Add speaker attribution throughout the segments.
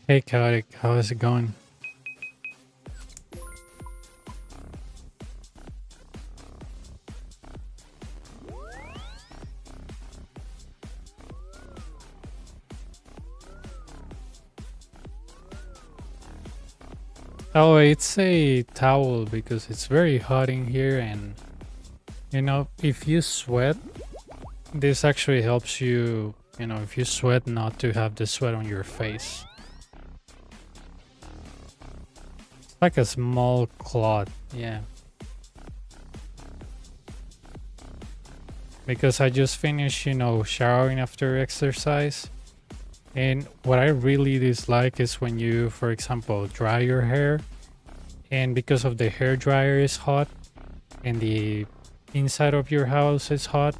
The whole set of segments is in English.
Speaker 1: Hey, Chaotic, how is it going? Oh, it's a towel because it's very hot in here, and if you sweat, this actually helps you, if you sweat, not to have the sweat on your face. It's like a small cloth, yeah. Because I just finished, showering after exercise. And what I really dislike is when you, for example, dry your hair, and because of the hair dryer is hot and the inside of your house is hot,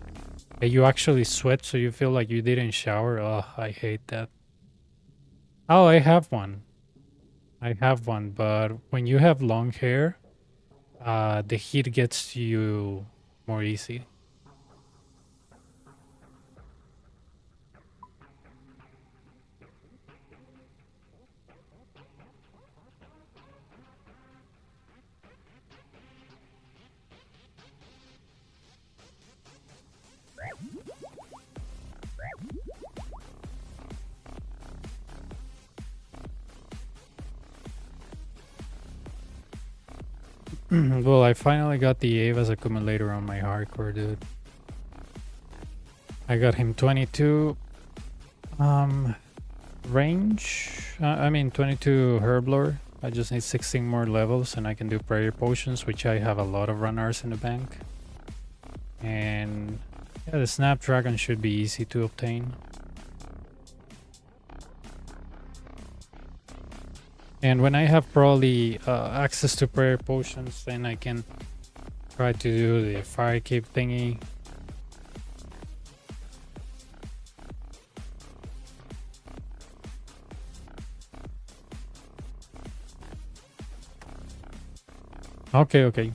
Speaker 1: and you actually sweat, so you feel like you didn't shower. Oh, I hate that. Oh, I have one. I have one, but when you have long hair, the heat gets to you more easy. Well, I finally got the Ava's accumulator on my hardcore, dude. I got him 22 range. I mean 22 herblore. I just need 16 more levels and I can do prayer potions, which I have a lot of runners in the bank. And yeah, the Snapdragon should be easy to obtain. And when I have probably access to prayer potions, then I can try to do the fire cape thingy. Okay, okay.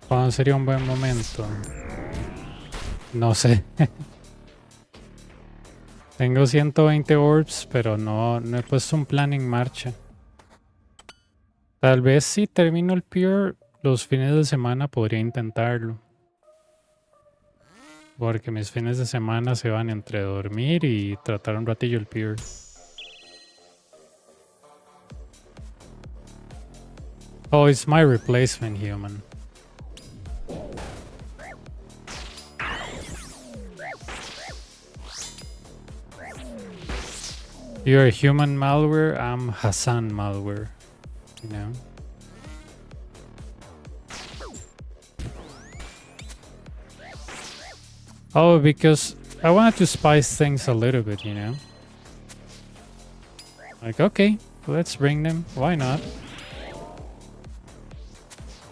Speaker 1: ¿Cuándo sería un buen momento? No sé. Tengo 120 orbs, pero no he puesto un plan en marcha. Tal vez si termino el Pure, los fines de semana podría intentarlo. Porque mis fines de semana se van entre dormir y tratar un ratillo el Pure. Oh, it's my replacement human. You're a human malware, I'm Hassan malware. You know? Oh, because I wanted to spice things a little bit, you know? Like, okay, let's bring them. Why not?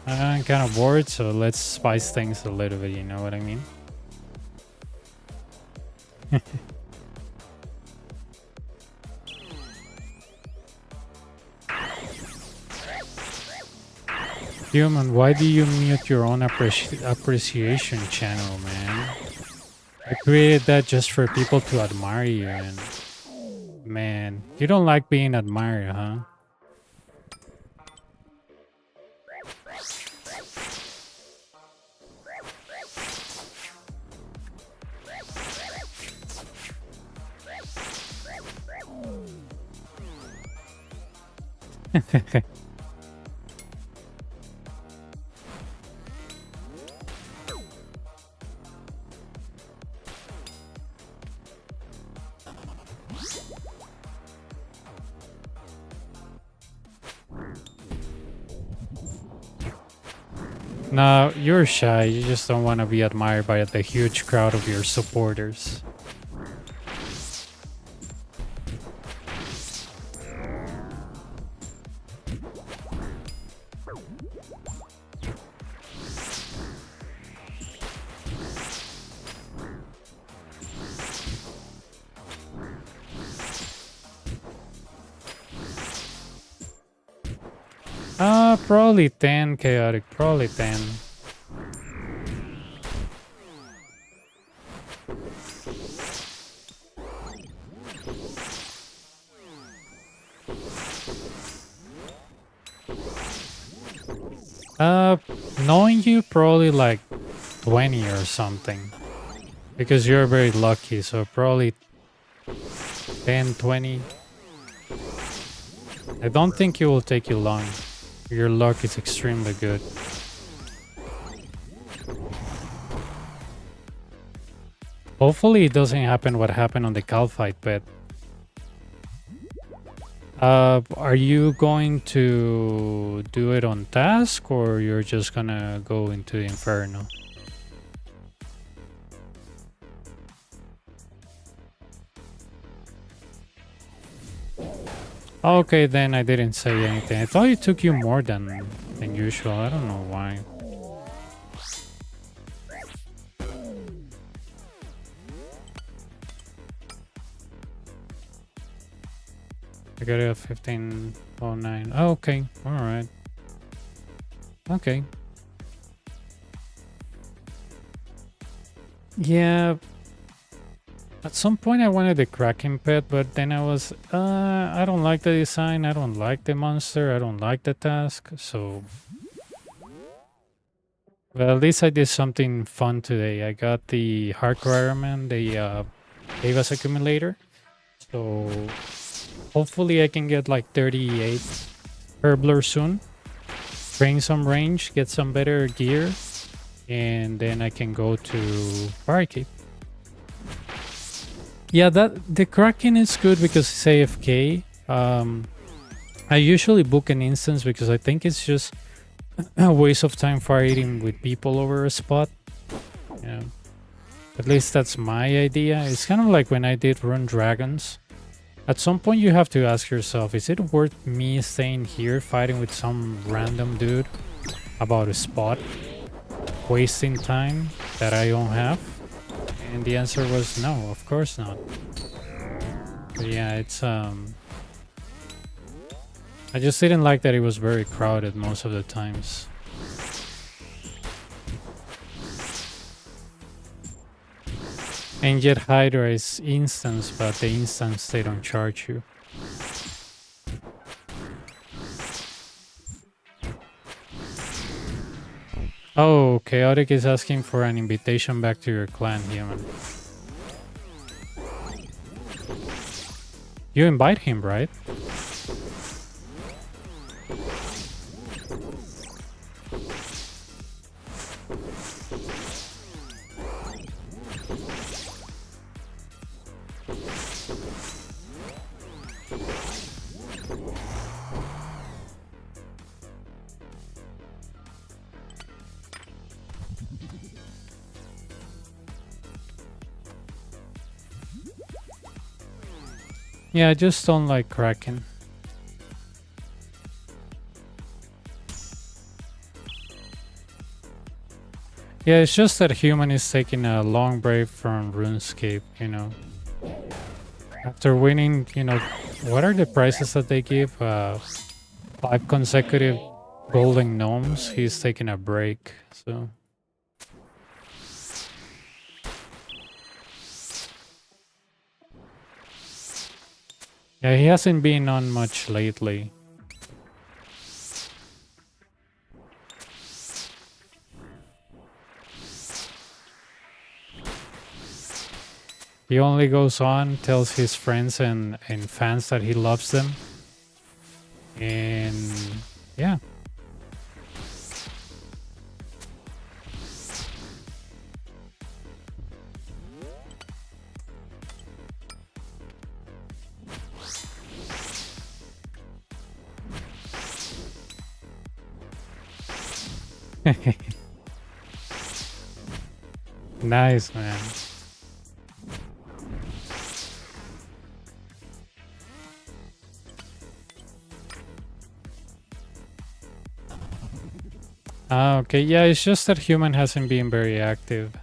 Speaker 1: I'm kind of bored, so let's spice things a little bit, you know what I mean? Human, why do you mute your own appreciation channel, man? I created that just for people to admire you, and man, you don't like being admired, huh? No, you're shy. You just don't want to be admired by the huge crowd of your supporters. Probably 10 chaotic, probably 10. Knowing you, probably like 20 or something. Because you're very lucky, so probably 10, 20. I don't think it will take you long. Your luck is extremely good. Hopefully it doesn't happen what happened on the Cal fight, but are you going to do it on task, or you're just gonna go into the Inferno? Okay, then I didn't say anything. I thought it took you more than usual. I don't know why. I got it at 1509. Oh, okay. Alright. Okay. Yeah. At some point I wanted the Kraken pet, but then I was, I don't like the design, I don't like the monster, I don't like the task, so... Well, at least I did something fun today. I got the Hardcore Iron Man, the Davis accumulator. So hopefully I can get like 38 Herbler soon. Train some range, get some better gear, and then I can go to Barricade. Yeah, the Kraken is good because it's AFK. I usually book an instance because I think it's just a waste of time fighting with people over a spot. Yeah. At least that's my idea. It's kind of like when I did Rune Dragons. At some point you have to ask yourself, is it worth me staying here fighting with some random dude about a spot? Wasting time that I don't have? And the answer was no, of course not. But yeah, it's I just didn't like that it was very crowded most of the times. And yet Hydra is instance, but the instance they don't charge you. Oh, Chaotic is asking for an invitation back to your clan, human. You invite him, right? Yeah, I just don't like Kraken. Yeah, it's just that human is taking a long break from RuneScape, you know. After winning, you know, what are the prizes that they give? 5 consecutive golden gnomes. He's taking a break, so... Yeah, he hasn't been on much lately. He only goes on, tells his friends and fans that he loves them. And yeah. Nice, man. Ah, okay. Yeah, it's just that human hasn't been very active.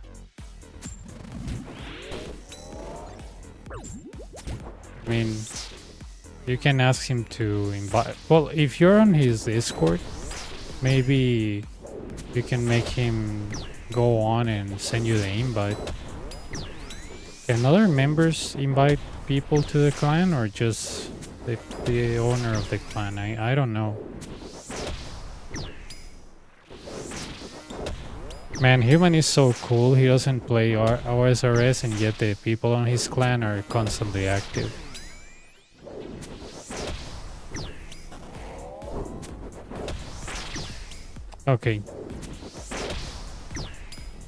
Speaker 1: I mean, you can ask him to invite... Well, if you're on his Discord, maybe you can make him go on and send you the invite. Can other members invite people to the clan or just the owner of the clan? I don't know. Man, human is so cool. He doesn't play OSRS and yet the people on his clan are constantly active. Okay.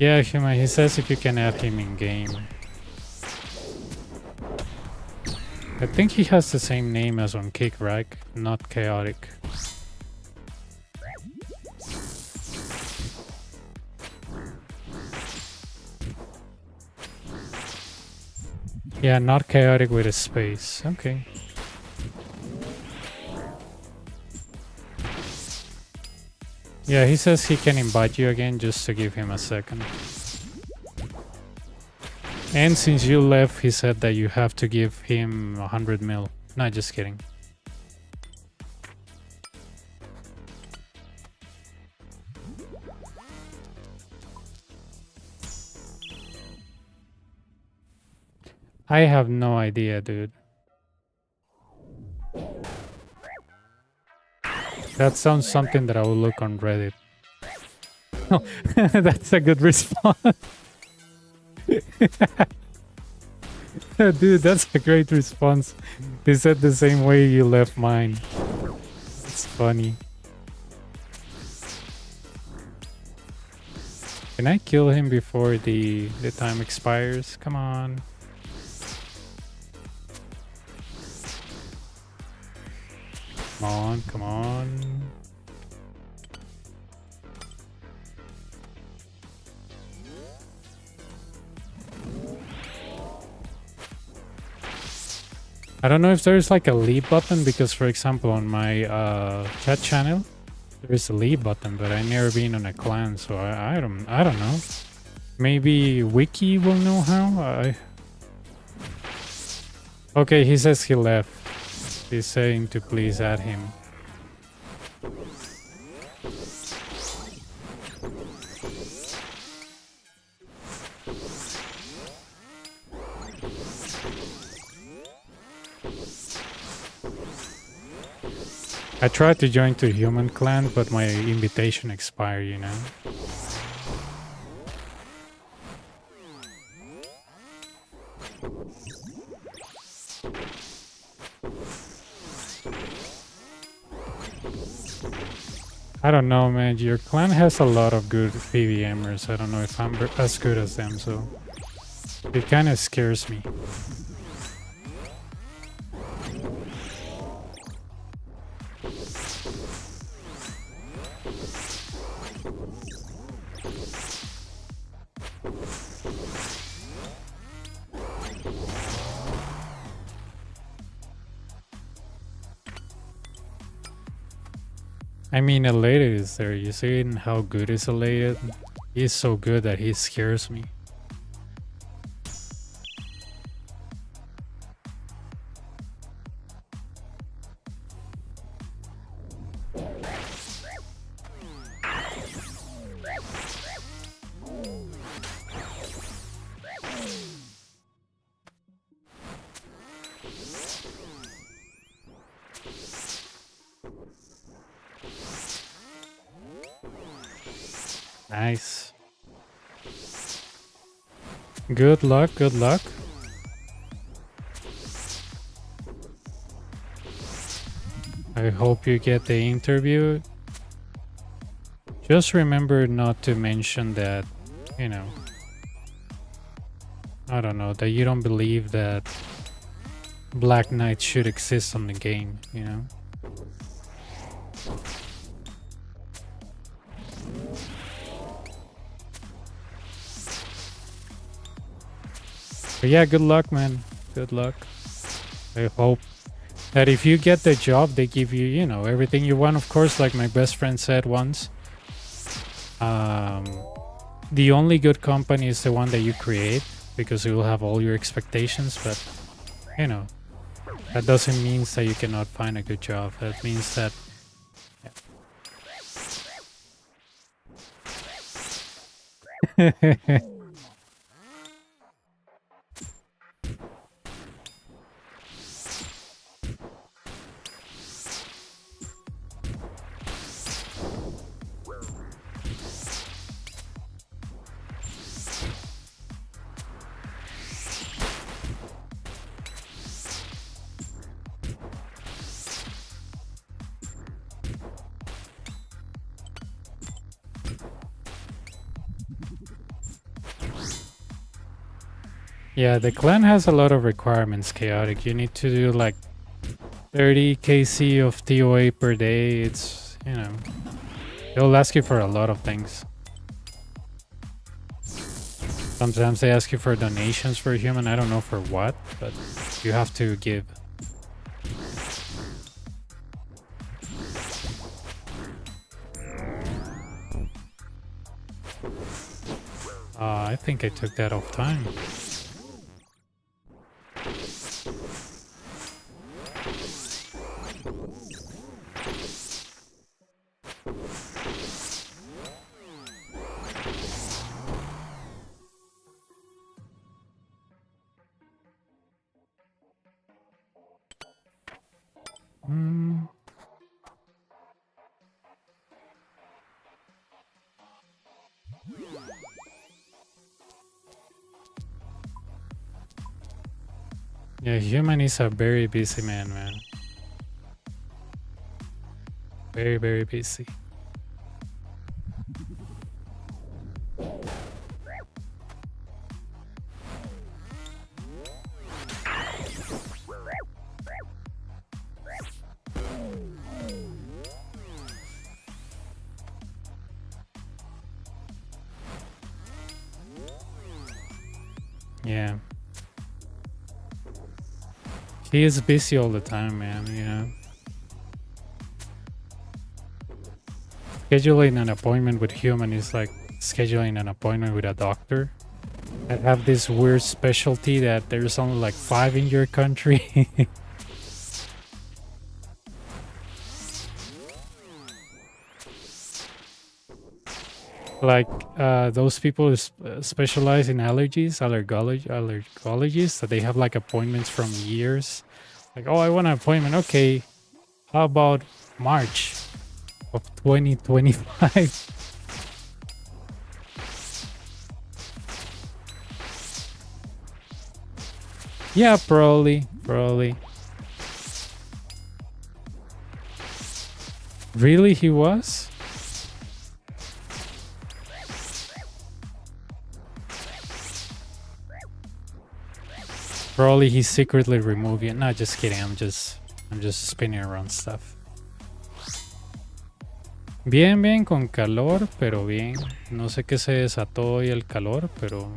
Speaker 1: Yeah, human, he says if you can add him in game. I think he has the same name as on Kick, right? Not Chaotic. Yeah, not Chaotic with a space. Okay. Yeah, he says he can invite you again just to give him a second. And since you left, he said that you have to give him 100 mil. No, just kidding. I have no idea, dude. That sounds something that I will look on Reddit. Oh, that's a good response. Dude, that's a great response. He said the same way you left mine. It's funny. Can I kill him before the time expires? Come on. Come on, come on. I don't know if there's like a leave button, because for example on my chat channel there is a leave button, but I never been on a clan, so I don't know. Maybe Wiki will know how. Okay, he says he left. He's saying to please add him. I tried to join to human clan, but my invitation expired, you know. I don't know, man. Your clan has a lot of good PVMers. I don't know if I'm as good as them, so it kind of scares me. I mean, Elated is there. You see how good is Elated? He's so good that he scares me. Nice. Good luck, good luck. I hope you get the interview. Just remember not to mention that, you know, I don't know, that you don't believe that Black Knight should exist on the game, you know? But yeah, good luck, man. Good luck. I hope that if you get the job, they give you, you know, everything you want. Of course, like my best friend said once, the only good company is the one that you create, because it will have all your expectations. But, you know, that doesn't mean that you cannot find a good job. That means that... Yeah. Yeah, the clan has a lot of requirements, Chaotic. You need to do like 30 KC of TOA per day. It's, you know, they'll ask you for a lot of things. Sometimes they ask you for donations for a human. I don't know for what, but you have to give. I think I took that off time. Yeah, human is a very busy man. Very, very busy. He is busy all the time, man, you know. Scheduling an appointment with human is like scheduling an appointment with a doctor. I have this weird specialty that there's only like 5 in your country. Like those people specialize in allergologists, that they have like appointments from years. Like, oh, I want an appointment. Okay, how about March of 2025? Yeah, probably. Really, he was? Probably he secretly removed it. No, just kidding. I'm just spinning around stuff. Bien, bien, con calor, pero bien. No sé qué se desató hoy el calor, pero...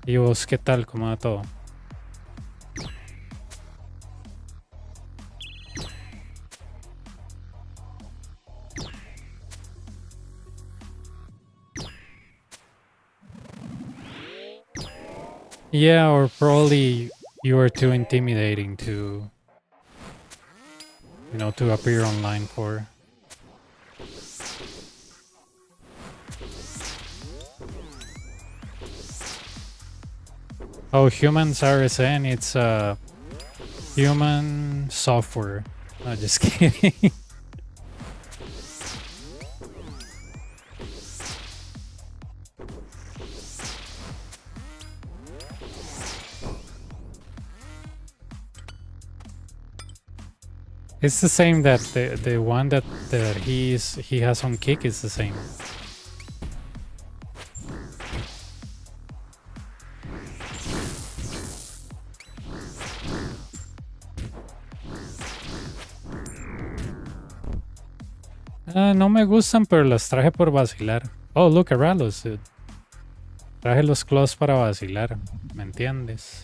Speaker 1: ¿Y vos qué tal? ¿Cómo va todo? Yeah, or probably you are too intimidating to, you know, to appear online for. Oh, humans RSN, it's human software. No, just kidding. It's the same that the one that he has on Kick is the same. No me gustan, pero las traje por vacilar. Oh, look, a Ralos, dude. Traje los claws para vacilar, ¿me entiendes?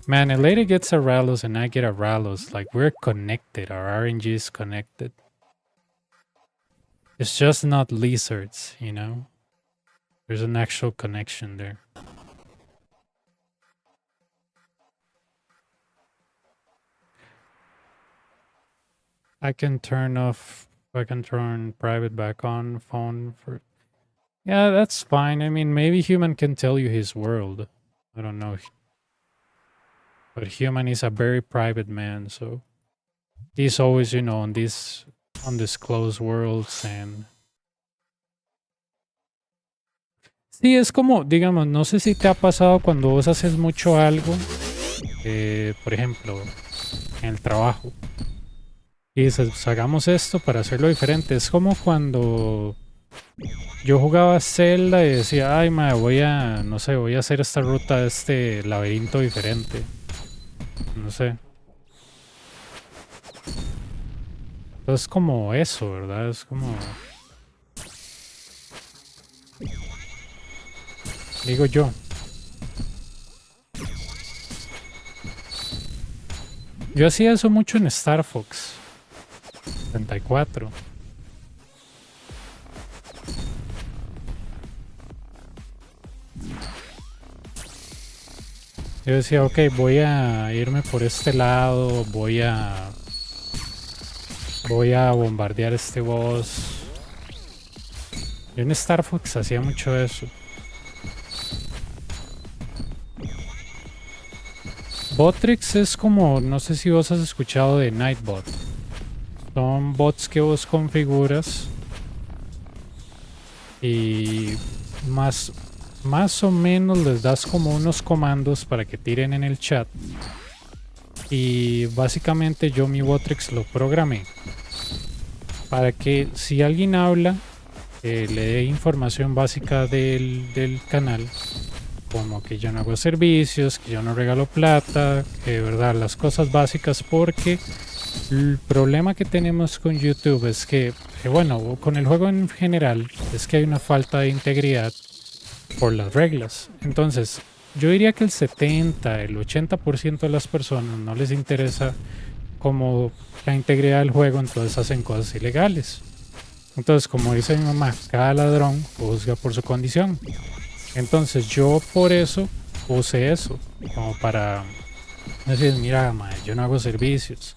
Speaker 1: Man, a lady gets a Ralos and I get a Ralos. Like, we're connected. Our RNG is connected. It's just not lizards, you know? There's an actual connection there. I can turn private back on phone for... Yeah, that's fine. I mean, maybe human can tell you his world. I don't know. But human is a very private man, so he's always, you know, on these undisclosed worlds and... Sí, es como, digamos, no sé si te ha pasado cuando vos haces mucho algo, por ejemplo, en el trabajo, y dices, pues hagamos esto para hacerlo diferente. Es como cuando yo jugaba Zelda y decía, ay, ma, no sé, voy a hacer esta ruta, este laberinto diferente. No sé. Entonces, como eso, ¿verdad? Es como... Digo yo. Yo hacía eso mucho en Star Fox 34. Yo decía, ok, voy a irme por este lado, voy a bombardear este boss. Yo en Star Fox hacía mucho eso. Botrix es como, no sé si vos has escuchado de Nightbot. Son bots que vos configuras y más o menos les das como unos comandos para que tiren en el chat. Y básicamente yo mi Botrix lo programé para que si alguien habla, le dé información básica del canal, como que yo no hago servicios, que yo no regalo plata, que verdad, las cosas básicas, porque el problema que tenemos con YouTube es que, bueno, con el juego en general, es que hay una falta de integridad por las reglas. Entonces, yo diría que el 70, el 80% de las personas no les interesa como la integridad del juego, entonces hacen cosas ilegales. Entonces, como dice mi mamá, cada ladrón juzga por su condición. Entonces, yo por eso puse eso, como para decir, mira, mae, yo no hago servicios.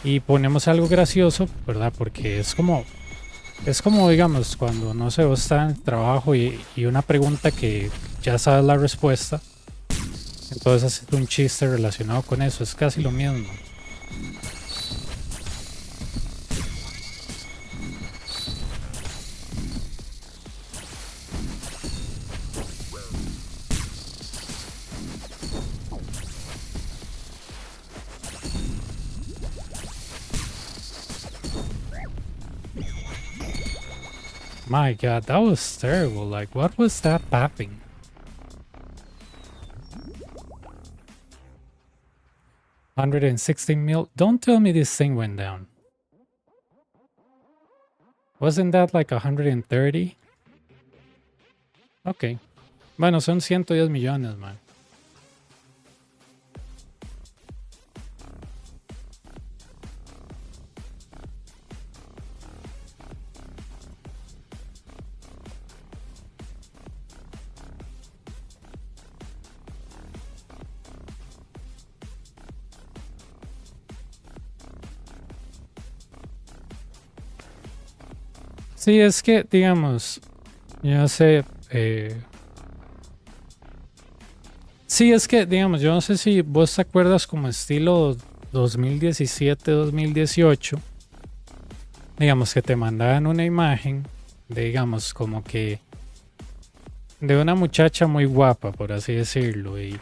Speaker 1: Y ponemos algo gracioso, ¿verdad? Porque es como, digamos, cuando no sé, vos estás en el trabajo y una pregunta que ya sabes la respuesta, entonces haces un chiste relacionado con eso, es casi lo mismo. My god, that was terrible. Like, what was that popping? 160 mil. Don't tell me this thing went down. Wasn't that like 130? Ok. Bueno, son 110 millones, man. Sí, es que, digamos, yo no sé. Sí, es que, digamos, yo no sé si vos te acuerdas como estilo 2017, 2018. Digamos que te mandaban una imagen, de, digamos, como que de una muchacha muy guapa, por así decirlo. Y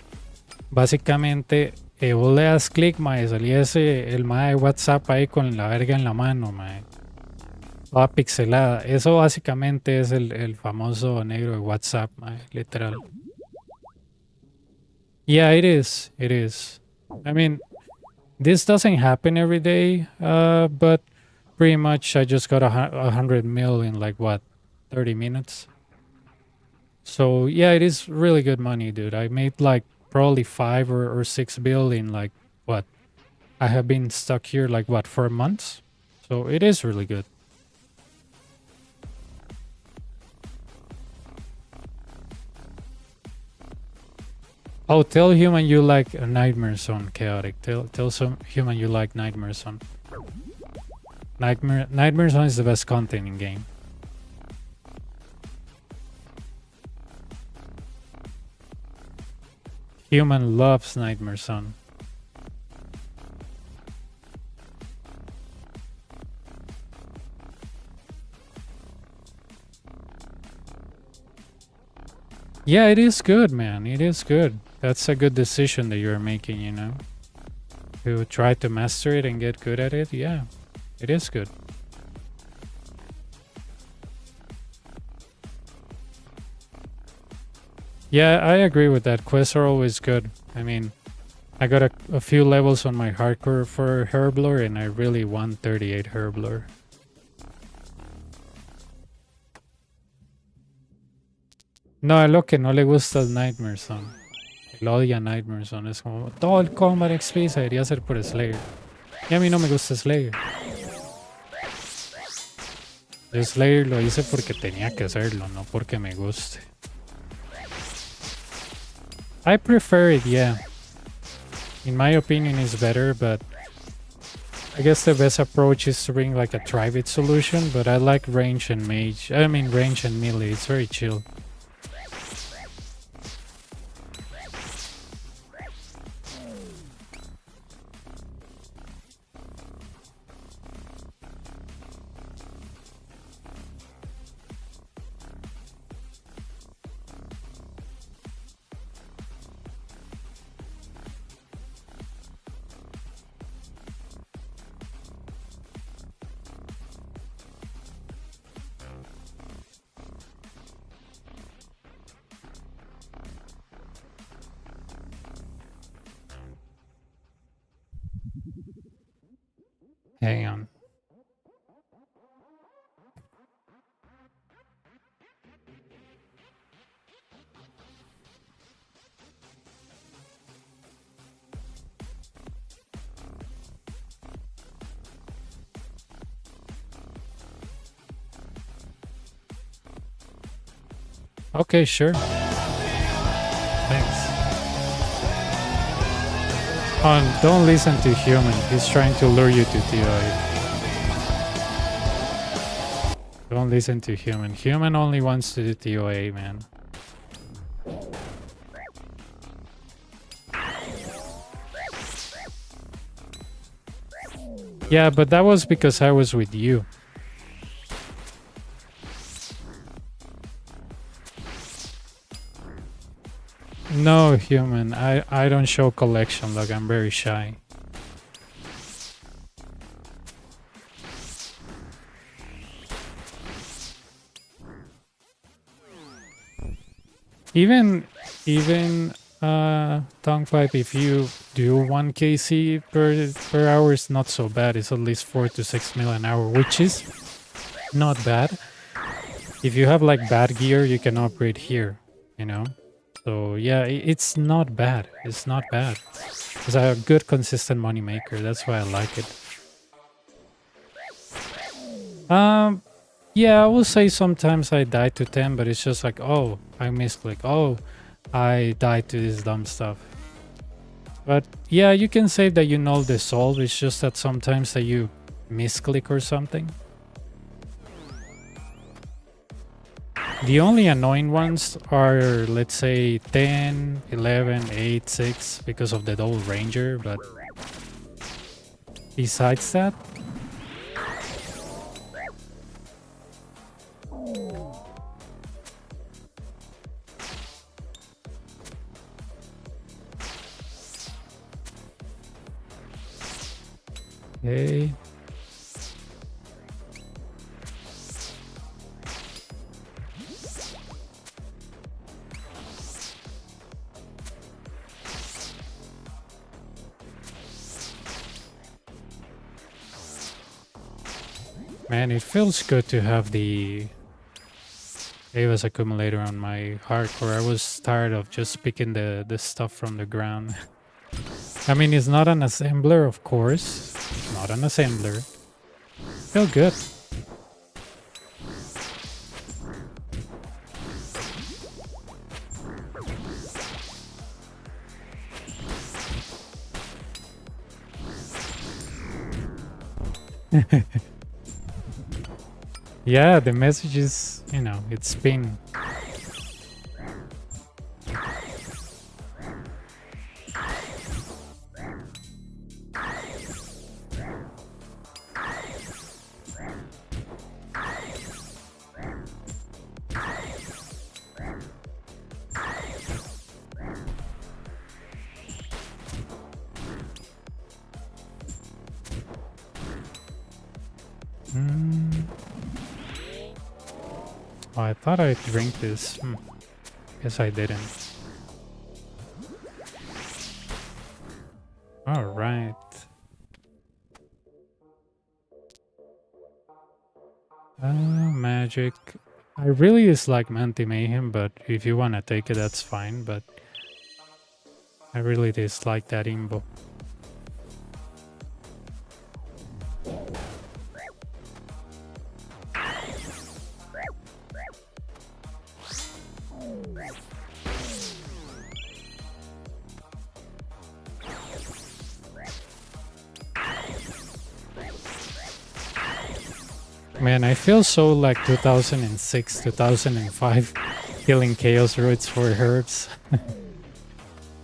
Speaker 1: básicamente vos le das clic, mae, salía el mae de WhatsApp ahí con la verga en la mano, mae. Toda pixelada. Eso básicamente es el famoso negro de WhatsApp, mae, literal. Yeah, it is. It is. I mean, this doesn't happen every day, but pretty much I just got 100 mil in like what, 30 minutes. So yeah, it is really good money, dude. I made like probably 5 or 6 billion. Like what? I have been stuck here like what, 4 months. So it is really good. Oh, tell human you like a Nightmare Zone, chaotic. Tell some human you like Nightmare Zone. Nightmare Zone is the best content in game. Human loves Nightmare Zone. Yeah, it is good, man. It is good. That's a good decision that you're making, you know? To try to master it and get good at it. Yeah, it is good. Yeah, I agree with that. Quests are always good. I mean, I got a few levels on my hardcore for Herblore and I really want 38 Herblore. No, es lo que no le gusta es Nightmare Zone. Él odia Nightmare Zone. Es como, todo el Combat XP se debería hacer por Slayer. Y a mí no me gusta Slayer. Yo Slayer lo hice porque tenía que hacerlo, no porque me guste. I prefer it, yeah. In my opinion, it's better, but I guess the best approach is to bring like a Tribute solution, but I like range and mage. I mean range and melee, it's very chill. Hang on. Okay, sure. Thanks. Don't listen to Human. He's trying to lure you to TOA. Don't listen to Human. Human only wants to do TOA, man. Yeah, but that was because I was with you. No, Human. I don't show collection log. I'm very shy. Even tongue pipe, if you do 1 kc per hour, is not so bad. It's at least 4 to 6 mil an hour, which is not bad. If you have like bad gear, you can upgrade here, you know. So yeah, it's not bad. It's not bad. It's a good consistent money maker. That's why I like it. Yeah, I will say sometimes I die to 10, but it's just like, oh, I misclick. Oh, I died to this dumb stuff. But yeah, you can say that you know the solve. It's just that sometimes that you misclick or something. The only annoying ones are, let's say, 10, 11, 8, 6, because of the double ranger, but besides that... Okay. Man, it feels good to have the Ava's accumulator on my hardcore. I was tired of just picking the stuff from the ground. I mean, it's not an assembler, of course. Not an assembler. Still good. Yeah, the message is, you know, it's been... Oh, I thought I'd drink this. Guess I didn't. Alright. Magic. I really dislike Manti Mayhem, but if you want to take it, that's fine, but I really dislike that imbo. Man, I feel so like 2006, 2005 killing Chaos Roots for herbs.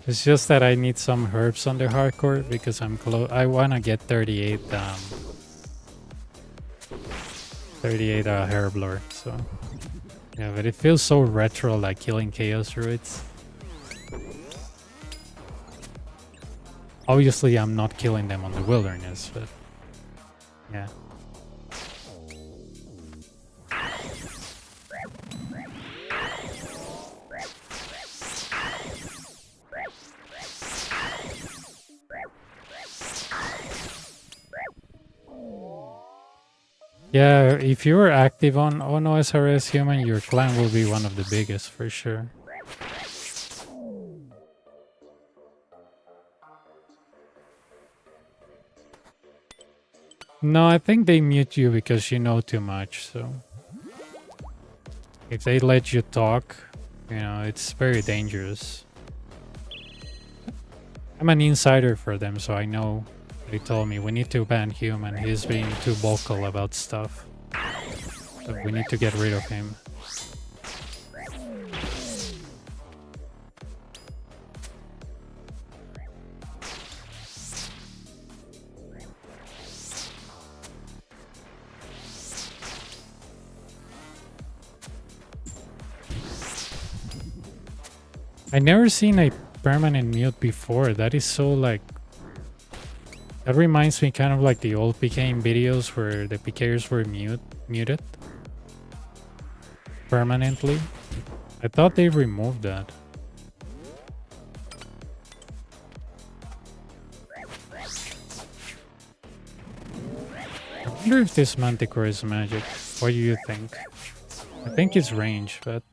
Speaker 1: It's just that I need some herbs on the hardcore because I'm close. I want to get 38 herb lore, so yeah, but it feels so retro, like killing Chaos Roots. Obviously I'm not killing them on the wilderness, but yeah. Yeah, if you were active on OSRS Human, your clan will be one of the biggest for sure. No, I think they mute you because you know too much, so... If they let you talk, You know, it's very dangerous. I'm an insider for them, so I know. They told me we need to ban human. He's being too vocal about stuff. So we need to get rid of him. I never seen a permanent mute before. That is so like... That reminds me kind of like the old PKing videos where the PKers were muted permanently. I thought they removed that. I wonder if this Manticore is magic. What do you think? I think it's range, but...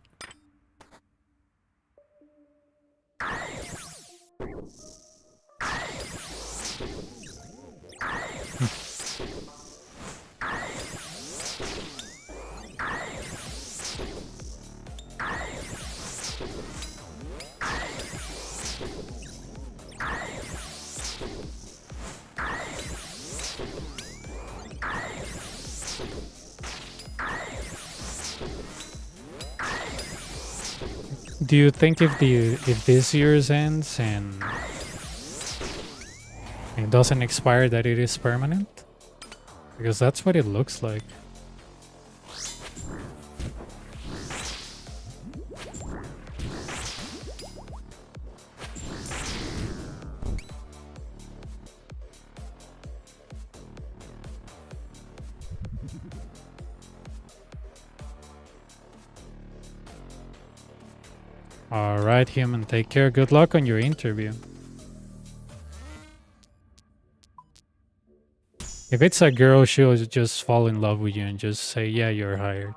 Speaker 1: Do you think if this year's ends and it doesn't expire that it is permanent? Because that's what it looks like. Alright, human, take care. Good luck on your interview. If it's a girl, she'll just fall in love with you and just say, yeah, you're hired.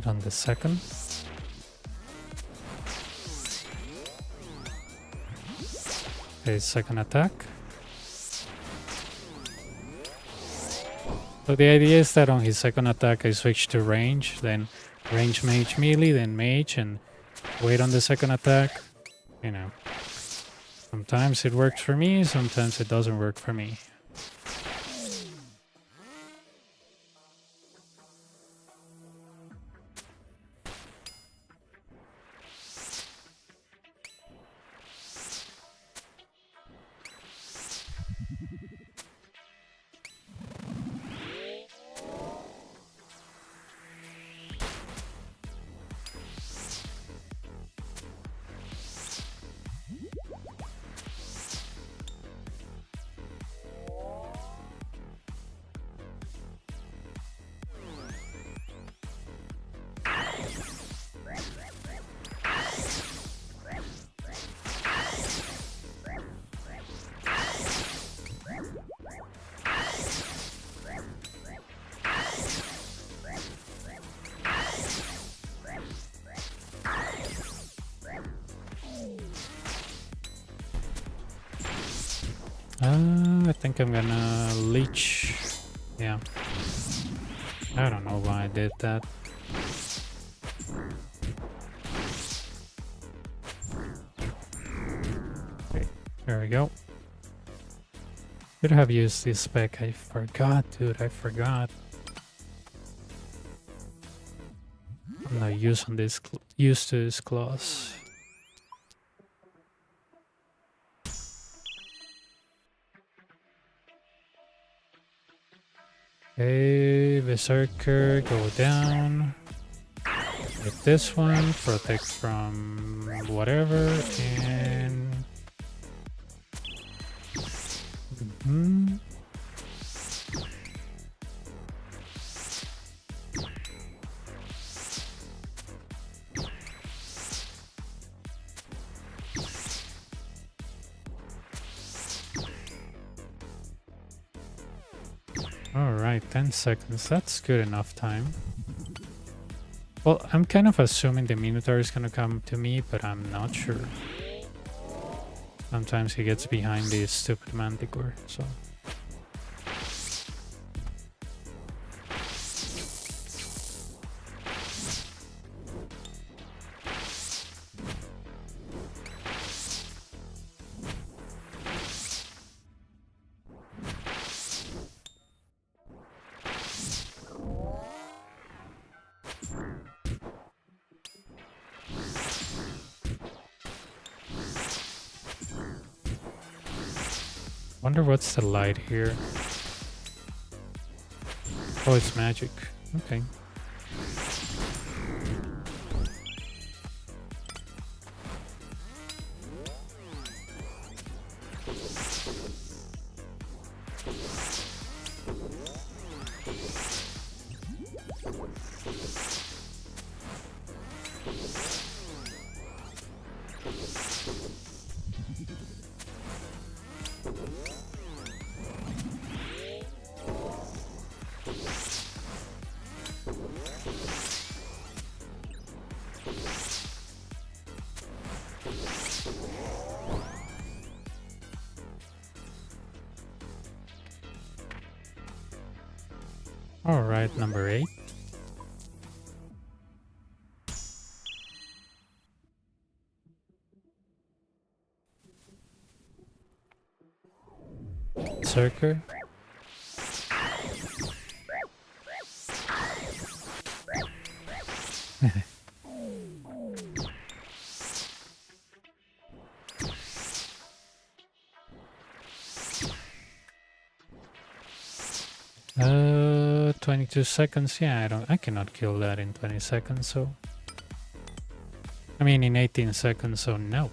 Speaker 1: On the second. Okay, second attack. So the idea is that on his second attack I switch to range, then range mage melee, then mage, and wait on the second attack. You know, sometimes it works for me, sometimes it doesn't work for me. I think I'm gonna leech. Yeah. I don't know why I did that. Okay, there we go. Should have used this spec. I forgot, dude. I forgot. I'm not used to this class. Okay, Berserker, go down. Hit this one, protect from whatever, and... Alright, 10 seconds. That's good enough time. Well, I'm kind of assuming the Minotaur is gonna come to me, but I'm not sure. Sometimes he gets behind this stupid Manticore, so... Wonder what's the light here. Oh, it's magic. Okay. Alright, number 8. Circle. Uh, 22 seconds. Yeah, I cannot kill that in 20 seconds, so... I mean, in 18 seconds, so no.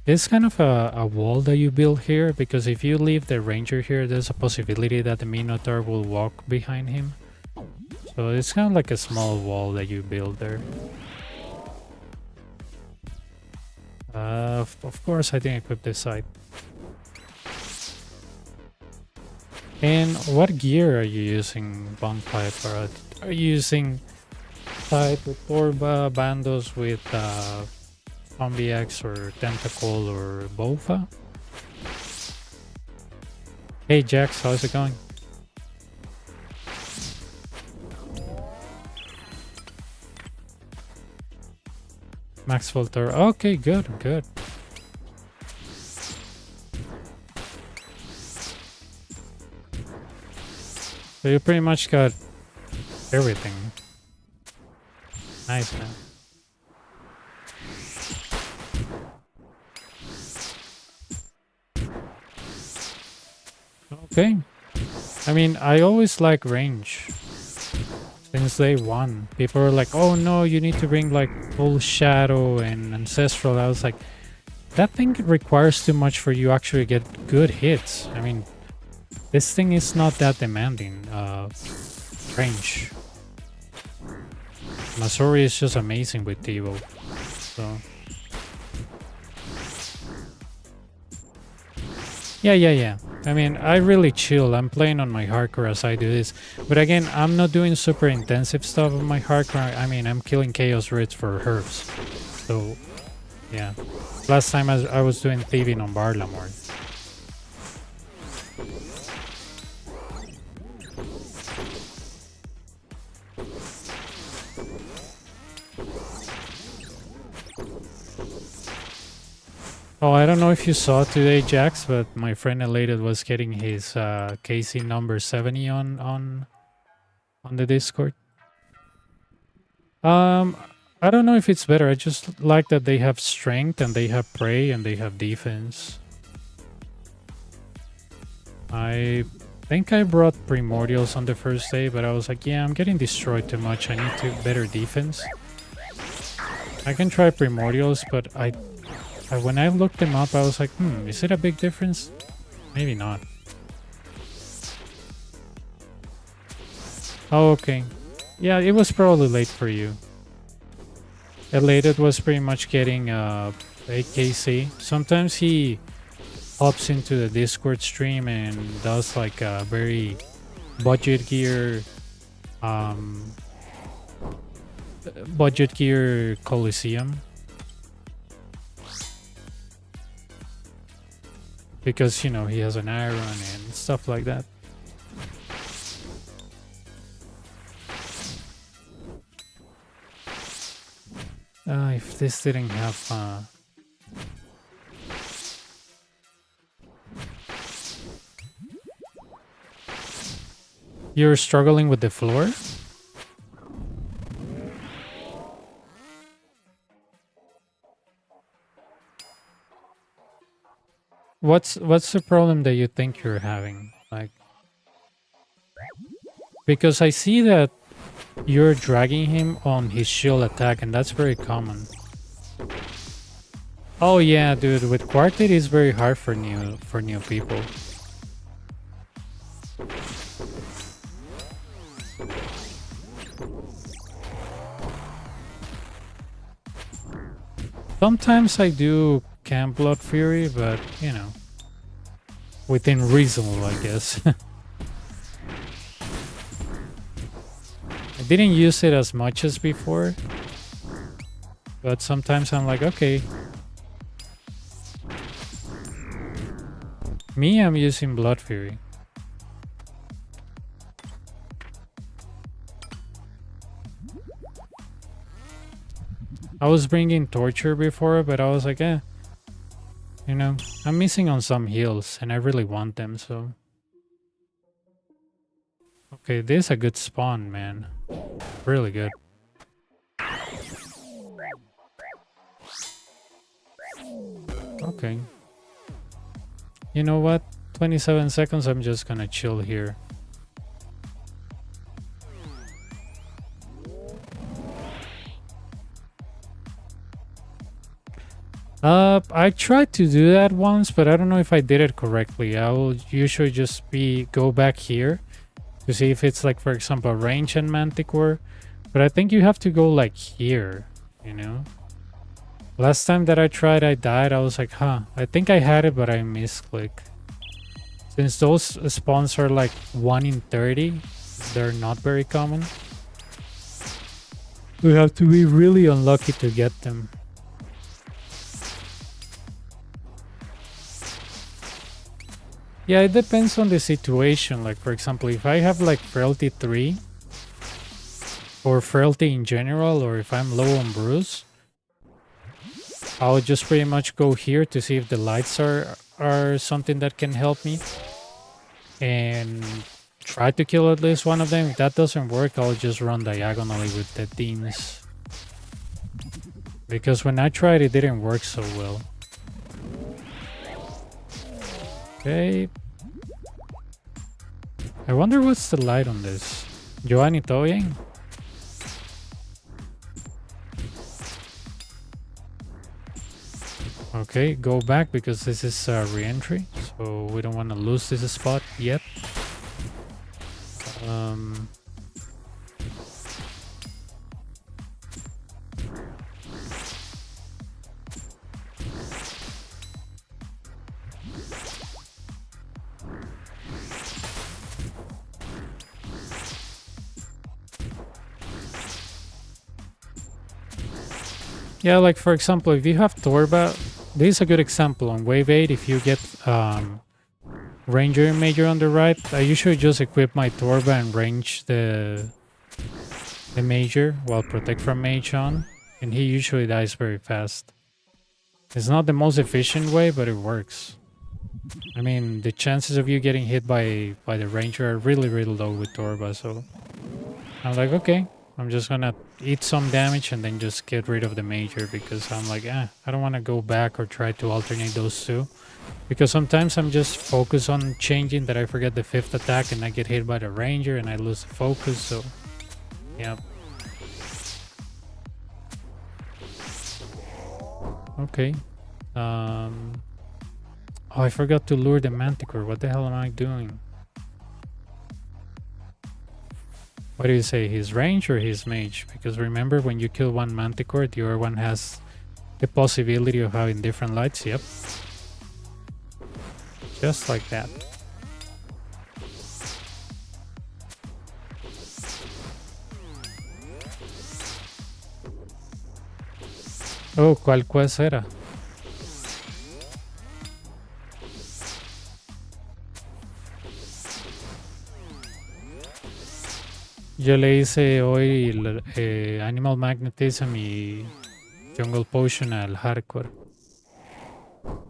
Speaker 1: It's kind of a wall that you build here, because if you leave the ranger here, there's a possibility that the Minotaur will walk behind him. So it's kind of like a small wall that you build there. Of course, I didn't equip this side. And what gear are you using, Bonpipe? Are you using side with Torba, Bandos with Zombie X or Tentacle or Bofa? Hey Jax, how's it going? Max Filter. Okay, good. So you pretty much got everything. Nice, man. Okay. I mean, I always like range. Since day one. People are like, oh no, you need to bring like full shadow and ancestral. I was like, that thing requires too much for you actually get good hits. I mean, this thing is not that demanding. Range. Masori is just amazing with Devo. So. Yeah. I mean, I really chill. I'm playing on my hardcore as I do this. But again, I'm not doing super intensive stuff on my hardcore. I mean, I'm killing Chaos Roots for herbs. So, yeah. Last time I was doing thieving on Barlamore. Oh, I don't know if you saw today, Jax, but my friend Elated was getting his KC number 70 on the Discord. I don't know if it's better. I just like that they have strength and they have prey and they have defense. I think I brought Primordials on the first day, but I was like, yeah, I'm getting destroyed too much. I need to better defense. I can try Primordials, but when I looked them up, I was like, is it a big difference? Maybe not. Oh, okay. Yeah, it was probably late for you. Elated was pretty much getting AKC. Sometimes he hops into the Discord stream and does like a very budget gear Coliseum. Because, you know, he has an iron and stuff like that. If this didn't have... You're struggling with the floor? What's the problem that you think you're having? Like, because I see that you're dragging him on his shield attack, and that's very common. Oh yeah, dude, with Quartet it's very hard for new people. Sometimes I do Camp Blood Fury, but you know, within reasonable, I guess. I didn't use it as much as before, but sometimes I'm like, okay. Me, I'm using Blood Fury. I was bringing Torture before, but I was like, you know, I'm missing on some heals, and I really want them, so... Okay, this is a good spawn, man. Really good. Okay. You know what? 27 seconds, I'm just gonna chill here. I tried to do that once, but I don't know if I did it correctly. I will usually just go back here to see if it's like, for example, range and Manticore. But I think you have to go like here, you know? Last time that I tried, I died. I was like, I think I had it, but I misclick. Since those spawns are like 1 in 30, they're not very common. We have to be really unlucky to get them. Yeah, it depends on the situation. Like, for example, if I have like Frailty 3 or Frailty in general, or if I'm low on Bruise, I'll just pretty much go here to see if the lights are something that can help me and try to kill at least one of them. If that doesn't work, I'll just run diagonally with the teams. Because when I tried, it didn't work so well. Okay. I wonder what's the light on this. Giovanni Toying? Okay, go back because this is re-entry, so we don't want to lose this spot yet. Yeah, like for example, if you have Torba, this is a good example. On wave 8, if you get Ranger and Major on the right, I usually just equip my Torba and range the Major while Protect from Mage on, and he usually dies very fast. It's not the most efficient way, but it works. I mean, the chances of you getting hit by the Ranger are really, really low with Torba, so I'm like, okay, I'm just gonna eat some damage and then just get rid of the Major, because I'm like, I don't want to go back or try to alternate those two. Because sometimes I'm just focused on changing that I forget the 5th attack and I get hit by the ranger and I lose the focus, so yeah. Okay. Oh, I forgot to lure the manticore. What the hell am I doing? What do you say, his range or his mage? Because remember, when you kill one manticore, the other one has the possibility of having different lights. Yep. Just like that. Oh, ¿cuál quest era? Yo le hice hoy el, Animal Magnetism y Jungle Potion al Hardcore.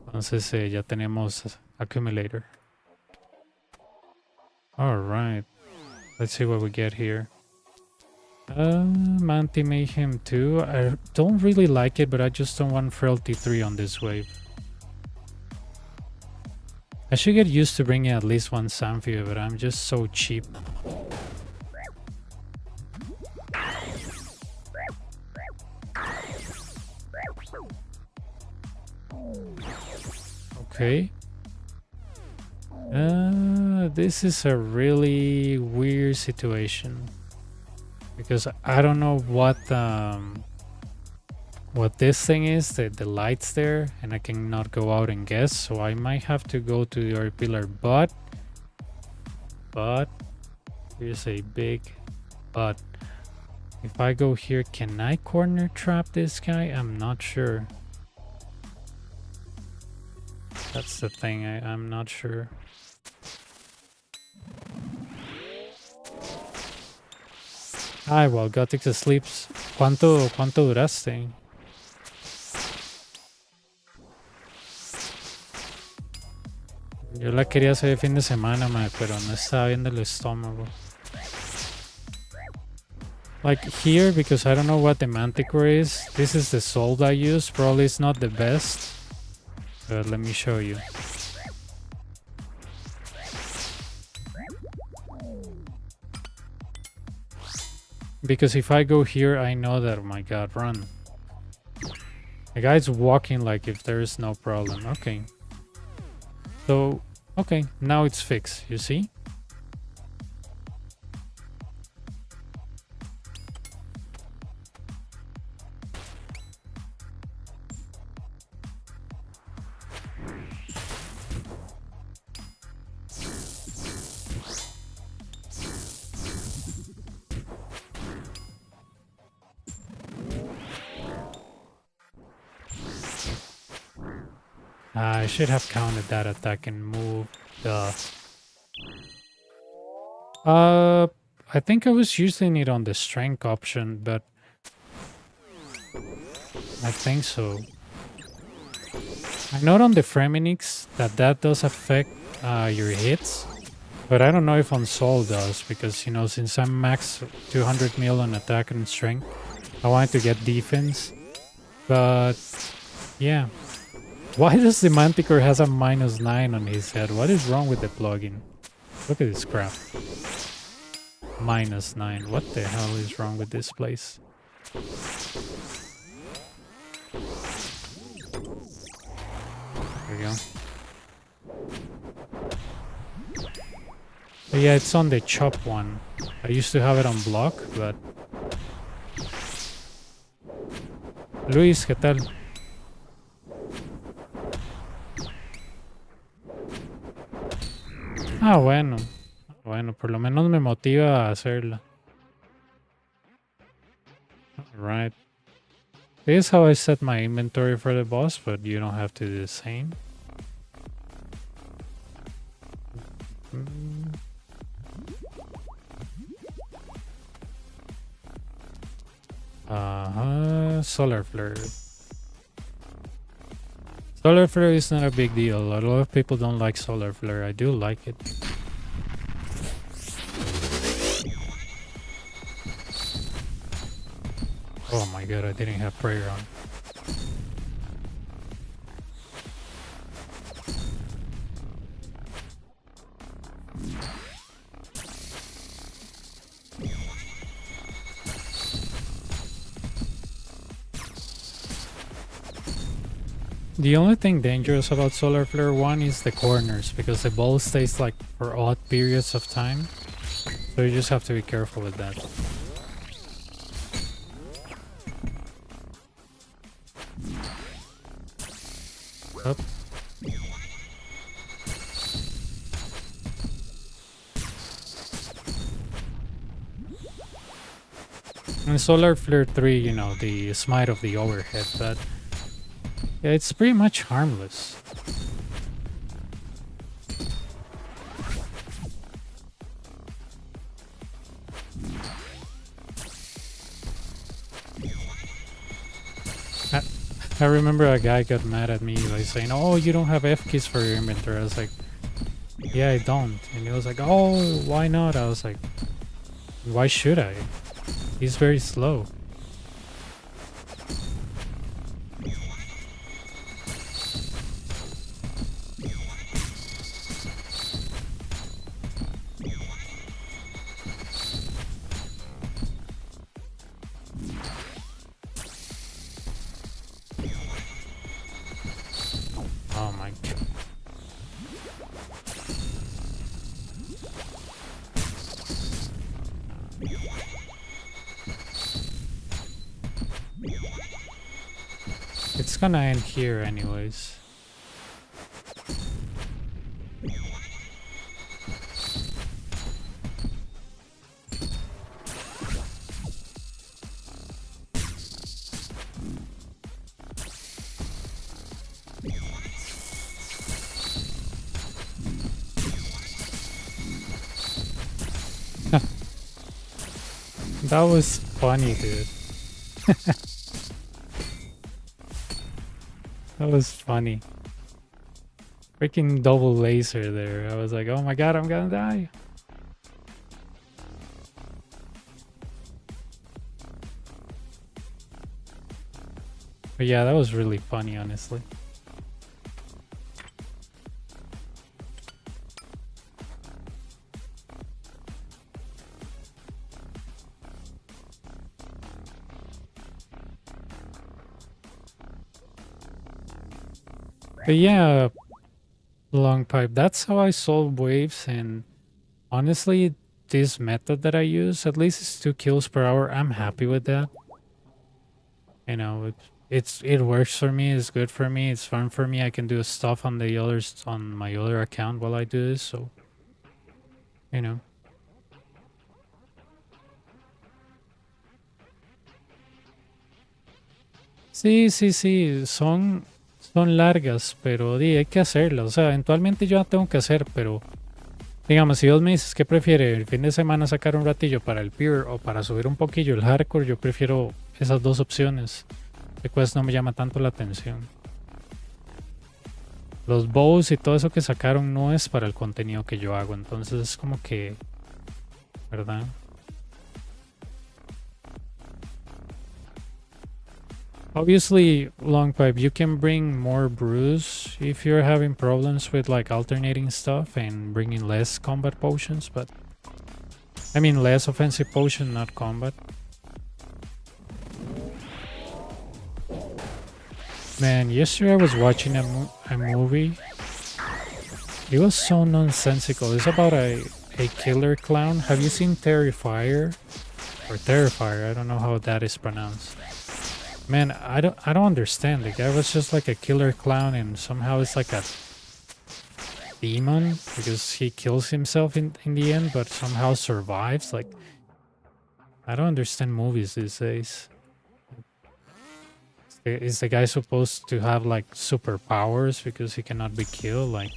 Speaker 1: Entonces ya tenemos Accumulator. Alright. Let's see what we get here. Manti Mayhem 2. I don't really like it, but I just don't want Frailty 3 on this wave. I should get used to bringing at least one Samphia, but I'm just so cheap. Okay. This is a really weird situation because I don't know what this thing is, the lights there, and I cannot go out and guess, so I might have to go to the other pillar, but here's a big but. If I go here, can I corner trap this guy? I'm not sure. That's the thing, I'm not sure. Ay, well, Gothic sleeps. ¿Cuánto duraste? Yo la quería hacer de fin de semana, pero no estaba bien del estómago. Like here, because I don't know what the Manticore is. This is the soul I use. Probably it's not the best. But let me show you. Because if I go here, I know that, oh my god, run. The guy's walking like if there is no problem. Okay. So, okay, now it's fixed, you see? I should have counted that attack and moved the... I think I was using it on the strength option, but... I think so. I know on the Fremenix that does affect your hits, but I don't know if on Soul does, because, you know, since I'm max 200 mil on attack and strength, I wanted to get defense, but yeah. Why does the Manticore has a -9 on his head? What is wrong with the plugin? Look at this crap. -9. What the hell is wrong with this place? There we go. But yeah, it's on the chop one. I used to have it on block, but... Luis, ¿qué tal? Ah, bueno. Bueno, por lo menos me motiva a hacerla. Alright. This is how I set my inventory for the boss, but you don't have to do the same. Solar Flare. Solar Flare is not a big deal. A lot of people don't like Solar Flare. I do like it. Oh my god, I didn't have prayer on. The only thing dangerous about Solar Flare 1 is the corners, because the ball stays like for odd periods of time. So you just have to be careful with that. Up. And Solar Flare 3, you know, the smite of the overhead, but yeah, it's pretty much harmless. I remember a guy got mad at me like saying, "Oh, you don't have F keys for your inventory." I was like, "Yeah, I don't." And he was like, "Oh, why not?" I was like, "Why should I? He's very slow." Oh my god. It's gonna end here anyways. That was funny, dude. That was funny. Freaking double laser there. I was like, oh my god, I'm gonna die. But yeah, that was really funny, honestly. But yeah, long pipe. That's how I solve waves, and honestly, this method that I use, at least it's 2 kills per hour. I'm happy with that. You know, it works for me. It's good for me. It's fun for me. I can do stuff on the others on my other account while I do this. So, you know. Sí, sí, sí. Son largas, pero di, hay que hacerlas. O sea, eventualmente yo la tengo que hacer, pero digamos, si vos me dices que prefiere el fin de semana sacar un ratillo para el Pure o para subir un poquillo el hardcore, yo prefiero esas dos opciones. El Quest no me llama tanto la atención. Los bows y todo eso que sacaron no es para el contenido que yo hago, entonces es como que, ¿verdad? Obviously, long pipe, you can bring more brews if you're having problems with like alternating stuff and bringing less combat potions, but I mean less offensive potion, not combat. Man, yesterday I was watching a movie. It was so nonsensical. It's about a killer clown. Have you seen Terrifier? Or Terrifier, I don't know how that is pronounced. Man, I don't understand. The guy was just like a killer clown, and somehow it's like a demon because he kills himself in the end, but somehow survives. Like, I don't understand movies these days. Is the guy supposed to have like superpowers because he cannot be killed? Like,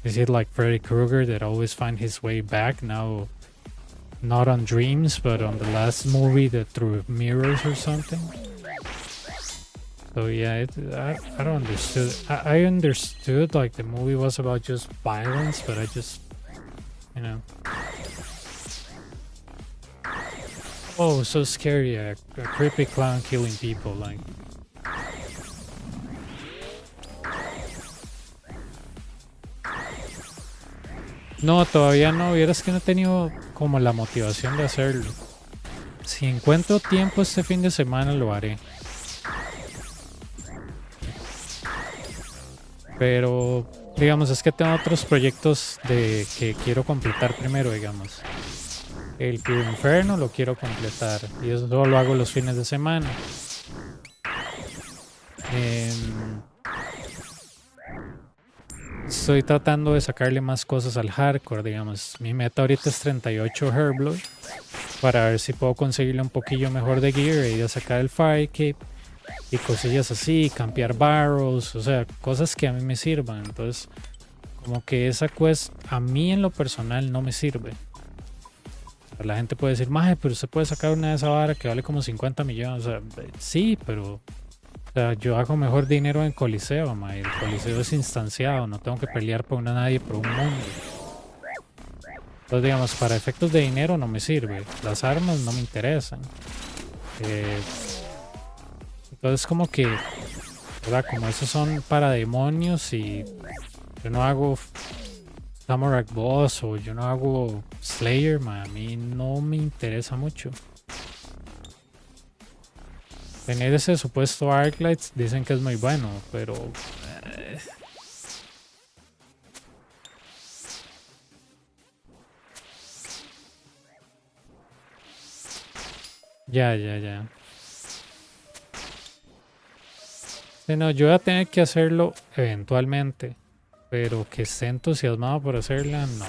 Speaker 1: is it like Freddy Krueger that always find his way back now? Not on dreams, but on the last movie that through mirrors or something. So yeah, I don't understood. I understood like the movie was about just violence, but I just, you know. Oh, so scary! A creepy clown killing people, like. No, todavía no. Vieras que no he tenido como la motivación de hacerlo. Si encuentro tiempo este fin de semana lo haré. Pero, digamos, es que tengo otros proyectos de que quiero completar primero, digamos. El Pure Inferno lo quiero completar y eso solo lo hago los fines de semana. Estoy tratando de sacarle más cosas al hardcore, digamos. Mi meta ahorita es 38 Herblore para ver si puedo conseguirle un poquillo mejor de gear y ir a sacar el Fire Cape y cosillas así, campear barrels, o sea, cosas que a mí me sirvan. Entonces, como que esa quest a mí en lo personal no me sirve. O sea, la gente puede decir, maje, pero usted puede sacar una de esa vara que vale como 50 millones. O sea, sí, pero o sea, yo hago mejor dinero en Coliseo, maje. El Coliseo es instanciado, no tengo que pelear por nadie, por un mundo. Entonces, digamos, para efectos de dinero no me sirve. Las armas no me interesan. Eh, entonces, como que, ¿verdad? Como esos son para demonios y yo no hago Samurai Boss o yo no hago Slayer, a mí no me interesa mucho. Tener ese supuesto Arclights dicen que es muy bueno, pero ya. Sí, no, yo voy a tener que hacerlo eventualmente, pero que esté entusiasmado por hacerla, no.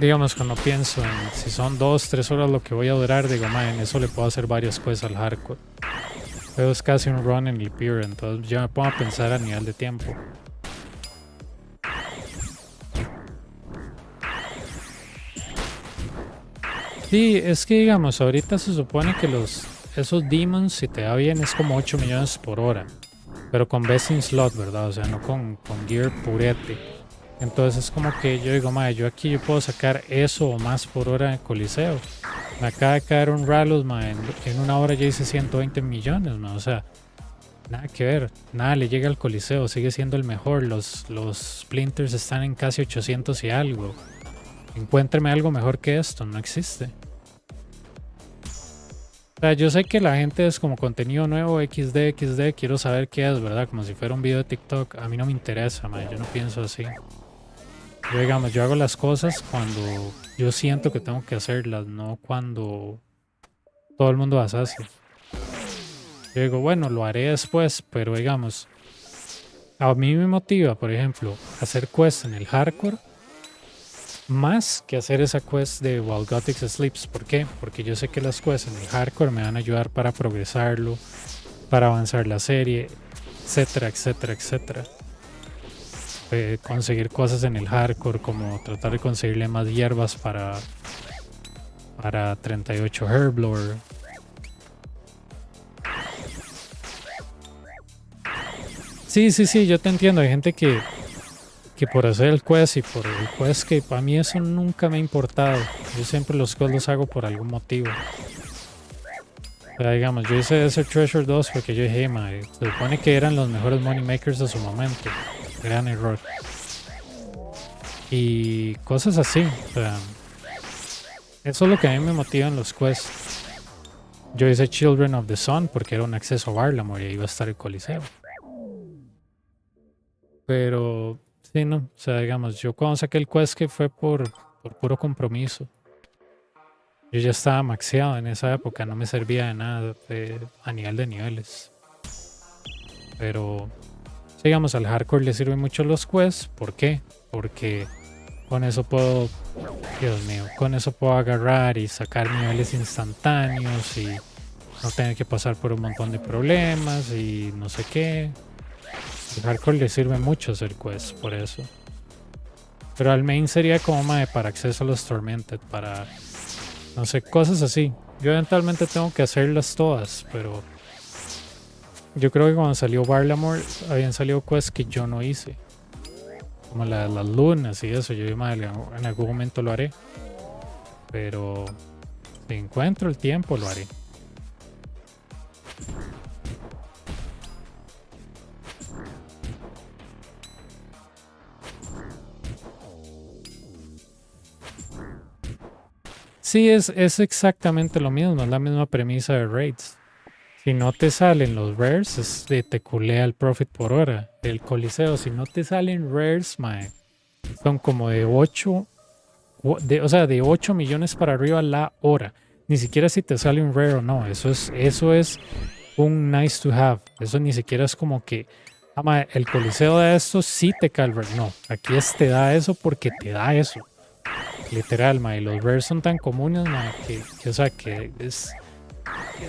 Speaker 1: Digamos, cuando pienso en si son 2, 3 horas lo que voy a durar, digo, en eso le puedo hacer varias cosas al hardcore. Pero es casi un run en el Pure, entonces ya me pongo a pensar a nivel de tiempo. Sí, es que digamos, ahorita se supone que esos demons, si te va bien, es como 8 millones por hora. Pero con best in slot, ¿verdad? O sea, no con gear purete. Entonces es como que yo digo, madre, yo puedo sacar eso o más por hora en Coliseo. Me acaba de caer un Ralos, madre, en una hora ya hice 120 millones, madre. O sea, nada que ver, nada le llega al Coliseo, sigue siendo el mejor. Los Splinters están en casi 800 y algo. Encuéntreme algo mejor que esto, no existe. O sea, yo sé que la gente es como contenido nuevo, XD, quiero saber qué es, ¿verdad? Como si fuera un video de TikTok. A mí no me interesa, man, yo no pienso así. Yo, digamos, yo hago las cosas cuando yo siento que tengo que hacerlas, no cuando todo el mundo las hace. Yo digo, bueno, lo haré después, pero digamos, a mí me motiva, por ejemplo, hacer quests en el hardcore más que hacer esa quest de While Gothic Sleeps. ¿Por qué? Porque yo sé que las quests en el hardcore me van a ayudar para progresarlo, para avanzar la serie, etcétera. Conseguir cosas en el hardcore, como tratar de conseguirle más hierbas para 38 Herblore. Sí, yo te entiendo. Hay gente que por hacer el quest y por el quest que para mí eso nunca me ha importado. Yo siempre los quests los hago por algún motivo. Pero digamos, yo hice ese Treasure 2 porque yo dije, madre, se supone que eran los mejores money makers de su momento. Gran error. Y cosas así. O sea, eso es lo que a mí me motiva en los quests. Yo hice Children of the Sun porque era un acceso a Barlamore y iba a estar el Coliseo. Pero sí, no. O sea, digamos, yo cuando saqué el quest que fue por puro compromiso. Yo ya estaba maxeado en esa época, no me servía de nada a nivel de niveles. Pero, digamos, al hardcore le sirven mucho los quests. ¿Por qué? Porque con eso puedo, Dios mío, con eso puedo agarrar y sacar niveles instantáneos y no tener que pasar por un montón de problemas y no sé qué. Al hardcore le sirve mucho hacer quests por eso. Pero al main sería como para acceso a los Tormented, para no sé, cosas así. Yo eventualmente tengo que hacerlas todas, pero yo creo que cuando salió Barlamore habían salido quests que yo no hice. Como las lunas y eso. Yo en algún momento lo haré. Pero si encuentro el tiempo lo haré. Sí, es exactamente lo mismo, es la misma premisa de raids. Si no te salen los rares, te culea el profit por hora. El Coliseo, si no te salen rares, mae, son como de 8, o sea, de 8 millones para arriba la hora. Ni siquiera si te sale un rare o no. Eso es un nice to have. Eso ni siquiera es como que, mae, el Coliseo da esto, sí te cae el rare. No, aquí te da eso porque te da eso. Literal, mae. Los rares son tan comunes, mae, o sea, que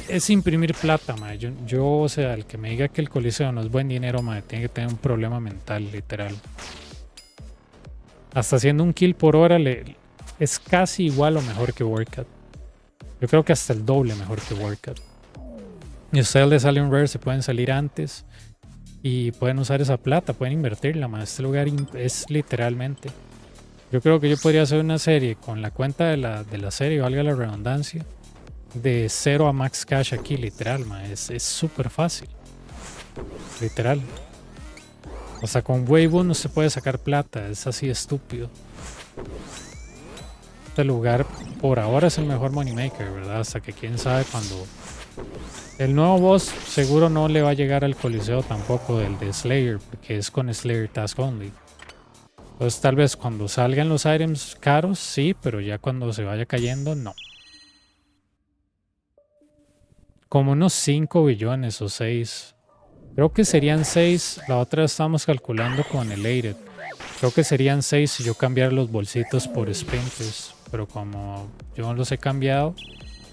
Speaker 1: es imprimir plata, mae. O sea, el que me diga que el Coliseo no es buen dinero, mae, tiene que tener un problema mental, literal. Hasta haciendo un kill por hora es casi igual o mejor que Workout. Yo creo que hasta el doble mejor que Workout. Y a ustedes les sale un rare, se pueden salir antes y pueden usar esa plata, pueden invertirla, mae. Este lugar es literalmente. Yo creo que yo podría hacer una serie con la cuenta de la serie, valga la redundancia, de 0 a max cash aquí, literal, ma. Es súper fácil. Literal. O sea, con Wave 1 no se puede sacar plata, es así estúpido. Este lugar por ahora es el mejor moneymaker, ¿verdad? Hasta que quién sabe cuando... El nuevo boss seguro no le va a llegar al Coliseo tampoco, del de Slayer, porque es con Slayer Task Only. Entonces tal vez cuando salgan los items caros, sí, pero ya cuando se vaya cayendo, no. Como unos 5 billones o 6. Creo que serían 6. La otra estamos calculando con el Aided. Creo que serían 6 si yo cambiara los bolsitos por Spinters. Pero como yo no los he cambiado,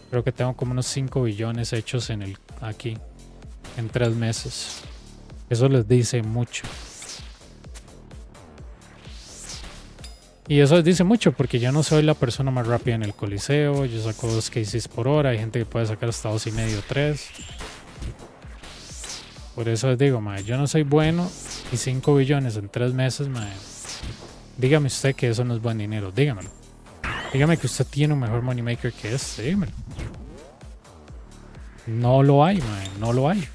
Speaker 1: creo que tengo como unos 5 billones hechos aquí. En 3 meses. Eso les dice mucho. Y eso les dice mucho porque yo no soy la persona más rápida en el Coliseo. Yo saco 2 cases por hora. Hay gente que puede sacar hasta 2.5, 3. Por eso les digo, mae, yo no soy bueno. Y 5 billones en 3 meses, mae. Dígame usted que eso no es buen dinero. Dígamelo. Dígame que usted tiene un mejor moneymaker que este. Dígamelo. No lo hay, mae. No lo hay.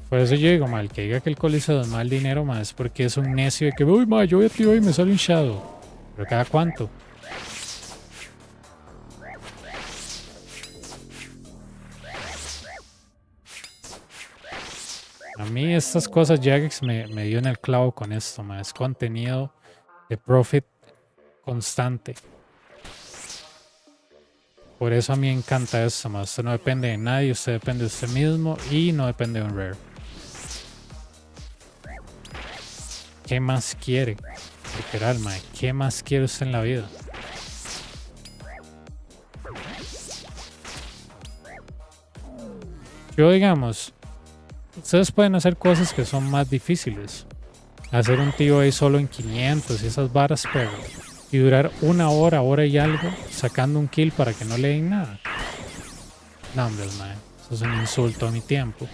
Speaker 1: Por eso yo digo, mal, que diga que el Coliseo es mal dinero, más es porque es un necio de que, uy, ma, yo voy a tirar y me sale un Shadow. ¿Pero cada cuánto? A mí estas cosas Jagex me dio en el clavo con esto, ma. Es contenido de profit constante. Por eso a mí me encanta esto, ma. Usted no depende de nadie, usted depende de usted mismo y no depende de un rare. ¿Qué más quiere? Literal, mae. ¿Qué más quiere usted en la vida? Yo, digamos, ustedes pueden hacer cosas que son más difíciles. Hacer un tío ahí solo en 500 y esas varas, pero... Y durar 1 hora, hora y algo, sacando un kill para que no le den nada. No, hombre, mae. Eso es un insulto a mi tiempo.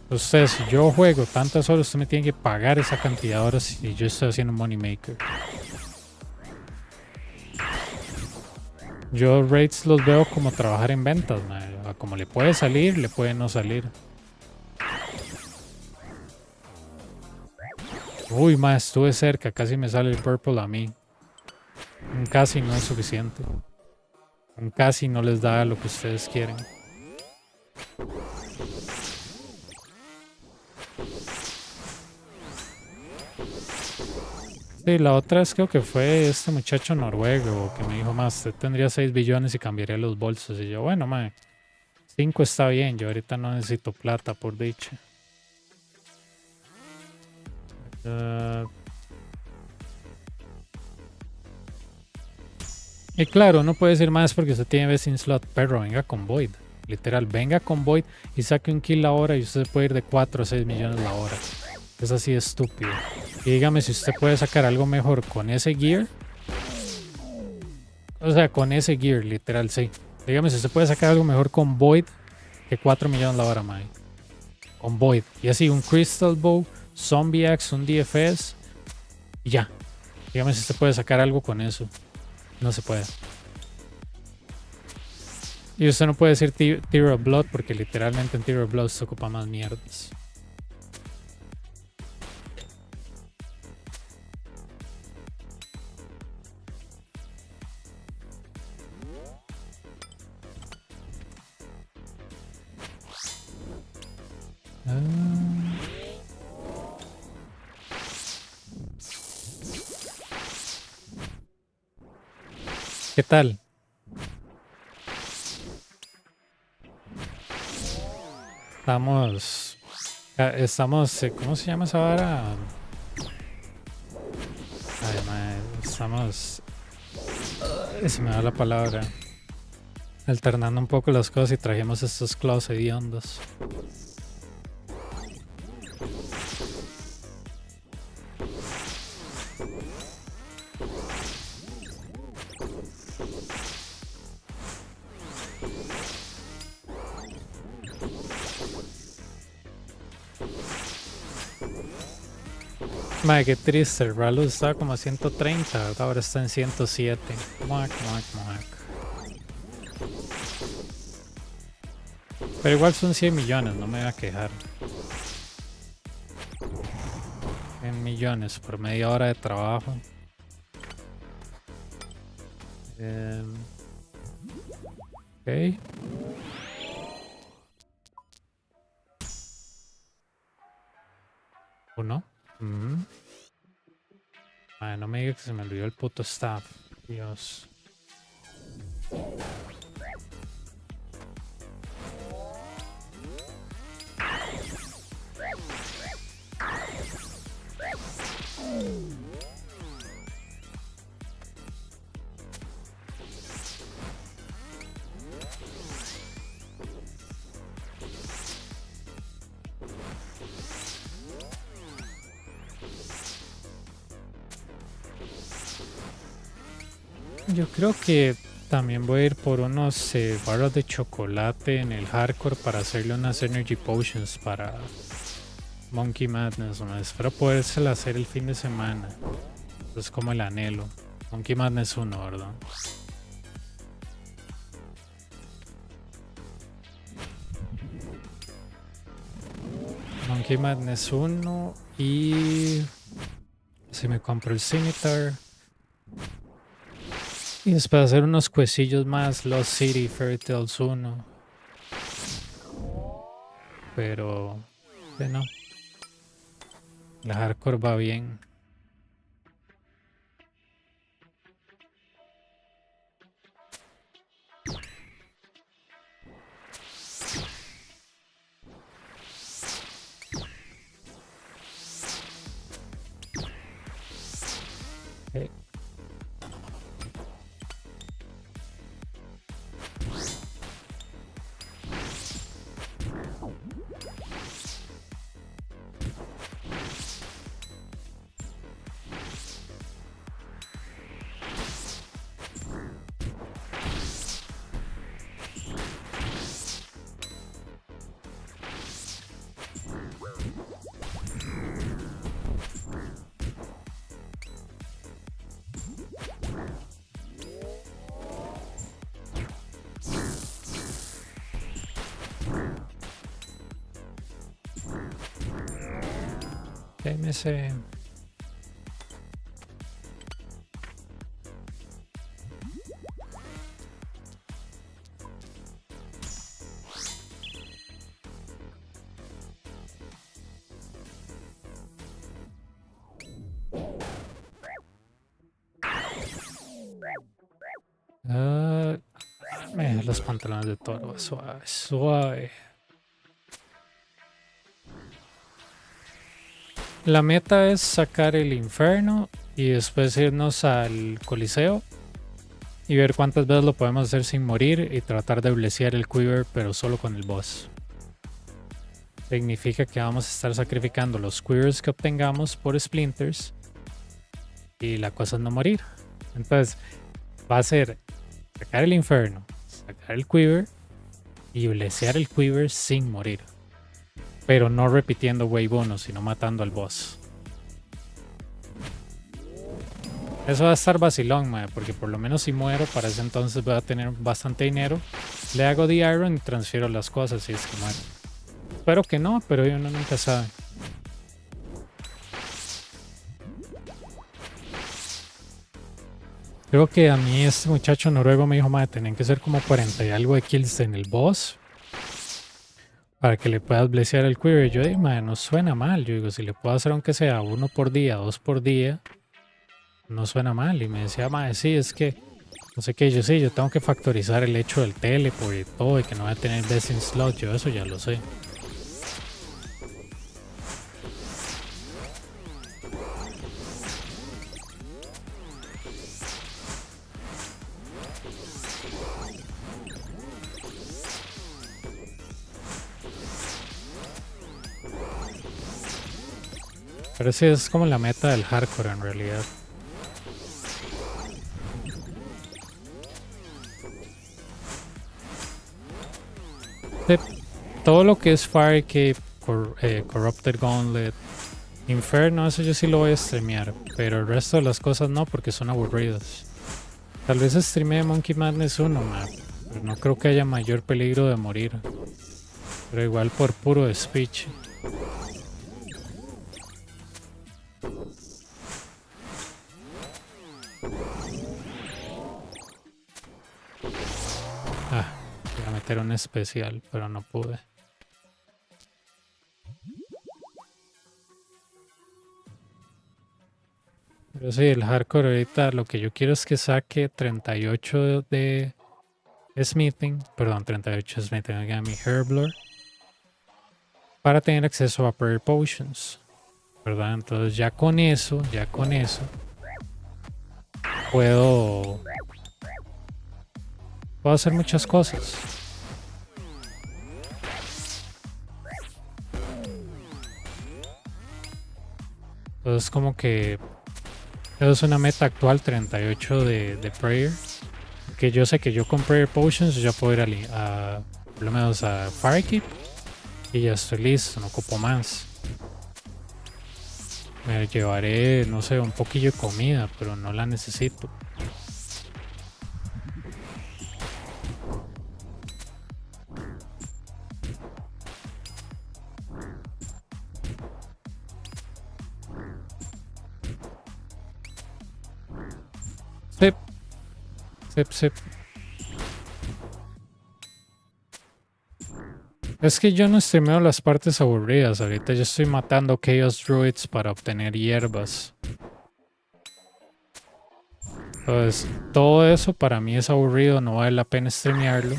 Speaker 1: Usted, si yo juego tantas horas, usted me tiene que pagar esa cantidad de horas y yo estoy haciendo moneymaker. Yo rates los veo como trabajar en ventas, man. Como le puede salir, le puede no salir. Uy, ma, estuve cerca, casi me sale el purple a mí. Un casi no es suficiente. Un casi no les da lo que ustedes quieren. Sí, la otra es creo que fue este muchacho noruego que me dijo, más, usted tendría 6 billones y cambiaría los bolsos. Y yo, bueno, mae, 5 está bien, yo ahorita no necesito plata, por dicha. Y claro, no puede decir más porque usted tiene sin slot, pero venga con Void. Literal, venga con Void y saque un kill la hora y usted puede ir de 4 a 6 millones la hora. Es así de estúpido. Y dígame si usted puede sacar algo mejor con ese gear. O sea, con ese gear, literal, sí. Dígame si usted puede sacar algo mejor con Void que 4 millones la hora, mae. Con Void. Y así, un Crystal Bow, Zombie Axe, un DFS. Y ya. Dígame si usted puede sacar algo con eso. No se puede. Y usted no puede decir Tear of Blood porque literalmente en Tear of Blood se ocupa más mierdas. Ah. ¿Qué tal? Estamos, ¿cómo se llama esa vara? Ay, mae, estamos, se me da la palabra, alternando un poco las cosas y trajimos estos claws hediondos. Madre, qué triste, el Rallo estaba como a 130, ¿verdad? Ahora está en 107. Muac, muac, muac. Pero igual son 100 millones, no me voy a quejar. 100 millones por media hora de trabajo. Ok. Uno. Madre, no me diga que se me olvidó el puto staff. Dios. Yo creo que también voy a ir por unos barras de chocolate en el hardcore para hacerle unas energy potions para Monkey Madness. ¿No? Espero podérsela hacer el fin de semana. Es como el anhelo. Monkey Madness 1, ¿verdad? Monkey Madness 1 y si me compro el Scimitar. Y después hacer unos cuecillos más, Lost City, Fairy Tales 1. Pero no. La hardcore va bien. Okay. MS. Los pantalones de toro, suave, suave. La meta es sacar el infierno y después irnos al Coliseo y ver cuántas veces lo podemos hacer sin morir y tratar de blessear el quiver, pero solo con el boss. Significa que vamos a estar sacrificando los quivers que obtengamos por splinters y la cosa es no morir. Entonces va a ser sacar el infierno, sacar el quiver y blessear el quiver sin morir. Pero no repitiendo wave 1, sino matando al boss. Eso va a estar vacilón, mae, porque por lo menos si muero, para ese entonces voy a tener bastante dinero. Le hago The Iron y transfiero las cosas si es que muero. Espero que no, pero uno nunca sabe. Creo que a mí este muchacho noruego me dijo, mae, tenían que ser como 40 y algo de kills en el boss para que le puedas blesear el query. Yo digo, "Mae, no suena mal". Yo digo, si le puedo hacer aunque sea 1 por día, 2 por día, no suena mal. Y me decía, mae, sí, es que, no sé qué, yo sí, yo tengo que factorizar el hecho del teleport y todo, y que no voy a tener best in slot. Yo eso ya lo sé. Pero sí, es como la meta del hardcore en realidad. De todo lo que es Firekeep, Corrupted Gauntlet, Inferno, eso yo sí lo voy a streamear, pero el resto de las cosas no, porque son aburridas. Tal vez streamee Monkey Madness 1, pero no creo que haya mayor peligro de morir. Pero igual por puro speech. Voy a meter un especial, pero no pude. Pero sí, el hardcore ahorita lo que yo quiero es que saque 38 de Smithing, perdón, 38 de Smithing, a mi Herblore, para tener acceso a Prayer Potions, ¿verdad? Entonces ya con eso, puedo hacer muchas cosas. Entonces como que eso es una meta actual, 38 de Prayer. Que yo sé que yo con Prayer Potions ya puedo ir por lo menos a Firekeep y ya estoy listo, no ocupo más. Me llevaré, no sé, un poquillo de comida, pero no la necesito. Sip. Sip, sip. Es que yo no streameo las partes aburridas. Ahorita yo estoy matando Chaos Druids para obtener hierbas. Entonces, todo eso para mí es aburrido, no vale la pena streamearlo.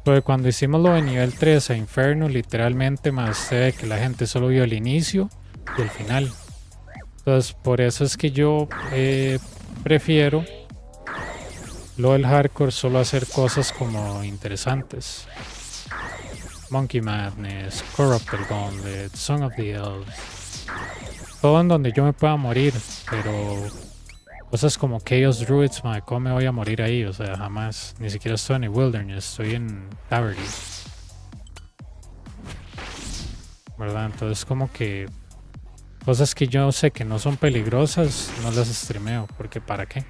Speaker 1: Porque cuando hicimos lo de nivel 3 a Inferno, literalmente más de que la gente solo vio el inicio y el final. Entonces, por eso es que yo prefiero lo del hardcore, solo hacer cosas como interesantes. Monkey Madness, Corrupted Gauntlet, Song of the Elves. Todo en donde yo me pueda morir, pero cosas como Chaos Druids, madre, ¿cómo me voy a morir ahí? O sea, jamás. Ni siquiera estoy en el Wilderness, estoy en Taverny. ¿Verdad? Entonces como que cosas que yo sé que no son peligrosas, no las streameo, porque ¿para qué?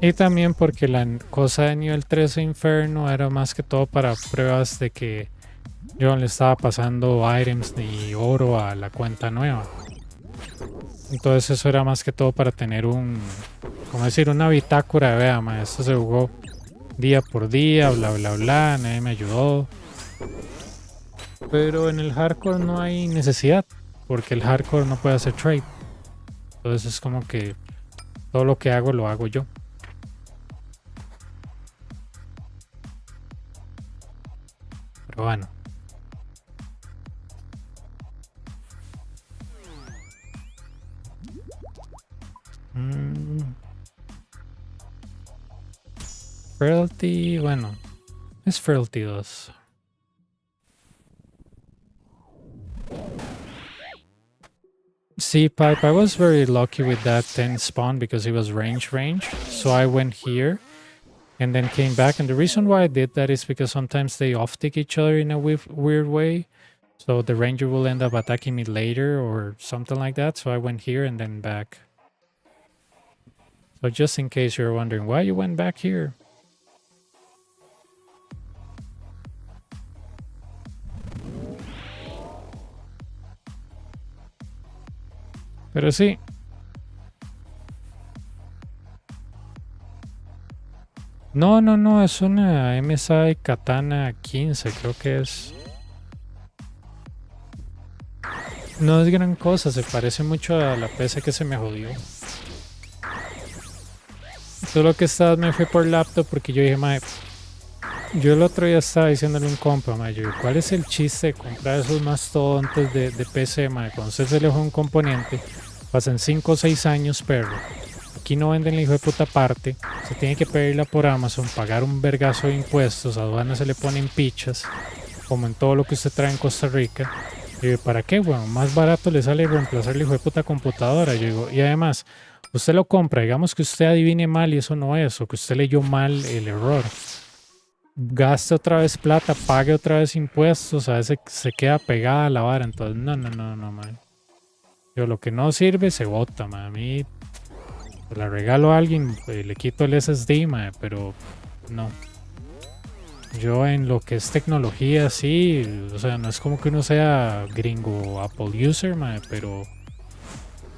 Speaker 1: Y también porque la cosa de nivel 13 Inferno era más que todo para pruebas de que yo le estaba pasando items ni oro a la cuenta nueva. Entonces eso era más que todo para tener como decir, una bitácora de vea, ma, esto se jugó día por día, bla bla bla, nadie me ayudó. Pero en el hardcore no hay necesidad, porque el hardcore no puede hacer trade. Entonces es como que todo lo que hago lo hago yo. Pero bueno. Frailty, bueno, es Frailty 2. See, Pipe, I was very lucky with that 10 spawn because it was range. So I went here and then came back. And the reason why I did that is because sometimes they off-tick each other in a weird way. So the ranger will end up attacking me later or something like that. So I went here and then back. So just in case you're wondering why you went back here. Pero sí. No, es una MSI Katana 15, creo que es. No es gran cosa, se parece mucho a la PC que se me jodió. Solo que esta vez me fui por laptop porque yo dije, mae, yo el otro día estaba diciéndole a un compa, mae, yo, ¿cuál es el chiste de comprar esos mastodontes de PC, mae? Cuando usted se le fue un componente, pasan 5 o 6 años, perro. Aquí no venden la hijo de puta parte, se tiene que pedirla por Amazon, pagar un vergazo de impuestos, a aduanas se le ponen pichas, como en todo lo que usted trae en Costa Rica. Y yo, ¿para qué, weón? Más barato le sale reemplazar la hijo de puta computadora. Yo digo, y además, usted lo compra, digamos que usted adivine mal y eso no es, o que usted leyó mal el error. Gaste otra vez plata, pague otra vez impuestos, a veces se queda pegada a la vara. Entonces, no, man. Yo, lo que no sirve se bota, man. A mí la regalo a alguien, le quito el SSD, man, pero no. Yo en lo que es tecnología, sí, o sea, no es como que uno sea gringo Apple user, man, pero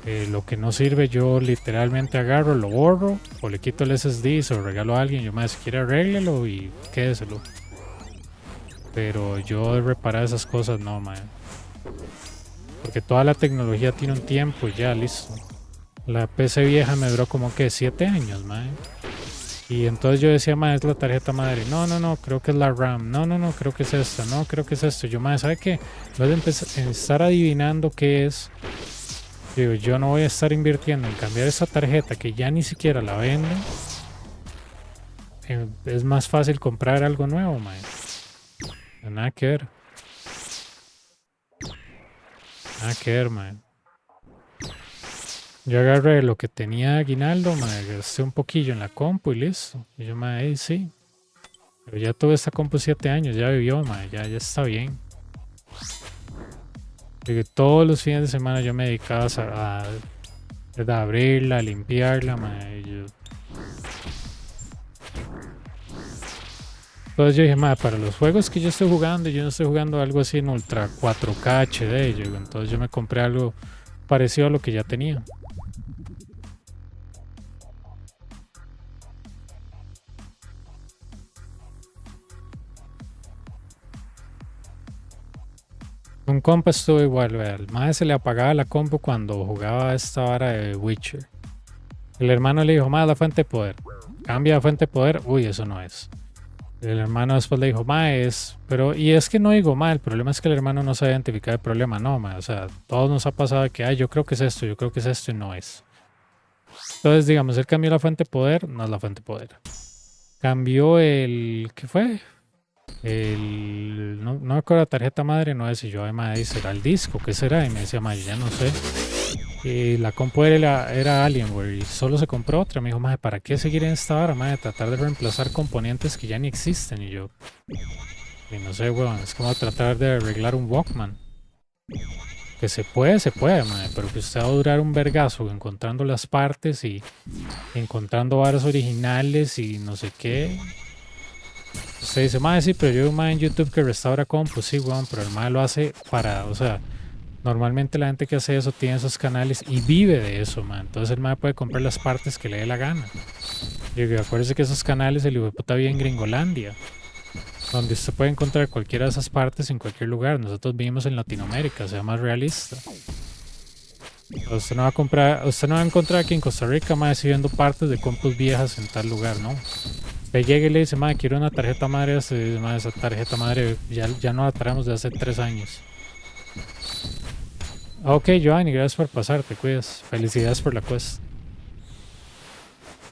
Speaker 1: lo que no sirve yo literalmente agarro, lo borro o le quito el SSD, se lo regalo a alguien. Yo más si quiere arréglelo y quédeselo. Pero yo de reparar esas cosas no, man. Porque toda la tecnología tiene un tiempo y ya, listo. La PC vieja me duró como que 7 años, man. Y entonces yo decía, man, es la tarjeta madre. No, creo que es la RAM. No, creo que es esta. No, creo que es esto. Yo, man, ¿sabe qué? En vez de estar adivinando qué es, digo, yo no voy a estar invirtiendo en cambiar esa tarjeta que ya ni siquiera la venden. Es más fácil comprar algo nuevo, man. Nada que ver. Nada que ver, man. Yo agarré lo que tenía aguinaldo, man, gasté un poquillo en la compu y listo. Y yo, man, sí. Pero ya tuve esta compu 7 años, ya vivió, man, ya está bien. Porque todos los fines de semana yo me dedicaba a abrirla, a limpiarla, man. Entonces yo dije, man, para los juegos que yo estoy jugando, yo no estoy jugando algo así en Ultra 4K HD. Entonces yo me compré algo parecido a lo que ya tenía. Un compa estuvo igual, vea, al mae se le apagaba la compu cuando jugaba esta vara de Witcher. El hermano le dijo, mae, la fuente de poder. Cambia la fuente de poder, uy, eso no es. El hermano después le dijo, mae, pero, y es que no digo, mae, el problema es que el hermano no sabe identificar el problema, no, mae, o sea, todos nos ha pasado que, ay, yo creo que es esto y no es. Entonces, digamos, él cambió la fuente de poder, no es la fuente de poder. Cambió ¿qué fue? No me acuerdo la tarjeta madre, no es. Y yo, además, ¿será el disco? ¿Qué será? Y me decía, madre, ya no sé. Y la compu era Alienware y solo se compró otra. Me dijo, madre, ¿para qué seguir en esta hora, madre? Tratar de reemplazar componentes que ya ni existen. Y yo, y no sé, weón, es como tratar de arreglar un Walkman. Que se puede, madre, pero que usted va a durar un vergazo encontrando las partes y encontrando varas originales y no sé qué. Usted dice, madre, sí, pero yo veo un en YouTube que restaura compus, sí, weón, pero el madre lo hace o sea, normalmente la gente que hace eso tiene esos canales y vive de eso, man. Entonces el madre puede comprar las partes que le dé la gana. Y acuérdese que esos canales el hijo de puta vive en Gringolandia, donde usted puede encontrar cualquiera de esas partes en cualquier lugar. Nosotros vivimos en Latinoamérica, sea más realista. Usted no va a encontrar aquí en Costa Rica, más viendo partes de compus viejas en tal lugar, ¿no? Usted llega y le dice, madre, quiero una tarjeta madre, esa tarjeta madre ya no la traemos de hace 3 años. Ok, Giovanni, gracias por pasar, te cuidas. Felicidades por la quest.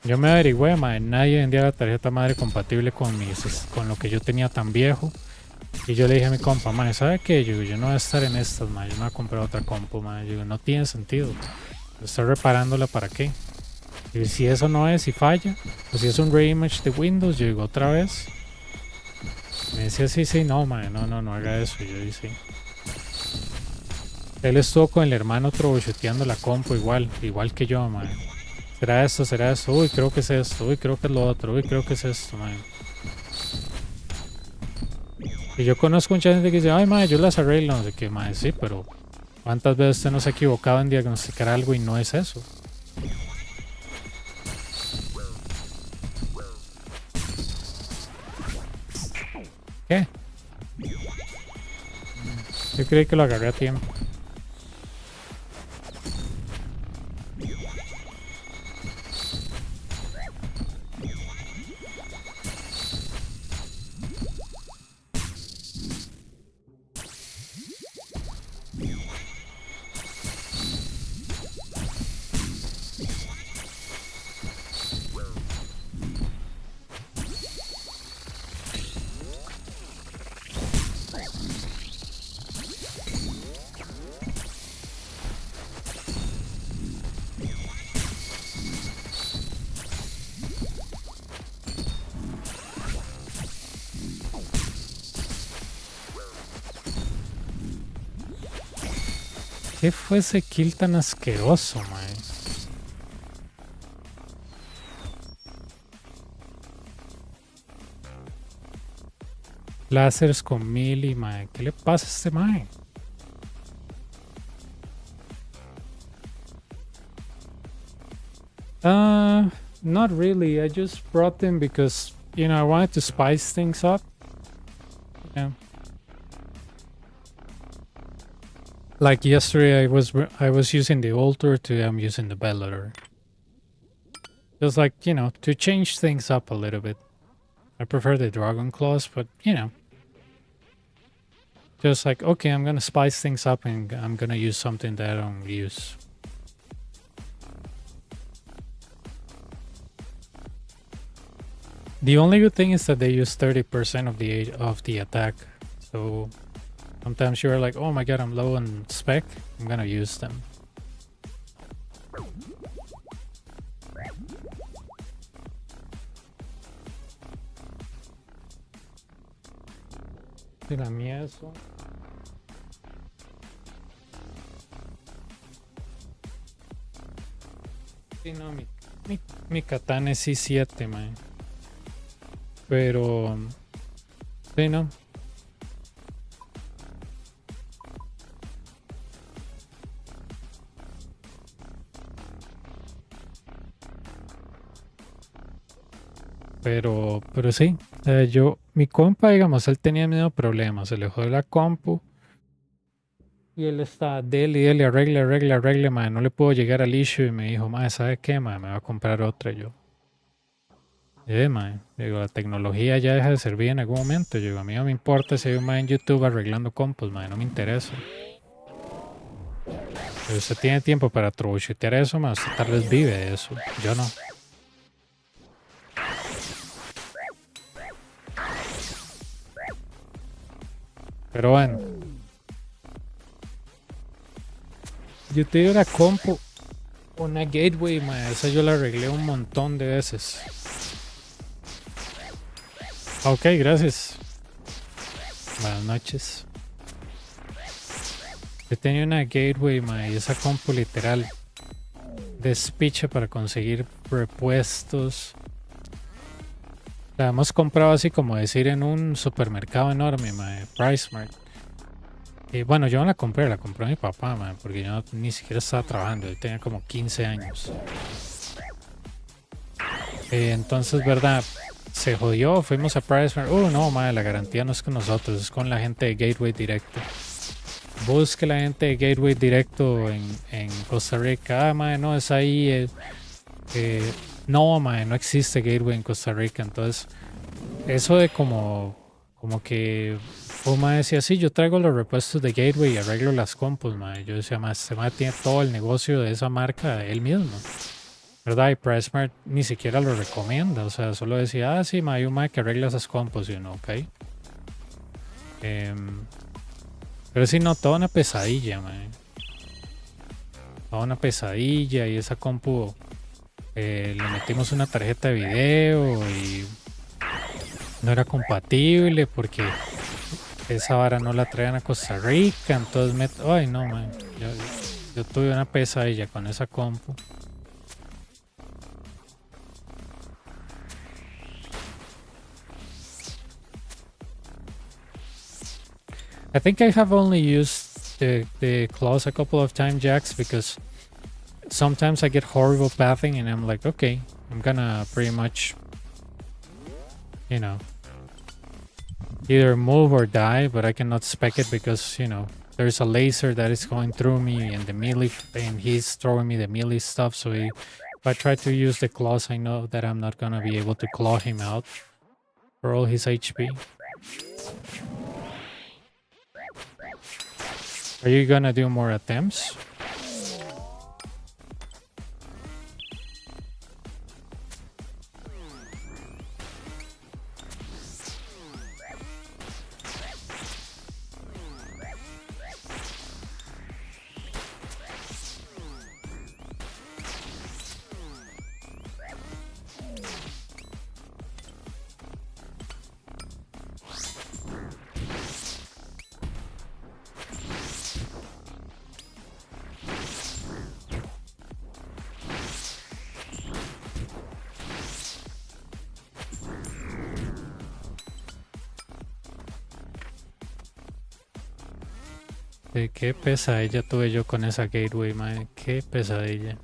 Speaker 1: Yo me averigüé, madre, nadie vendía la tarjeta madre compatible con lo que yo tenía tan viejo. Y yo le dije a mi compa, madre, ¿sabe qué? Yo no voy a estar en estas, madre, yo me voy a comprar otra compu, madre. Yo digo, no tiene sentido. Estoy reparándola, ¿para qué? Y si eso no es, si falla, o si es un reimage de Windows, yo digo otra vez. Me decía, sí, sí, no, mae, no haga eso. Y yo dije, sí. Él estuvo con el hermano troubleshooteando la compu igual que yo, mae. ¿Será esto? ¿Será esto? Uy, creo que es esto. Uy, creo que es lo otro. Uy, creo que es esto, mae. Y yo conozco mucha gente que dice, ay, mae, yo las arreglo, no sé qué, mae, sí, pero ¿cuántas veces usted no se ha equivocado en diagnosticar algo y no es eso? ¿Qué? Yo creí que lo agarré a tiempo. ¿Qué fue ese kill tan asqueroso, mae? Lásers con mili, mae. ¿Qué le pasa a este mae? Not really. I just brought them because, you know, I wanted to spice things up. Yeah. Like yesterday, I was using the altar, today I'm using the bellator. Just like, you know, to change things up a little bit. I prefer the dragon claws, but you know. Just like, okay, I'm gonna spice things up and I'm gonna use something that I don't use. The only good thing is that they use 30% of the attack. So sometimes you're like, oh my god, I'm low on spec. I'm gonna use them. Mira, mía eso. Sí, no, mi katana es I7, man. Pero... sí, no. Pero sí, mi compa, digamos, él tenía el mismo problema, se le jodió la compu y él está dele, arregle, madre, no le puedo llegar al issue y me dijo, madre, ¿sabe qué, madre? Me va a comprar otra yo. Madre, digo, la tecnología ya deja de servir en algún momento, yo digo, a mí no me importa si hay un madre en YouTube arreglando compus, madre, no me interesa. Pero usted tiene tiempo para troubleshootear eso, madre, usted tal vez vive de eso, yo no. Pero bueno. Yo te digo la compu, una gateway, ma, esa yo la arreglé un montón de veces. Ok, gracias. Buenas noches. Yo tenía una gateway, ma, y esa compu literal despiche para conseguir repuestos. La hemos comprado así como decir en un supermercado enorme, ma, PriceMart. Y bueno, yo no la compré, la compró mi papá, man, porque yo ni siquiera estaba trabajando, yo tenía como 15 años. Entonces, verdad, se jodió, fuimos a PriceMart. No, man, la garantía no es con nosotros, es con la gente de Gateway Directo. Busque la gente de Gateway Directo en Costa Rica. Ah, man, no, es ahí. No, man, no existe Gateway en Costa Rica. Entonces, eso de como que Uma decía, sí, yo traigo los repuestos de Gateway y arreglo las compus, mae. Yo decía, más, este mae tiene todo el negocio de esa marca él mismo, ¿verdad? Y PriceMart ni siquiera lo recomienda, o sea, solo decía, ah, sí, mae, hay un mae que arregla esas compus, y uno, ok. Pero sí, no, toda una pesadilla, mae. Toda una pesadilla y esa compu le metimos una tarjeta de video y no era compatible porque esa vara no la traían a Costa Rica, entonces ay no, man, yo tuve una pesadilla con esa compu. I think I have only used the claws a couple of times, Jax, because sometimes I get horrible pathing and I'm like, okay, I'm gonna pretty much, you know, either move or die, but I cannot spec it because, you know, there's a laser that is going through me and the melee, and he's throwing me the melee stuff, so if I try to use the claws, I know that I'm not gonna be able to claw him out for all his HP. Are you gonna do more attempts? Qué pesadilla tuve yo con esa gateway, madre. Qué pesadilla.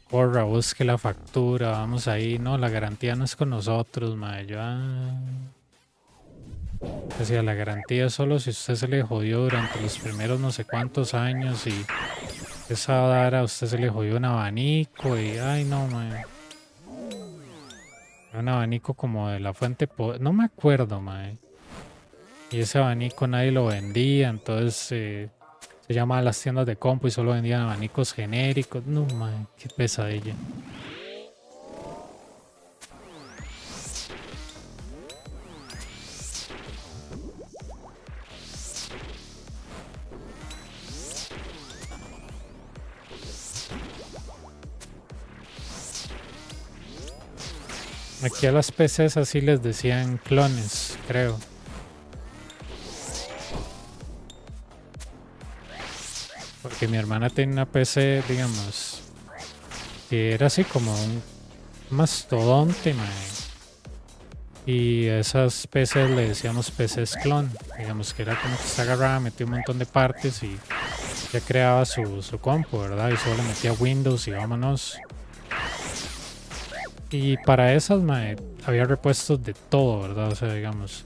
Speaker 1: Corra, busque la factura, vamos ahí. No, la garantía no es con nosotros, madre. Yo, decía, la garantía es solo si usted se le jodió durante los primeros no sé cuántos años y esa vara a usted se le jodió un abanico y, ay no, madre. Un abanico como de la fuente, no me acuerdo, madre. Y ese abanico nadie lo vendía, entonces se llamaban las tiendas de compu y solo vendían abanicos genéricos. No, man, qué pesadilla. Aquí a las PCs así les decían clones, creo. Porque mi hermana tenía una PC, digamos, que era así como un mastodonte, mae. Y a esas PCs le decíamos PCs clon. Digamos que era como que se agarraba, metía un montón de partes y ya creaba su compu, ¿verdad? Y solo le metía Windows y vámonos. Y para esas, mae, había repuestos de todo, ¿verdad? O sea, digamos,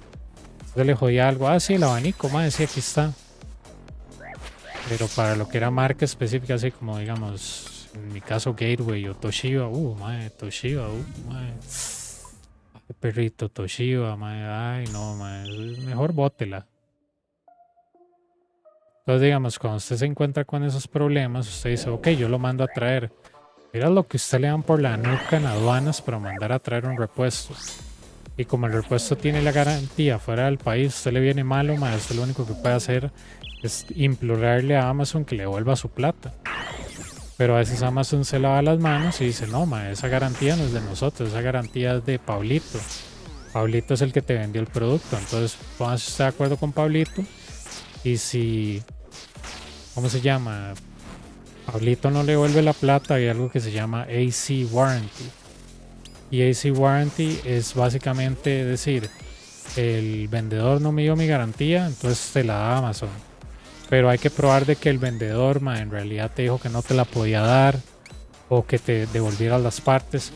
Speaker 1: se le jodía algo. Ah, sí, el abanico, mae, sí, aquí está. Pero para lo que era marca específica, así como digamos, en mi caso Gateway o Toshiba, mae, Toshiba, mae. Ay, perrito, Toshiba, mae, ay, no, mae, mejor bótela. Entonces, digamos, cuando usted se encuentra con esos problemas, usted dice, ok, yo lo mando a traer. Mira lo que usted le dan por la nuca en aduanas para mandar a traer un repuesto. Y como el repuesto tiene la garantía fuera del país, usted le viene malo, mae, usted lo único que puede hacer es implorarle a Amazon que le devuelva su plata. Pero a veces Amazon se lava las manos y dice, no, ma, esa garantía no es de nosotros, esa garantía es de Pablito. Pablito es el que te vendió el producto. Entonces, póngase usted de acuerdo con Pablito. Y si, ¿cómo se llama? Pablito no le devuelve la plata, hay algo que se llama AC Warranty. Y AC Warranty es básicamente decir, el vendedor no me dio mi garantía, entonces te la da Amazon. Pero hay que probar de que el vendedor, ma, en realidad te dijo que no te la podía dar o que te devolviera las partes.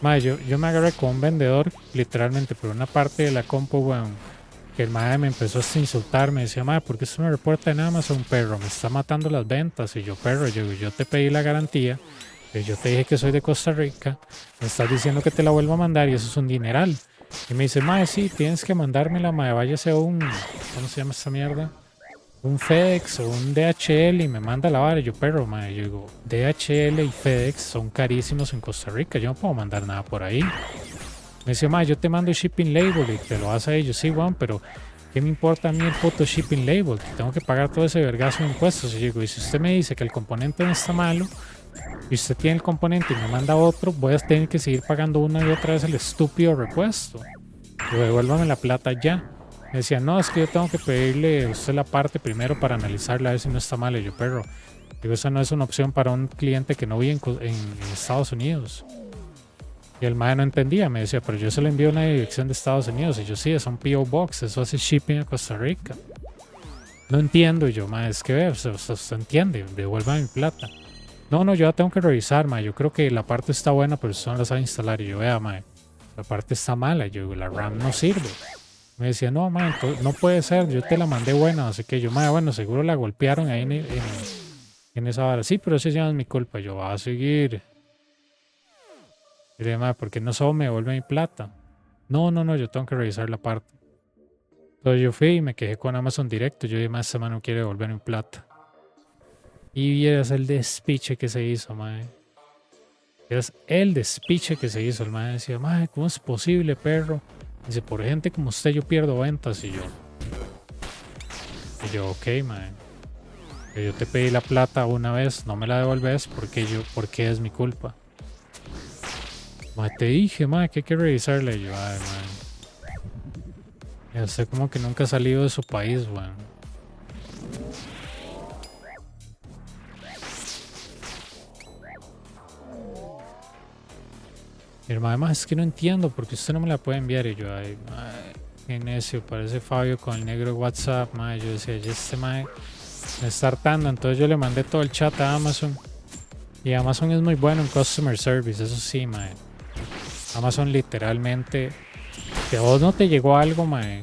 Speaker 1: Ma, yo me agarré con un vendedor literalmente por una parte de la compu, weón, que el madre me empezó a insultar, me decía, madre, ¿por qué usted me reporta en Amazon, perro? Me está matando las ventas. Y yo, perro, yo te pedí la garantía, yo te dije que soy de Costa Rica, me estás diciendo que te la vuelvo a mandar y eso es un dineral. Y me dice, madre, sí, tienes que mandármela, madre, váyase a un, ¿cómo se llama esta mierda? Un FedEx o un DHL y me manda la vara. Y yo, perro, madre, yo digo, DHL y FedEx son carísimos en Costa Rica, yo no puedo mandar nada por ahí. Me dice, madre, yo te mando el shipping label y te lo vas a ellos. Sí, Juan, pero ¿qué me importa a mí el puto shipping label? Que tengo que pagar todo ese vergazo de impuestos. Y yo digo, y si usted me dice que el componente no está malo, y usted tiene el componente y me manda otro, voy a tener que seguir pagando una y otra vez el estúpido repuesto. Yo devuélvame la plata ya. Me decía, no, es que yo tengo que pedirle a usted la parte primero para analizarla a ver si no está mal. Y yo, perro, digo, esa no es una opción para un cliente que no vive en Estados Unidos. Y el mae no entendía, me decía, pero yo se lo envío a una dirección de Estados Unidos. Y yo, sí, es un P.O. Box, eso hace shipping a Costa Rica. No entiendo. Y yo, mae, es que ve, usted entiende, devuelva mi plata. No, yo la tengo que revisar, mae, yo creo que la parte está buena, pero usted no la sabe instalar. Y yo, vea, mae, la parte está mala. Yo digo, la RAM no sirve. Me decía, no, mae, no puede ser, yo te la mandé buena. Así que yo, mae, bueno, seguro la golpearon ahí en esa hora. Sí, pero eso ya no es mi culpa. Yo, va a seguir. Y le dije, mae, ¿por qué no solo me devuelve mi plata? No, yo tengo que revisar la parte. Entonces yo fui y me quejé con Amazon directo. Yo dije, mae, esta mae no quiere devolver mi plata. Y vieras el despiche que se hizo, mae. Vieras el despiche que se hizo. El mae decía, mae, ¿cómo es posible, perro? Dice, por gente como usted yo pierdo ventas. Y yo, ok, mae. Yo te pedí la plata una vez, no me la devolves porque es mi culpa. Mae, te dije, mae, que hay que revisarla. Y yo, ay, mae. Ya sé como que nunca ha salido de su país, weón. Mi hermano, es que no entiendo porque usted no me la puede enviar. Y yo, ay, mae, qué necio, parece Fabio con el negro de WhatsApp, mae. Yo decía, ya este mae me está hartando. Entonces yo le mandé todo el chat a Amazon. Y Amazon es muy bueno en customer service, eso sí, mae. Amazon literalmente, que a vos no te llegó algo, mae,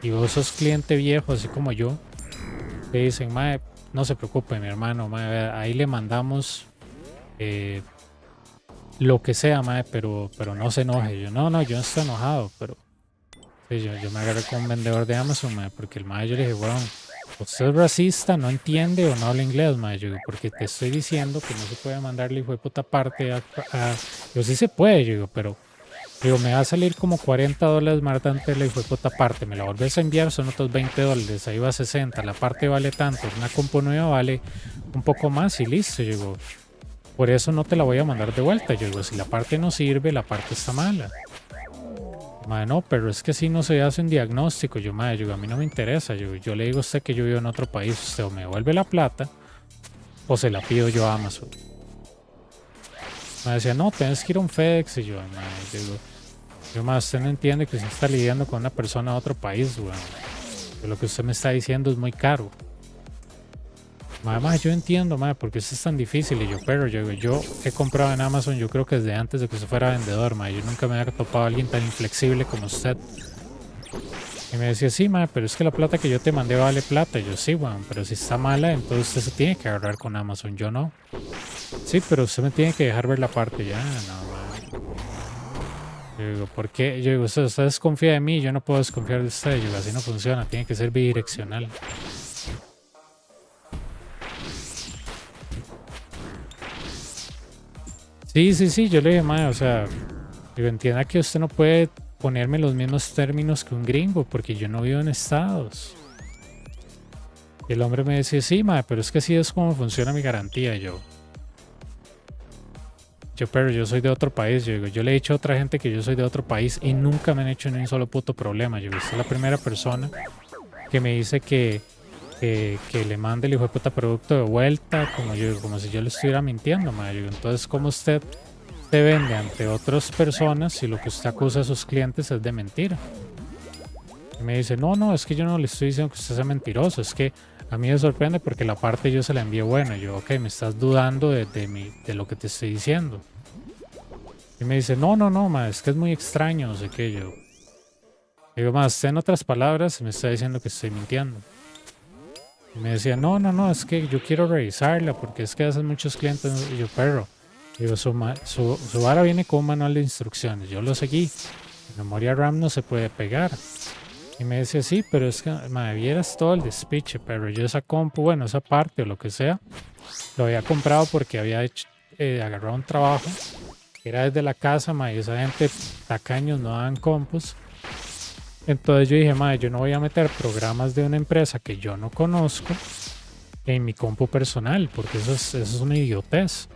Speaker 1: y vos sos cliente viejo, así como yo, te dicen, mae, no se preocupe, mi hermano, mae, ahí le mandamos lo que sea, mae, pero no se enoje. Yo, no, yo no estoy enojado, pero sí, yo me agarré con un vendedor de Amazon, mae, porque el mae, yo le dije, bueno, usted es racista, no entiende o no habla inglés, mae, yo, porque te estoy diciendo que no se puede mandarle hijo de puta parte yo sí se puede, yo digo, pero digo, me va a salir como $40 más dante la hijo de puta parte, me la volvés a enviar, son otros $20, ahí va 60, la parte vale tanto, una compu nueva vale un poco más y listo, yo digo, por eso no te la voy a mandar de vuelta, yo digo, si la parte no sirve, la parte está mala. Madre, no, pero es que si no se hace un diagnóstico, yo, madre, yo, a mí no me interesa, yo le digo a usted que yo vivo en otro país, usted o me devuelve la plata o se la pido yo a Amazon. Me decía, no, tienes que ir a un FedEx. Y yo, madre, yo, madre, usted no entiende que usted está lidiando con una persona de otro país, weón. Lo que usted me está diciendo es muy caro. Madre, yo entiendo, madre, porque eso es tan difícil. Y yo, pero yo he comprado en Amazon, yo creo que desde antes de que usted fuera vendedor, madre. Yo nunca me había topado a alguien tan inflexible como usted. Y me decía, sí, madre, pero es que la plata que yo te mandé vale plata. Y yo, sí, weón, pero si está mala, entonces usted se tiene que agarrar con Amazon, yo no. Sí, pero usted me tiene que dejar ver la parte ya, no, madre. Yo digo, ¿por qué? Yo digo, usted desconfía de mí, yo no puedo desconfiar de usted. Yo digo, así no funciona, tiene que ser bidireccional. Sí, yo le dije, madre, o sea, digo, entienda que usted no puede ponerme los mismos términos que un gringo, porque yo no vivo en Estados. Y el hombre me decía, sí, madre, pero es que así es como funciona mi garantía. Y pero yo soy de otro país. Yo digo, yo le he dicho a otra gente que yo soy de otro país y nunca me han hecho ni un solo puto problema. Yo digo, usted es la primera persona que me dice que le mande el hijo de puta producto de vuelta, como si yo le estuviera mintiendo, madre. Entonces, ¿cómo usted se vende ante otras personas si lo que usted acusa a sus clientes es de mentira? Y me dice, no, es que yo no le estoy diciendo que usted sea mentiroso, es que a mí me sorprende porque la parte yo se la envié buena. Y yo, ok, me estás dudando de lo que te estoy diciendo. Y me dice, no, ma, es que es muy extraño, no sé qué. Yo digo, más, en otras palabras, me está diciendo que estoy mintiendo. Y me decía, no, es que yo quiero revisarla porque es que hacen muchos clientes. Y yo, perro, digo, su vara viene con un manual de instrucciones. Yo lo seguí. La memoria RAM no se puede pegar. Y me decía, sí, pero es que, madre, vieras todo el despiche, pero yo esa compu, bueno, esa parte o lo que sea, lo había comprado porque había agarrado un trabajo que era desde la casa, madre, y esa gente tacaños no dan compus. Entonces yo dije, madre, yo no voy a meter programas de una empresa que yo no conozco en mi compu personal, porque eso es una idiotez.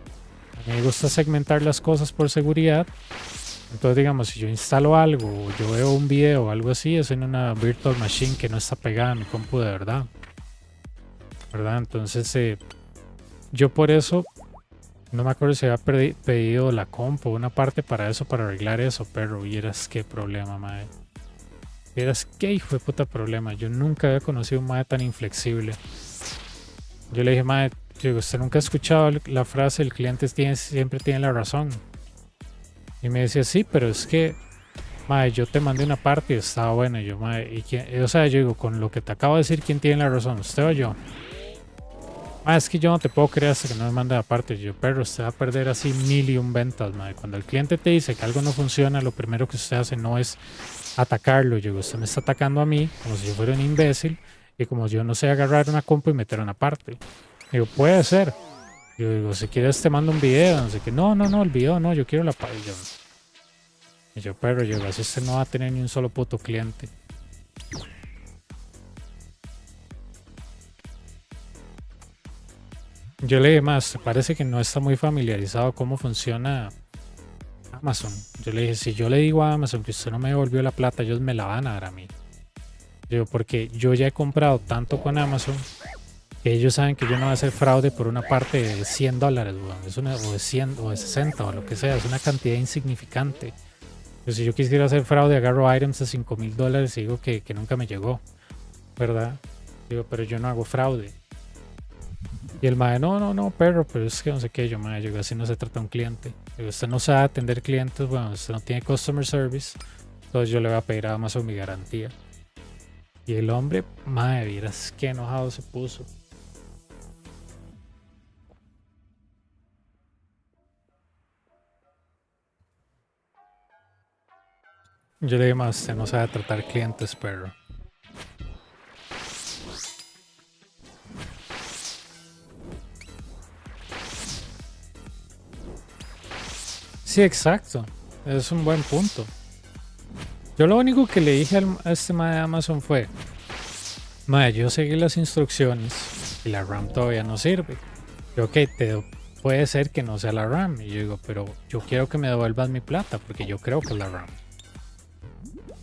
Speaker 1: A mí me gusta segmentar las cosas por seguridad. Entonces, digamos, si yo instalo algo o yo veo un video o algo así, es en una virtual machine que no está pegada a mi compu de verdad. ¿Verdad? Entonces, yo por eso, no me acuerdo si había pedido la compu, una parte para eso, para arreglar eso, pero vieras qué problema, madre. Vieras qué hijo de puta problema. Yo nunca había conocido un madre tan inflexible. Yo le dije, madre, usted nunca ha escuchado la frase, el cliente siempre tiene la razón. Y me decía, sí, pero es que, madre, yo te mandé una parte y estaba buena. Y yo, madre, ¿y quién? O sea, yo digo, con lo que te acabo de decir, ¿quién tiene la razón? ¿Usted o yo? Madre, es que yo no te puedo creer hasta que no me mande la parte. Yo, perro, usted va a perder así 1000 ventas, madre. Cuando el cliente te dice que algo no funciona, lo primero que usted hace no es atacarlo. Yo digo, usted me está atacando a mí como si yo fuera un imbécil y como yo no sé agarrar una compu y meter una parte. Digo, puede ser. Yo digo, si quieres te mando un video, no sé qué. No, el video no, yo quiero la parte. Y yo, pero yo, así usted no va a tener ni un solo puto cliente. Yo le dije más, parece que no está muy familiarizado cómo funciona Amazon. Yo le dije, si yo le digo a Amazon que usted no me devolvió la plata, ellos me la van a dar a mí. Yo, porque yo ya he comprado tanto con Amazon que ellos saben que yo no voy a hacer fraude por una parte de $100, bueno, o de 100 o de 60 o lo que sea, es una cantidad insignificante. Pero si yo quisiera hacer fraude, agarro items de $5000 y digo que nunca me llegó, ¿verdad? Digo, pero yo no hago fraude. Y el mae, no, perro, pero es que no sé qué, yo, mae, yo así no se trata un cliente. Digo, usted no sabe atender clientes, bueno, usted no tiene customer service, entonces yo le voy a pedir a Amazon mi garantía. Y el hombre, mae, vieras qué enojado se puso. Yo le digo, más, usted no sabe tratar clientes, perro. Sí, exacto. Es un buen punto. Yo lo único que le dije a este mae de Amazon fue, mae, yo seguí las instrucciones y la RAM todavía no sirve. Yo, ok, puede ser que no sea la RAM. Y yo digo, pero yo quiero que me devuelvas mi plata porque yo creo que es la RAM.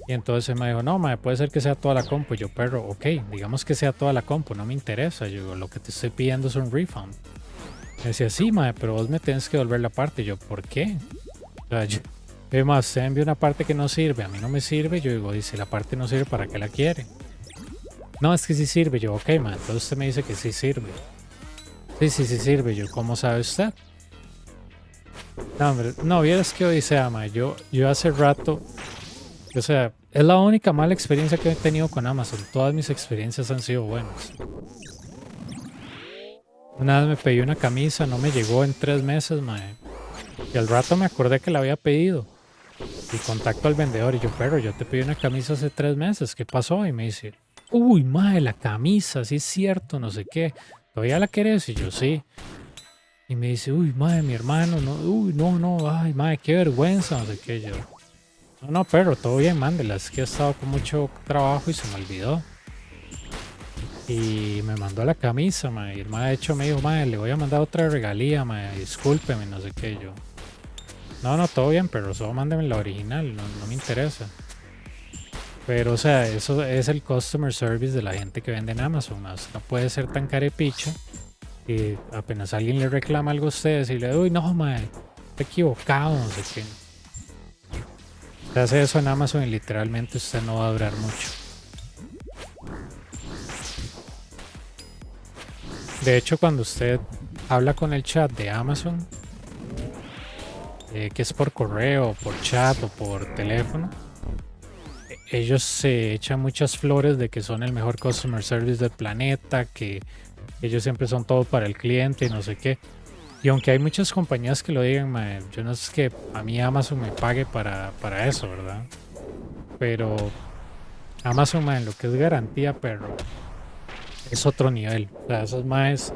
Speaker 1: Y entonces me dijo, no, mae, puede ser que sea toda la compu. Y yo, perro, ok, digamos que sea toda la compu, no me interesa. Yo digo, lo que te estoy pidiendo es un refund. Me decía, sí, mae, pero vos me tienes que devolver la parte. Y yo, ¿por qué? O sea, además, usted envía una parte que no sirve, a mí no me sirve. Yo digo, dice, la parte no sirve, ¿para qué la quiere? No, es que sí sirve. Yo, ok, mae, entonces usted me dice que sí sirve. Sí sirve. Yo, ¿cómo sabe usted? No, hombre, no, vieras que odisea, mae. Yo hace rato, o sea, es la única mala experiencia que he tenido con Amazon. Todas mis experiencias han sido buenas. Una vez me pedí una camisa, no me llegó en 3 meses, mae. Y al rato me acordé que la había pedido. Y contacto al vendedor y yo, pero yo te pedí una camisa hace 3 meses, ¿qué pasó? Y me dice, uy, mae, la camisa, sí es cierto, no sé qué. ¿Todavía la querés? Y yo, sí. Y me dice, uy, mae, mi hermano, no, uy, no, ay, mae, qué vergüenza, no sé qué. Yo, no, pero todo bien, mándela, es que he estado con mucho trabajo y se me olvidó. Y me mandó la camisa, mae. Y el mae de hecho me dijo, mae, le voy a mandar otra regalía, mae, discúlpeme, no sé qué. Yo, no, todo bien, pero solo mándeme la original, no me interesa. Pero, o sea, eso es el customer service de la gente que vende en Amazon. No puede ser tan carepicha y apenas alguien le reclama algo a ustedes y le uy, no, mae, está equivocado, no sé qué. Se hace eso en Amazon y literalmente usted no va a durar mucho. De hecho, cuando usted habla con el chat de Amazon, que es por correo, por chat o por teléfono, ellos se echan muchas flores de que son el mejor customer service del planeta, que ellos siempre son todo para el cliente y no sé qué. Y aunque hay muchas compañías que lo digan, mae, yo no sé que a mí Amazon me pague para eso, ¿verdad? Pero Amazon, mae, lo que es garantía, pero es otro nivel. O sea, esos maes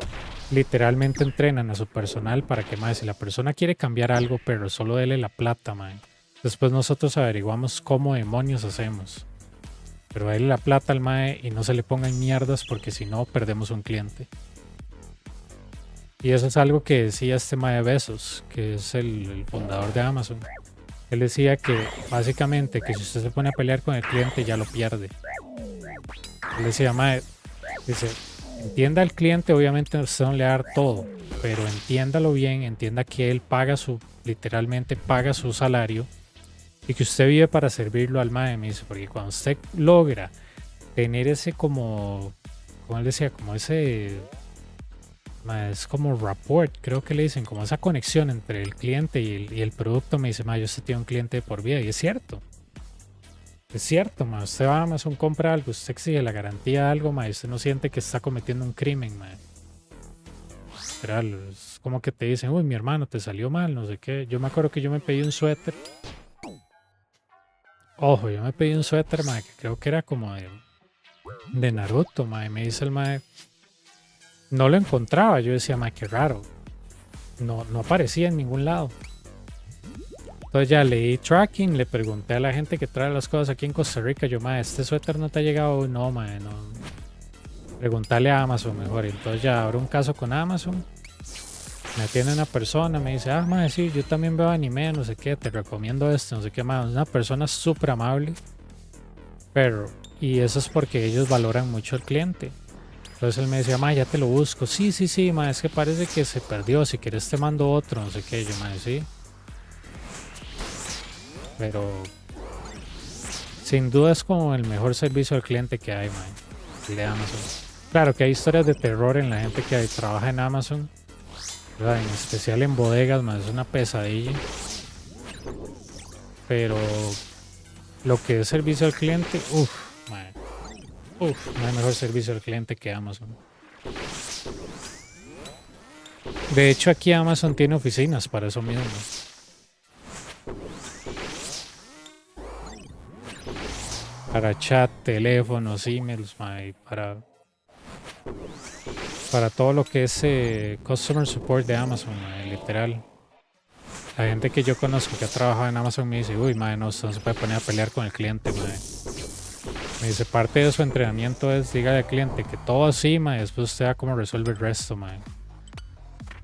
Speaker 1: literalmente entrenan a su personal para que, mae, si la persona quiere cambiar algo, pero solo dele la plata, mae. Después nosotros averiguamos cómo demonios hacemos. Pero dele la plata al mae y no se le pongan mierdas porque si no perdemos un cliente. Y eso es algo que decía este mae Bezos, que es el fundador de Amazon. Él decía que básicamente que si usted se pone a pelear con el cliente ya lo pierde. Él decía, mae, dice, entienda al cliente, obviamente usted no le va a dar todo, pero entiéndalo bien, entienda que él paga literalmente paga su salario y que usted vive para servirlo al mae, me dice, porque cuando usted logra tener ese como él decía, como ese, es como rapport, creo que le dicen, como esa conexión entre el cliente y el producto, me dice, yo usted tiene un cliente de por vida, y es cierto. Es cierto, usted va a Amazon, compra algo, usted exige la garantía de algo, usted no siente que está cometiendo un crimen, literal, es como que te dicen, uy, mi hermano, te salió mal, no sé qué. Yo me acuerdo que yo me pedí un suéter. Ojo, yo me pedí un suéter, que creo que era como de Naruto, y me dice el no lo encontraba, yo decía, qué raro. No aparecía en ningún lado. Entonces ya leí tracking, le pregunté a la gente que trae las cosas aquí en Costa Rica, yo, este suéter no te ha llegado, no, no. Preguntarle a Amazon mejor. Entonces ya abro un caso con Amazon, me atiende una persona, me dice, sí, yo también veo anime, no sé qué, te recomiendo esto, no sé qué más. Una persona súper amable, y eso es porque ellos valoran mucho al cliente. Entonces él me decía, ya te lo busco. Sí, es que parece que se perdió, si quieres te mando otro, no sé qué. Yo, sí. Pero sin duda es como el mejor servicio al cliente que hay, el de Amazon. Claro que hay historias de terror en la gente que trabaja en Amazon, ¿verdad? En especial en bodegas, es una pesadilla. Pero lo que es servicio al cliente, no hay mejor servicio al cliente que Amazon. De hecho, aquí Amazon tiene oficinas para eso mismo. Para chat, teléfonos, emails, para todo lo que es customer support de Amazon, literal. La gente que yo conozco que ha trabajado en Amazon me dice, uy, no se puede poner a pelear con el cliente, Me dice, parte de su entrenamiento es, dígale al cliente que todo así, después usted va cómo resuelve el resto,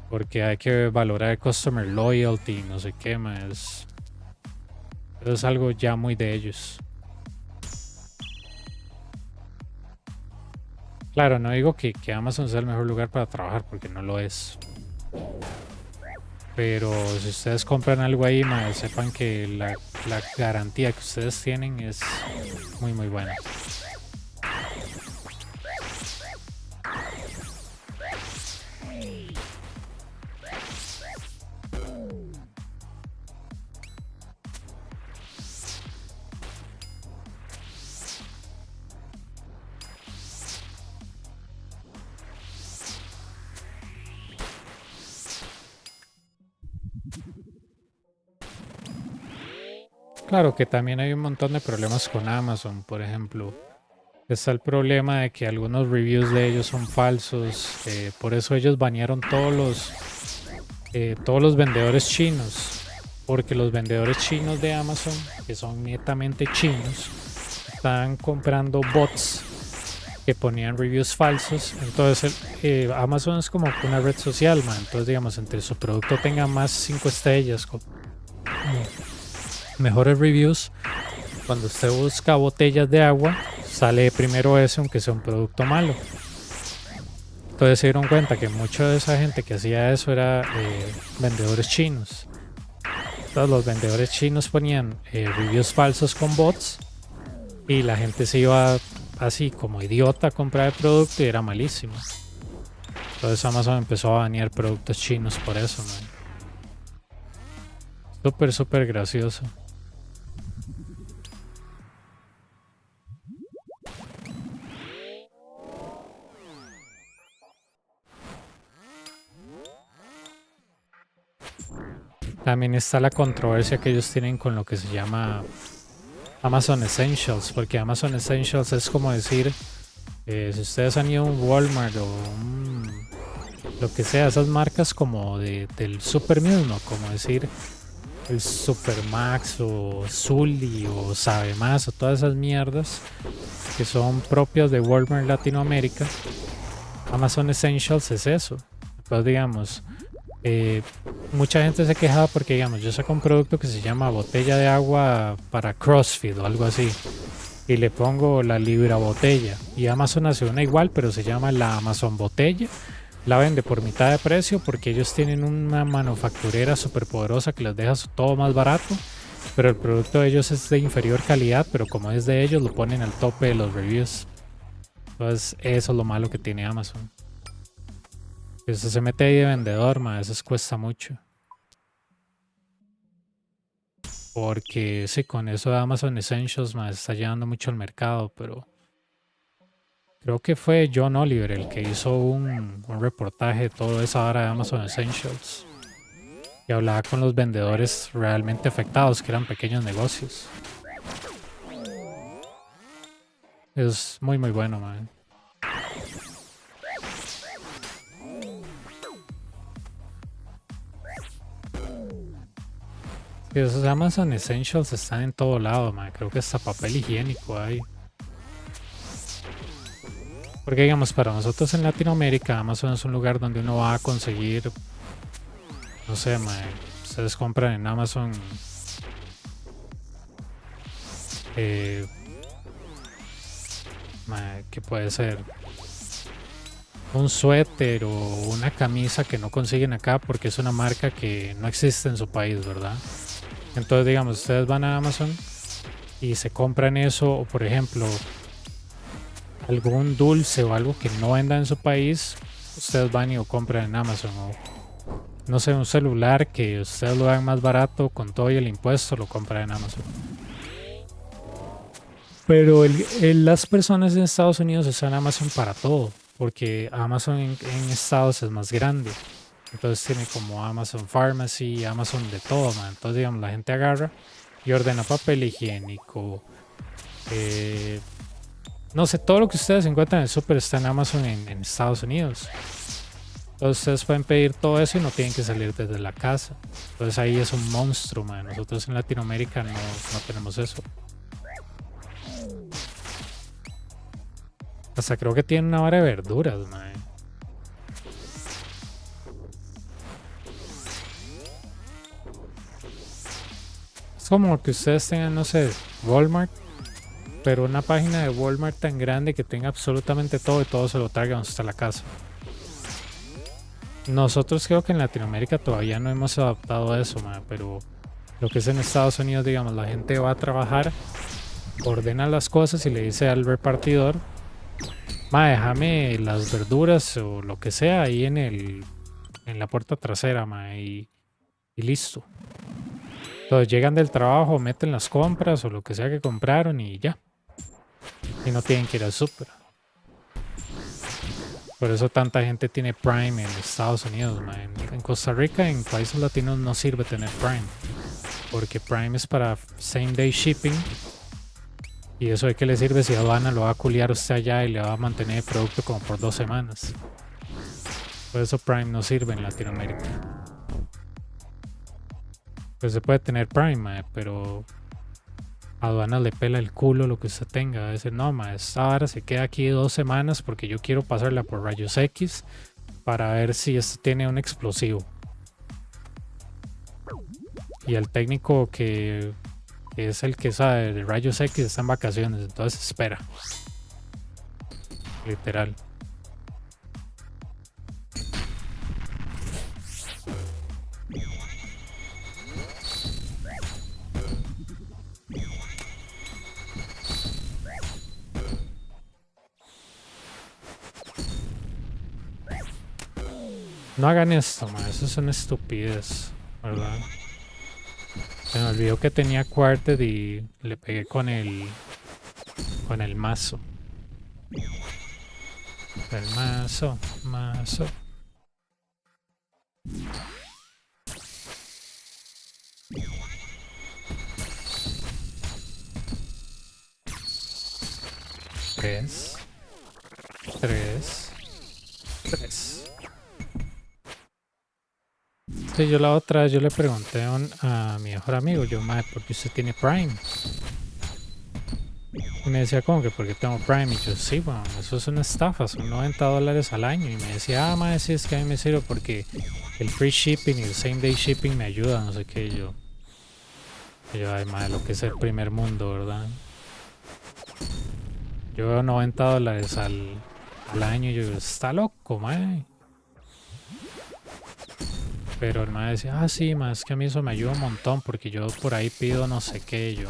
Speaker 1: Porque hay que valorar el customer loyalty, no sé qué, Eso es algo ya muy de ellos. Claro, no digo que Amazon sea el mejor lugar para trabajar, porque no lo es. Pero si ustedes compran algo ahí, sepan que la garantía que ustedes tienen es muy, muy buena. Claro que también hay un montón de problemas con Amazon, por ejemplo. Está el problema de que algunos reviews de ellos son falsos, por eso ellos banearon todos los vendedores chinos, porque los vendedores chinos de Amazon, que son netamente chinos, están comprando bots que ponían reviews falsos. Entonces Amazon es como una red social, entonces digamos, entre su producto tenga más 5 estrellas, mejores reviews, cuando usted busca botellas de agua sale primero ese, aunque sea un producto malo. Entonces se dieron cuenta que mucha de esa gente que hacía eso era vendedores chinos. Entonces los vendedores chinos ponían reviews falsos con bots y la gente se iba así como idiota a comprar el producto y era malísimo. Entonces Amazon empezó a banear productos chinos por eso, súper gracioso. También está la controversia que ellos tienen con lo que se llama Amazon Essentials, porque Amazon Essentials es como decir, si ustedes han ido a un Walmart o lo que sea, esas marcas como del super mismo, como decir el Supermax o Zully o Sabe Más o todas esas mierdas que son propias de Walmart Latinoamérica. Amazon Essentials es eso. Entonces, digamos, mucha gente se quejaba porque, digamos, yo saco un producto que se llama botella de agua para CrossFit o algo así. Y le pongo la libra botella. Y Amazon hace una igual, pero se llama la Amazon botella. La vende por mitad de precio porque ellos tienen una manufacturera súper poderosa que les deja todo más barato. Pero el producto de ellos es de inferior calidad, pero como es de ellos, lo ponen al tope de los reviews. Entonces, eso es lo malo que tiene Amazon. Eso se mete ahí de vendedor, ma, eso cuesta mucho. Porque sí, con eso de Amazon Essentials, ma, está llevando mucho al mercado, pero creo que fue John Oliver el que hizo un reportaje de todo eso ahora de Amazon Essentials. Y hablaba con los vendedores realmente afectados, que eran pequeños negocios. Es muy muy bueno, man. Esos Amazon Essentials están en todo lado, man. Creo que hasta papel higiénico hay. Porque digamos, para nosotros en Latinoamérica, Amazon es un lugar donde uno va a conseguir, no sé, man, ustedes compran en Amazon ¿qué puede ser? Un suéter o una camisa que no consiguen acá porque es una marca que no existe en su país, ¿verdad? Entonces, digamos, ustedes van a Amazon y se compran eso, o por ejemplo, algún dulce o algo que no venda en su país, ustedes van y lo compran en Amazon. O no sé, un celular que ustedes lo dan más barato con todo y el impuesto, lo compran en Amazon. Pero las personas en Estados Unidos usan Amazon para todo, porque Amazon en Estados es más grande. Entonces tiene como Amazon Pharmacy, Amazon de todo, man. Entonces, digamos, la gente agarra y ordena papel higiénico. No sé, todo lo que ustedes encuentran en el súper está en Amazon en Estados Unidos. Entonces ustedes pueden pedir todo eso y no tienen que salir desde la casa. Entonces ahí es un monstruo, man. Nosotros en Latinoamérica no tenemos eso. Hasta creo que tiene una vara de verduras, man. Es como que ustedes tengan, no sé, Walmart, pero una página de Walmart tan grande que tenga absolutamente todo y todo se lo traigan hasta la casa. Nosotros creo que en Latinoamérica todavía no hemos adaptado a eso, man, pero lo que es en Estados Unidos, digamos, la gente va a trabajar, ordena las cosas y le dice al repartidor, ma, déjame las verduras o lo que sea ahí en la puerta trasera, ma, y listo. Entonces llegan del trabajo, meten las compras o lo que sea que compraron y ya. Y no tienen que ir al súper. Por eso tanta gente tiene Prime en Estados Unidos, ma. En Costa Rica, en países latinos no sirve tener Prime. Porque Prime es para same day shipping. Y eso de qué le sirve si aduana lo va a culiar usted allá y le va a mantener el producto como por 2 semanas. Por eso Prime no sirve en Latinoamérica. Pues se puede tener Prime, pero aduana le pela el culo lo que usted tenga. Va a decir, no, esta vara se queda aquí 2 semanas porque yo quiero pasarla por rayos X para ver si esto tiene un explosivo. Y el técnico que es el que sabe de rayos X está en vacaciones, entonces espera. Literal. No hagan esto, eso es una estupidez, ¿verdad? Se me olvidó que tenía Quartet y le pegué con el mazo. El mazo. 3 3 3. Sí, yo la otra vez yo le pregunté a mi mejor amigo, yo, ¿por qué usted tiene Prime? Y me decía, ¿cómo que porque tengo Prime? Y yo, sí, bueno, eso es una estafa, son $90 al año. Y me decía, madre, sí, es que a mí me sirve porque el free shipping y el same day shipping me ayuda, no sé qué. Y yo, ay, madre, lo que es el primer mundo, ¿verdad? Yo veo $90 al año y yo digo, está loco, madre. Pero el madre decía, sí, más que a mí eso me ayuda un montón porque yo por ahí pido no sé qué. Yo,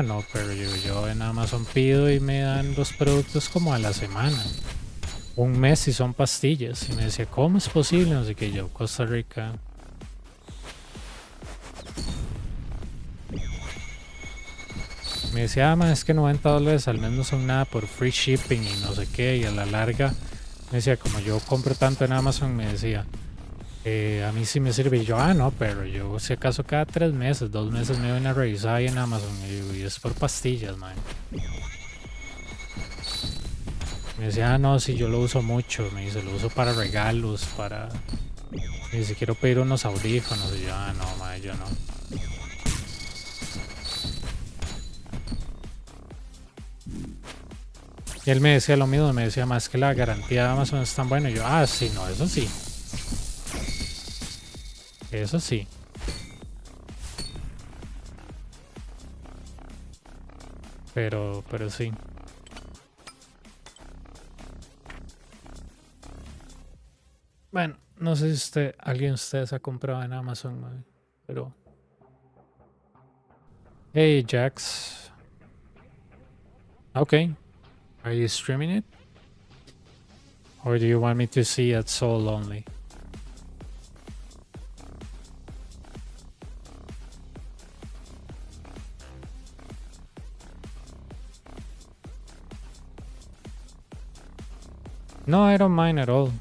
Speaker 1: no, pero yo en Amazon pido y me dan los productos como a la semana. Un mes si son pastillas. Y me decía, ¿cómo es posible? No sé qué. Yo, Costa Rica. Me decía, es que $90 al mes no son nada por free shipping y no sé qué. Y a la larga, me decía, como yo compro tanto en Amazon, me decía, a mí sí me sirve. Y yo, no, pero yo si acaso cada 3 meses, 2 meses me voy a revisar ahí en Amazon. Y digo, y es por pastillas, man. Me decía, no, si yo lo uso mucho. Me dice, lo uso para regalos, para... Me dice, quiero pedir unos audífonos. Y yo, no, man, yo no. Y él me decía lo mismo, me decía, más que la garantía de Amazon es tan buena. Y yo, sí, no, eso sí. Eso sí. Pero sí. Bueno, no sé si alguien de ustedes ha comprado en Amazon, man, pero... Hey, Jax. Okay. Are you streaming it? Or do you want me to see at Soul only? No, I don't mind at all.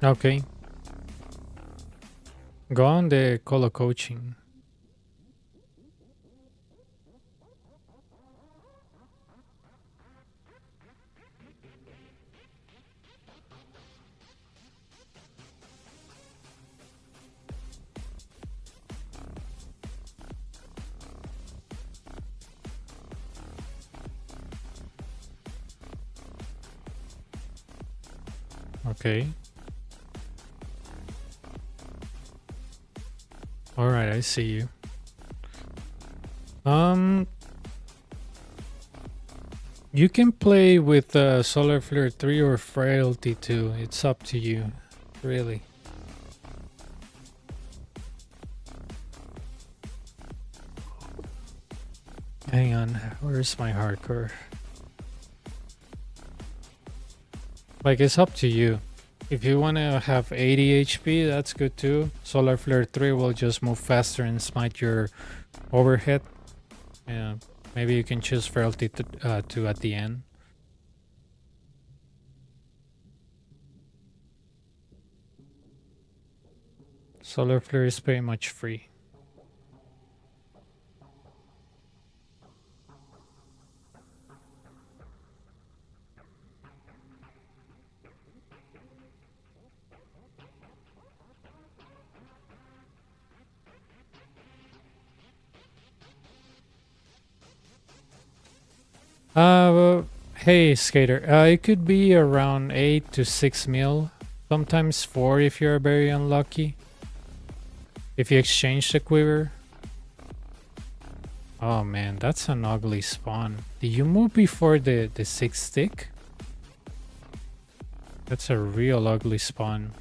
Speaker 1: Okay. Go on the Colo coaching. Okay. Alright, I see you. You can play with Solar Flare 3 or Frailty 2. It's up to you, really. Hang on, where's my hardcore? Like, it's up to you. If you want to have 80 HP, that's good too. Solar Flare 3 will just move faster and smite your overhead. Yeah, maybe you can choose Frailty 2 at the end. Solar Flare is pretty much free. Well, hey Skater, it could be around 8 to 6 mil, sometimes 4 if you're very unlucky. If you exchange the quiver. Oh man, that's an ugly spawn. Did you move before the 6 stick? That's a real ugly spawn.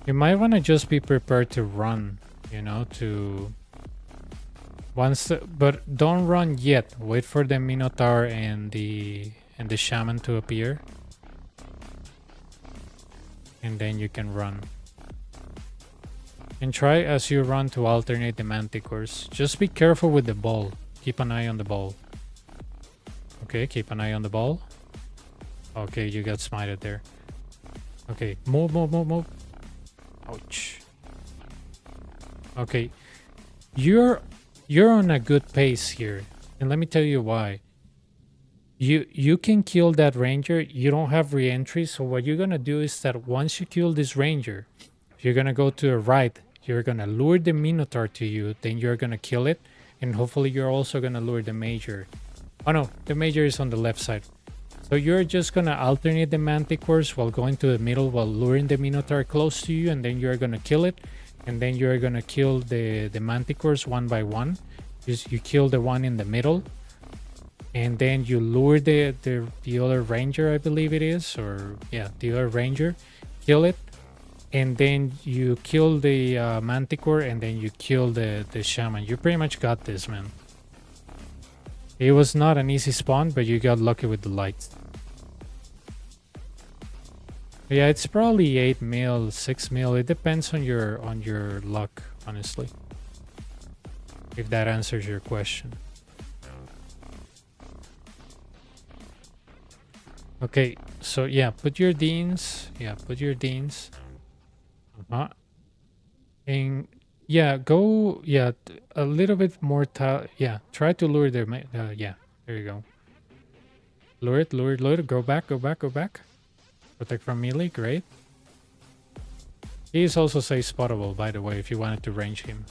Speaker 1: You might want to just be prepared to run, you know, to... but don't run yet. Wait for the Minotaur and the Shaman to appear. And then you can run. And try as you run to alternate the manticores. Just be careful with the ball. Keep an eye on the ball. Okay, keep an eye on the ball. Okay, you got smited there. Okay, move, move, move, move. Ouch. Okay, you're on a good pace here, and let me tell you why. You can kill that ranger. You don't have re-entry, so what you're gonna do is that once you kill this ranger, you're gonna go to the right. You're gonna lure the minotaur to you. Then you're gonna kill it, and hopefully you're also gonna lure the major. Oh no, the major is on the left side. So you're just gonna alternate the manticores while going to the middle while luring the minotaur close to you, and then you're gonna kill it, and then you're gonna kill the manticores one by one. You kill the one in the middle, and then you lure the other ranger, I believe it is, or yeah, the other ranger, kill it, and then you kill the manticore, and then you kill the shaman. You pretty much got this, man. It was not an easy spawn, but you got lucky with the lights. Yeah, it's probably 8 mil, 6 mil. It depends on your luck, honestly. If that answers your question. Okay, so yeah, put your deans. Yeah, put your deans. And yeah, go. Yeah, a little bit more. Yeah, try to lure their. Yeah, there you go. Lure it, lure it, lure it. Go back, go back, go back. Protect from melee, great. He is also safe spottable, by the way, if you wanted to range him.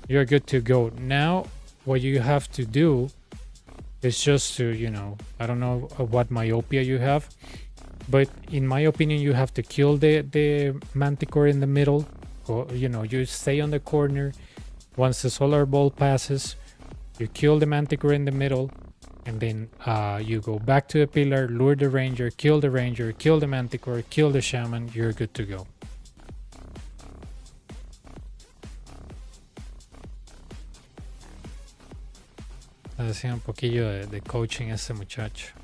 Speaker 1: You're good to go. Now, what you have to do is just to, you know, I don't know what myopia you have, but in my opinion, you have to kill the manticore in the middle. Or, you know, you stay on the corner. Once the solar ball passes, you kill the manticore in the middle, and then you go back to the pillar, lure the ranger, kill the manticore, kill the shaman. You're good to go. Hacía un poquillo de coaching este muchacho.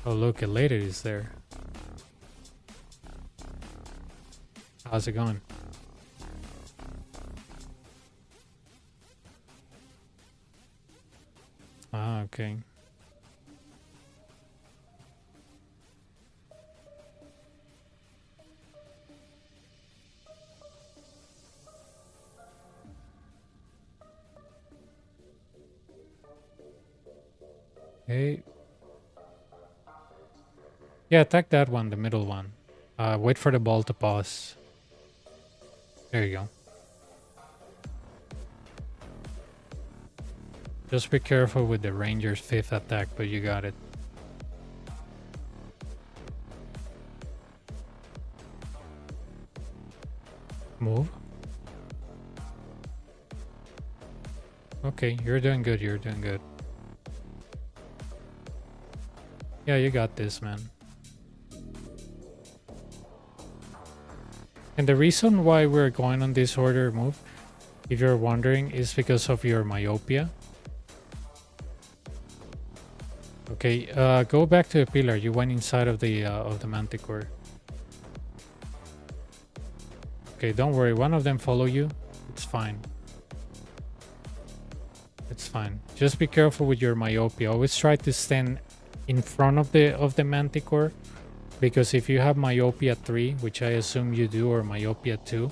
Speaker 1: Oh, look, a lady is there. How's it going? Ah, okay. Hey. Yeah, attack that one, the middle one. Wait for the ball to pause. There you go. Just be careful with the ranger's 5th attack, but you got it. Move. Okay, you're doing good, you're doing good. Yeah, you got this, man. And the reason why we're going on this order move, if you're wondering, is because of your myopia. Okay, go back to the pillar. You went inside of the manticore. Okay, don't worry. One of them follow you. It's fine. It's fine. Just be careful with your myopia. Always try to stand in front of the manticore, because if you have myopia 3, which I assume you do, or myopia 2,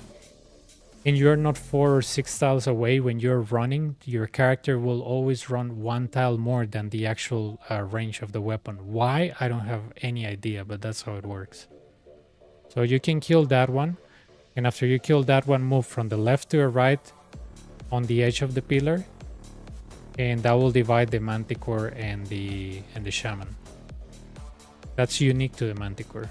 Speaker 1: and you're not 4 or 6 tiles away when you're running, your character will always run 1 tile more than the actual range of the weapon. Why? I don't have any idea, but that's how it works. So you can kill that one, and after you kill that one, move from the left to the right on the edge of the pillar, and that will divide the manticore and the shaman. That's unique to the manticore.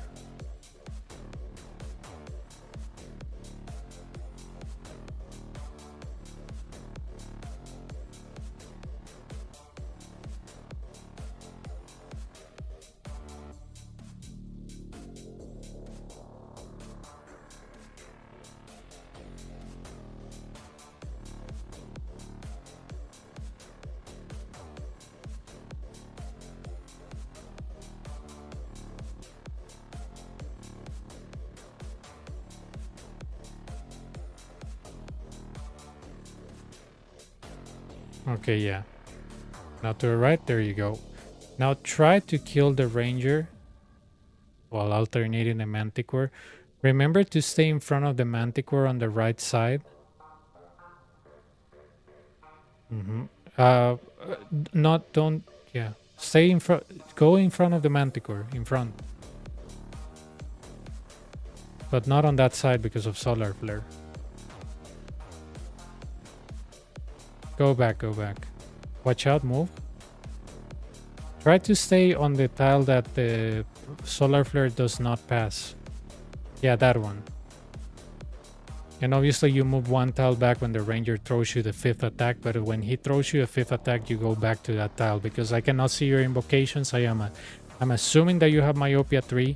Speaker 1: Okay, yeah. Now to the right, there you go. Now try to kill the ranger while alternating the manticore. Remember to stay in front of the manticore on the right side. Mm-hmm. Not, don't, yeah. Stay in front, go in front of the manticore, in front. But not on that side because of solar flare. Go back, go back. Watch out, move. Try to stay on the tile that the solar flare does not pass. Yeah, that one. And obviously you move one tile back when the ranger throws you the 5th attack, but when he throws you a 5th attack, you go back to that tile because I cannot see your invocations. I'm assuming that you have myopia 3.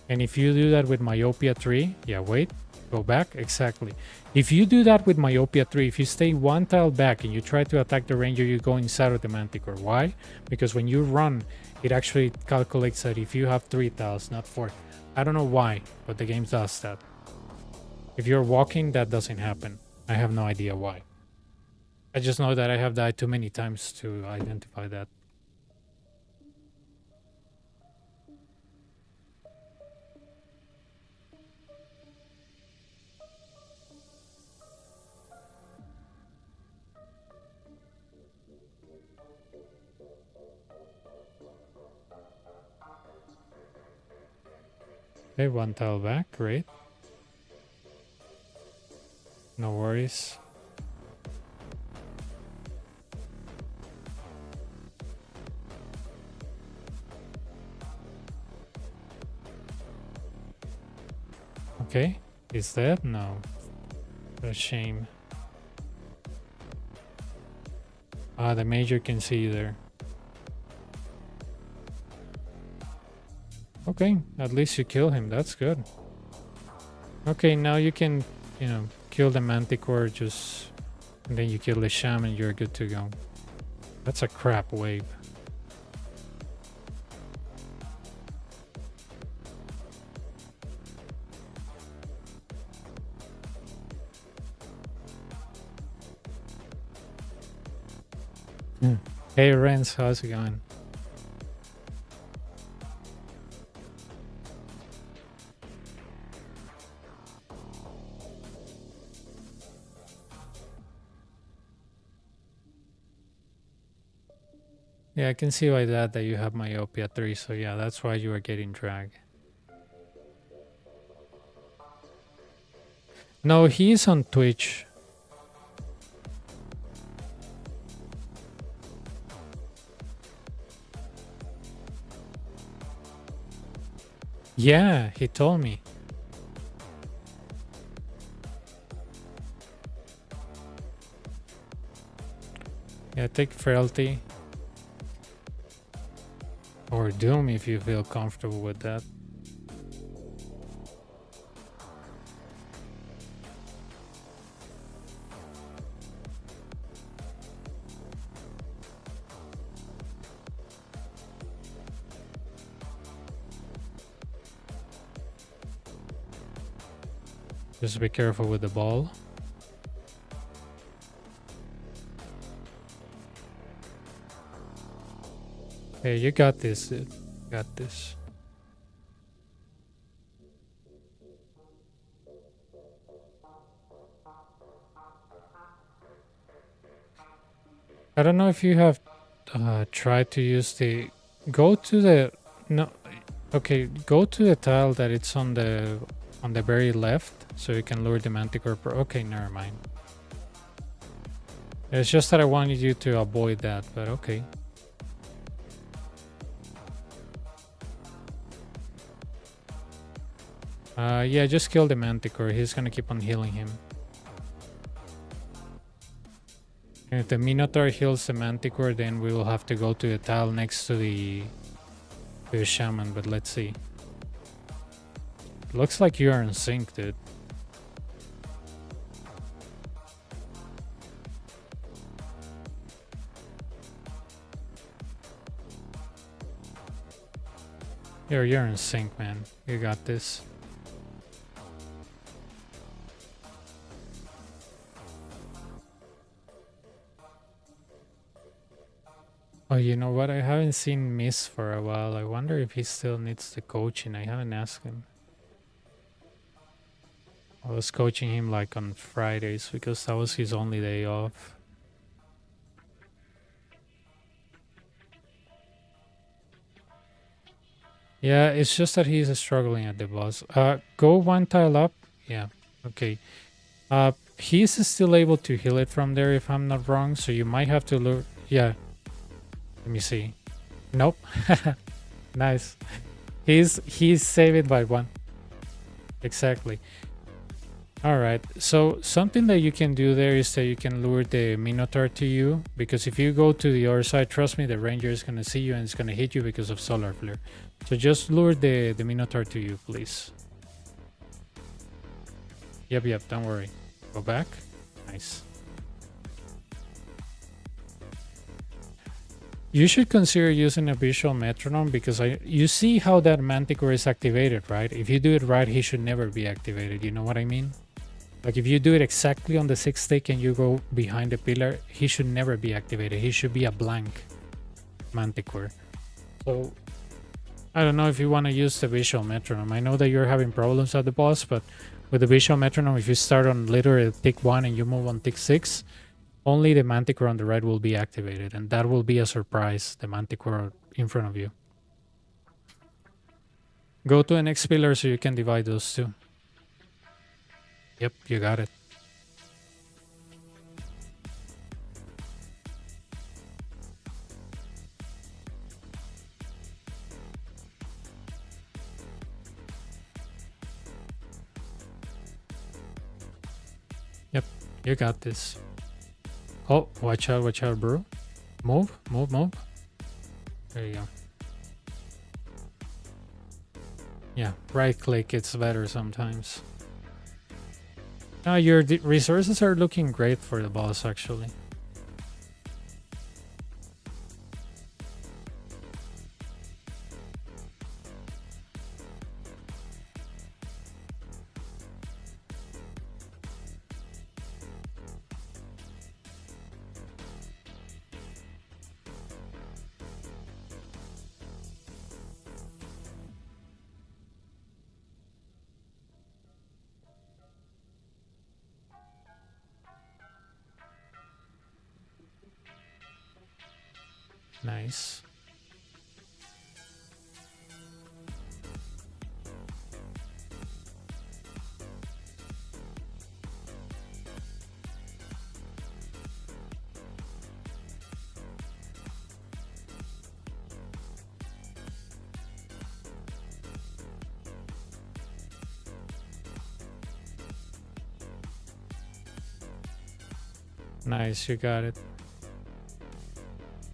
Speaker 1: And if you do that with myopia 3, yeah, wait, go back, exactly. If you do that with myopia 3, if you stay one tile back and you try to attack the ranger, you go inside of the manticore. Why? Because when you run, it actually calculates that if you have 3 tiles, not 4. I don't know why, but the game does that. If you're walking, that doesn't happen. I have no idea why. I just know that I have died too many times to identify that. Okay, one tile back, great. No worries. Okay, is that? No. What a shame. Ah, the major can see you there. Okay, at least you kill him, that's good. Okay, now you can, you know, kill the manticore, just... and then you kill the shaman, you're good to go. That's a crap wave. Hey Renz, how's it going? Yeah, I can see by that you have myopia 3, so yeah, that's why you are getting dragged. No, he's on Twitch. Yeah, he told me. Yeah, take Frailty. Or Doom if you feel comfortable with that. Just be careful with the ball. Hey, you got this, dude. You got this. I don't know if you have tried to use the... Go to the... No. Okay, go to the tile that it's on the very left, so you can lure the manticore. Okay, never mind. It's just that I wanted you to avoid that, but okay. Yeah, just kill the manticore. He's gonna keep on healing him. And if the Minotaur heals the manticore, then we will have to go to the tile next to the shaman, but let's see. Looks like you are in sync, dude. You're in sync, man. You got this. Oh, you know what? I haven't seen Miss for a while. I wonder if he still needs the coaching. I haven't asked him. I was coaching him like on Fridays because that was his only day off. Yeah, it's just that he's struggling at the boss. Go one tile up. Yeah, okay. He's still able to heal it from there if I'm not wrong, so you might have to look. Yeah, let me see. Nope. Nice. He's saved it by one. Exactly. All right. So something that you can do there is that you can lure the Minotaur to you, because if you go to the other side, trust me, the Ranger is gonna see you and it's gonna hit you because of Solar Flare. So just lure the Minotaur to you, please. Yep. Don't worry. Go back. Nice. You should consider using a visual metronome because you see how that Manticore is activated, right? If you do it right, he should never be activated. You know what I mean? Like if you do it exactly on the 6th stick and you go behind the pillar, he should never be activated. He should be a blank Manticore. So I don't know if you want to use the visual metronome. I know that you're having problems at the boss, but with the visual metronome, if you start on literally tick 1 and you move on tick 6, only the Manticore on the right will be activated, and that will be a surprise, the Manticore in front of you. Go to the next pillar so you can divide those two. Yep, you got it. Yep, you got this. Oh, watch out, bro. Move. There you go. Yeah, right click, it's better sometimes. Your resources are looking great for the boss, actually. Nice. Nice, you got it.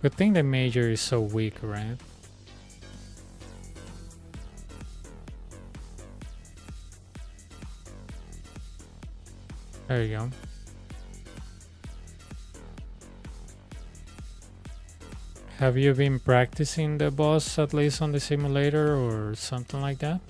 Speaker 1: Good thing the major is so weak, right? There you go. Have you been practicing the boss at least on the simulator or something like that?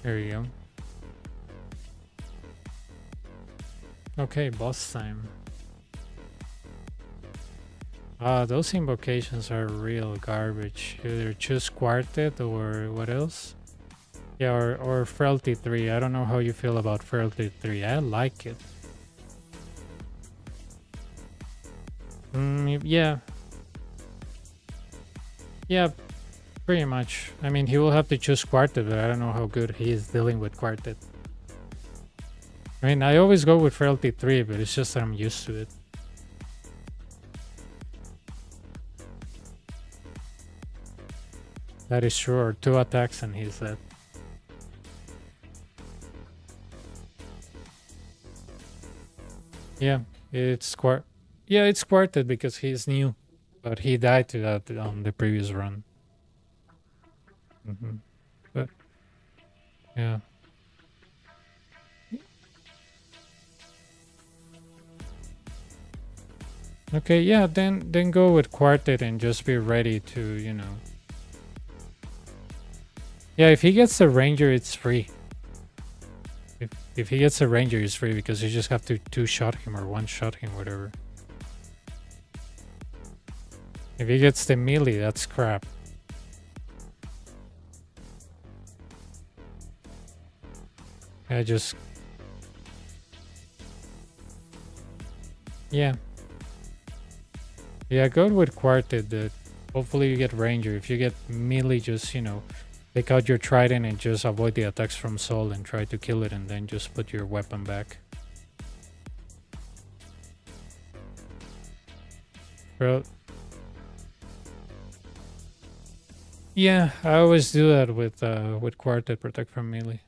Speaker 1: There you go. Okay, boss time. Those invocations are real garbage. Either choose Quartet or what else? Yeah, or Frailty 3. I don't know how you feel about Frailty 3. I like it. Yeah. Yeah, pretty much. I mean, he will have to choose Quartet, but I don't know how good he is dealing with Quartet. I mean, I always go with Frailty 3, but it's just that I'm used to it. That is true, or 2 attacks and he's dead. Yeah, it's it's quartet because he's new, but he died to that on the previous run. But yeah. Okay, yeah, then go with quartet and just be ready to, you know. Yeah, if he gets the ranger, it's free. If he gets the ranger, it's free because you just have to 2-shot him or 1-shot him, whatever. If he gets the melee, that's crap. I just... Yeah. Yeah, go with quartet. Hopefully you get ranger. If you get melee, just, you know, take out your trident and just avoid the attacks from Sol and try to kill it, and then just put your weapon back. Bro. Yeah, I always do that with quartet, protect from melee.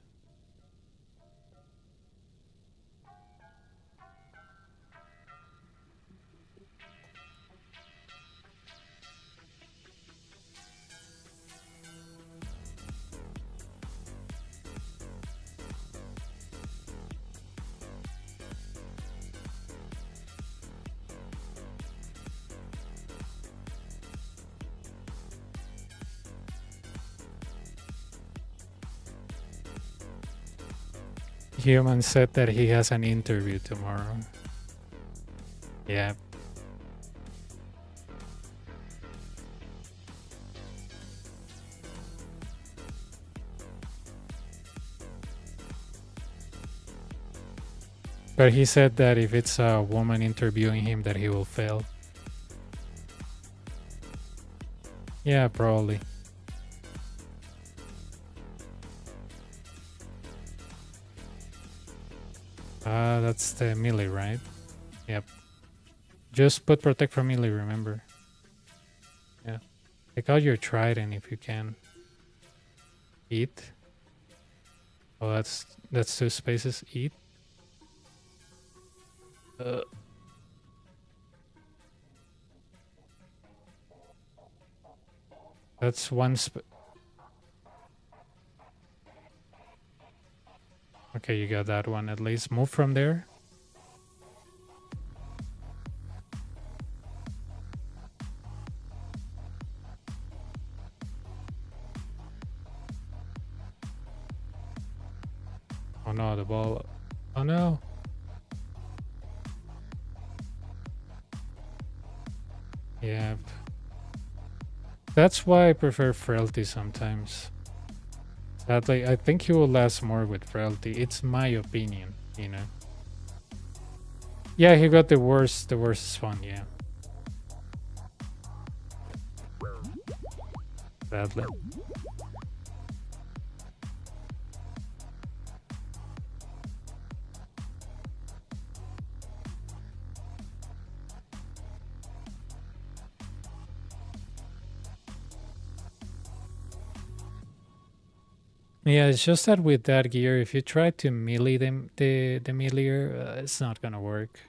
Speaker 1: Human said that he has an interview tomorrow. Yeah. But he said that if it's a woman interviewing him, that he will fail. Yeah, probably. That's the melee, right? Yep. Just put protect from melee, remember. Yeah. Take out your trident if you can. Eat. Oh, that's 2 spaces. Eat. That's 1 Okay, you got that one at least. Move from there. Oh no, the ball. Oh no. Yeah. That's why I prefer frailty sometimes. Sadly, I think he will last more with frailty. It's my opinion, you know. Yeah, he got the worst spawn, yeah. Sadly. Yeah, it's just that with that gear, if you try to melee the melee, it's not gonna work.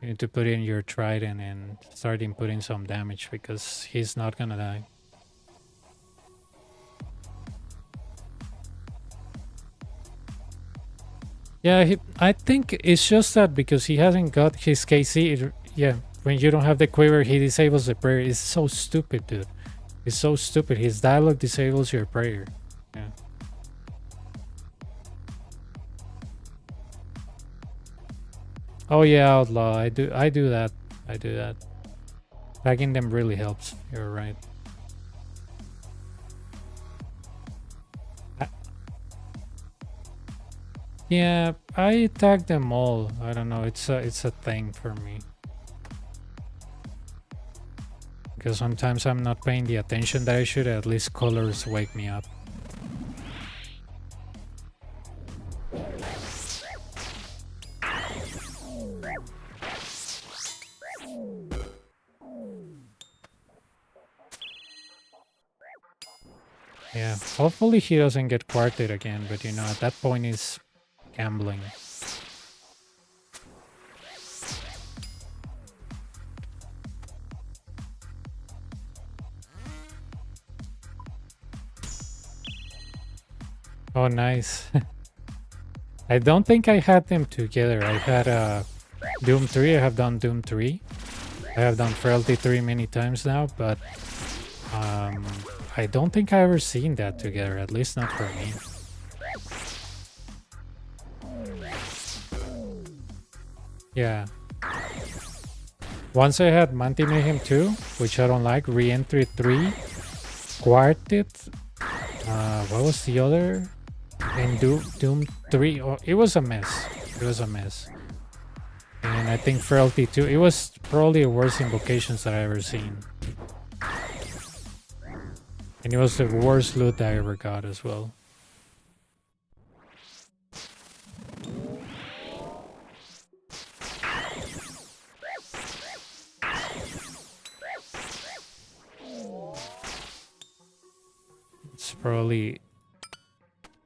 Speaker 1: You need to put in your trident and start inputting some damage because he's not gonna die. Yeah, I think it's just that because he hasn't got his KC. Yeah, when you don't have the quiver, he disables the prayer. It's so stupid, dude. It's so stupid. His dialogue disables your prayer. Yeah. Oh yeah, outlaw. I do that. I do that. Tagging them really helps. You're right. Yeah, I tag them all. I don't know. It's a thing for me. Because sometimes I'm not paying the attention that I should. At least colors wake me up. Yeah, hopefully he doesn't get quarted again, but you know, at that point he's gambling. Oh, nice. I don't think I had them together. I had Doom 3, I have done Doom 3. I have done Frailty 3 many times now, but um, I don't think I ever seen that together, at least not for me. Yeah. Once I had Manti Mayhem 2, which I don't like, Re-Entry 3, Quartet, what was the other? And Doom 3, oh, it was a mess. It was a mess. And I think Frailty 2, it was probably the worst invocations that I ever seen. And it was the worst loot I ever got as well. It's probably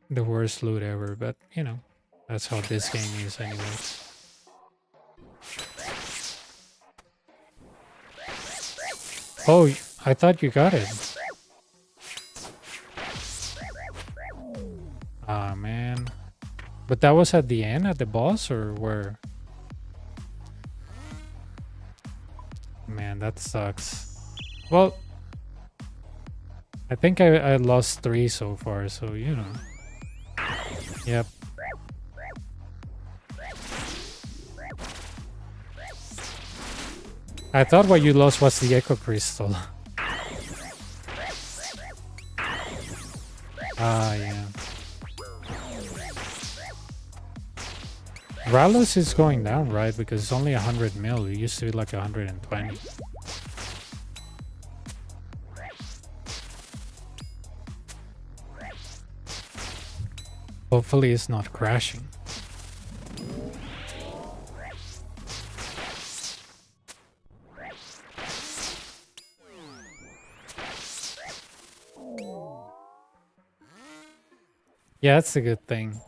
Speaker 1: the worst loot ever, but you know, that's how this game is anyways. Oh, I thought you got it. Ah, man. But that was at the end, at the boss, or where? Man, that sucks. Well, I think I lost 3 so far, so you know. Yep. I thought what you lost was the Echo Crystal. Ah, yeah. Rallos is going down, right? Because it's only 100 mil. It used to be like 120. Hopefully it's not crashing. Yeah, that's a good thing.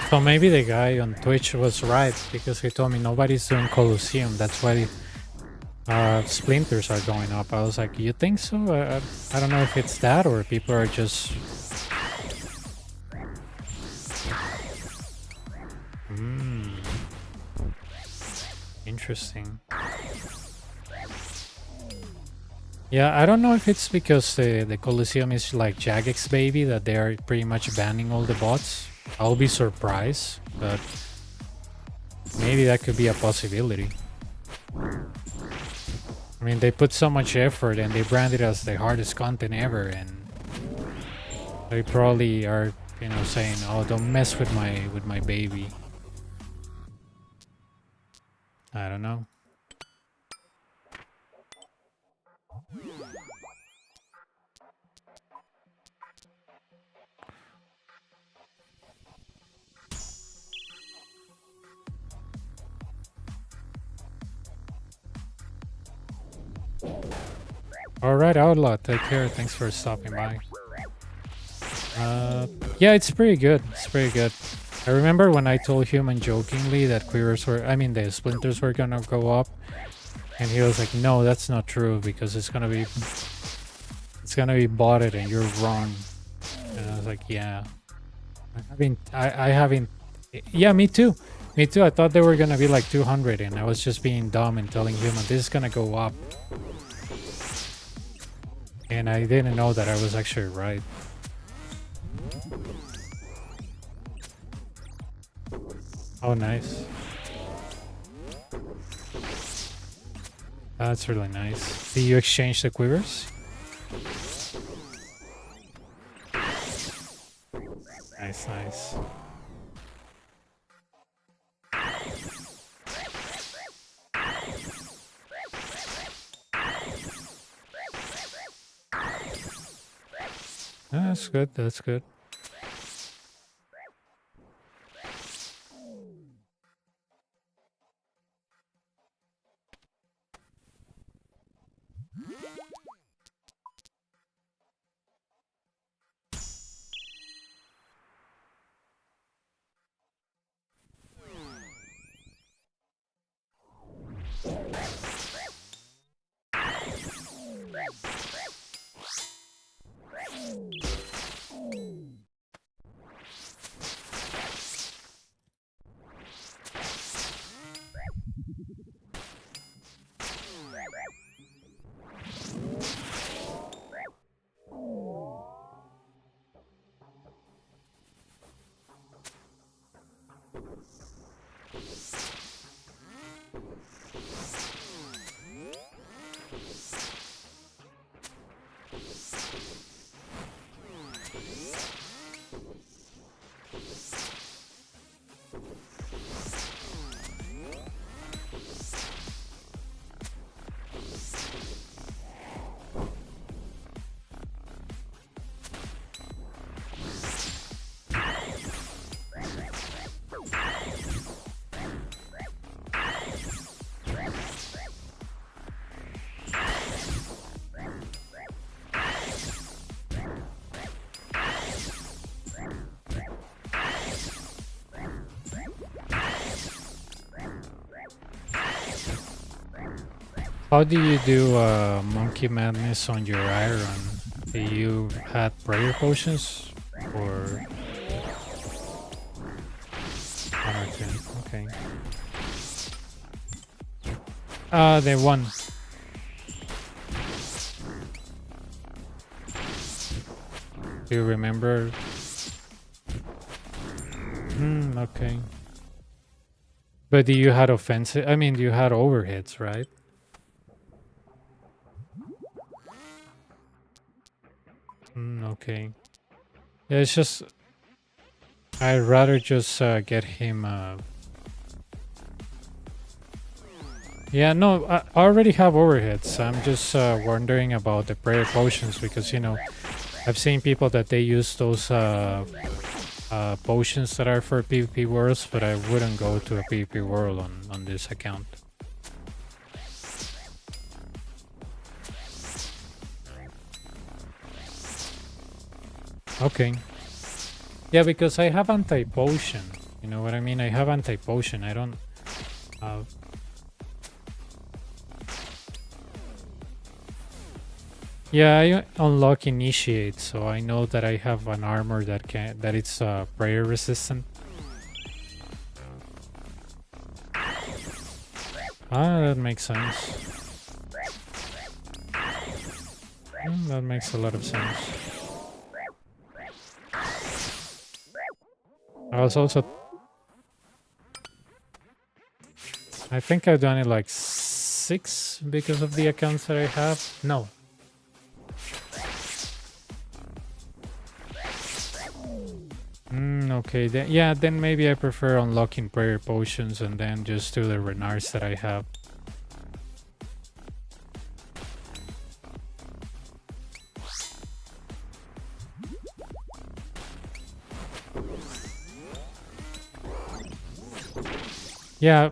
Speaker 1: So maybe the guy on Twitch was right, because he told me nobody's doing Coliseum. That's why splinters are going up. I was like, you think so? I don't know if it's that or people are just... Interesting. Yeah, I don't know if it's because the Coliseum is like Jagex baby, that they are pretty much banning all the bots. I'll be surprised, but maybe that could be a possibility. I mean, they put so much effort and they brand it as the hardest content ever, and they probably are, you know, saying, "Oh, don't mess with my baby." I don't know. Alright, Outlaw, take care. Thanks for stopping by. Yeah, it's pretty good. It's pretty good. I remember when I told Human jokingly that quivers were, I mean, the splinters were gonna go up, and he was like, "No, that's not true because it's gonna be botted, and you're wrong." And I was like, "Yeah, I haven't. Yeah, me too. Me too. I thought they were gonna be like 200, and I was just being dumb and telling Human this is gonna go up." And I didn't know that I was actually right. Oh, nice. That's really nice. Did you exchange the quivers? Nice, nice. That's good, that's good. How do you do monkey madness on your iron? Do you had prayer potions or one or two? Okay. The one. Do you remember? Okay. But you had offensive. I mean, you had overhits, right? Okay. Yeah, it's just I'd rather just get him. Yeah, no, I already have overhits. I'm just wondering about the prayer potions because I've seen people that they use those potions that are for PvP worlds, but I wouldn't go to a PvP world on this account. Okay. Yeah, because I have anti-potion. You know what I mean? I have anti-potion. I don't... Yeah, I unlock initiate, so I know that I have an armor that it's prayer resistant. That makes sense. That makes a lot of sense. I think I've done it like 6 because of the accounts that I have. No. Okay, then maybe I prefer unlocking prayer potions and then just do the Renards that I have. Yeah.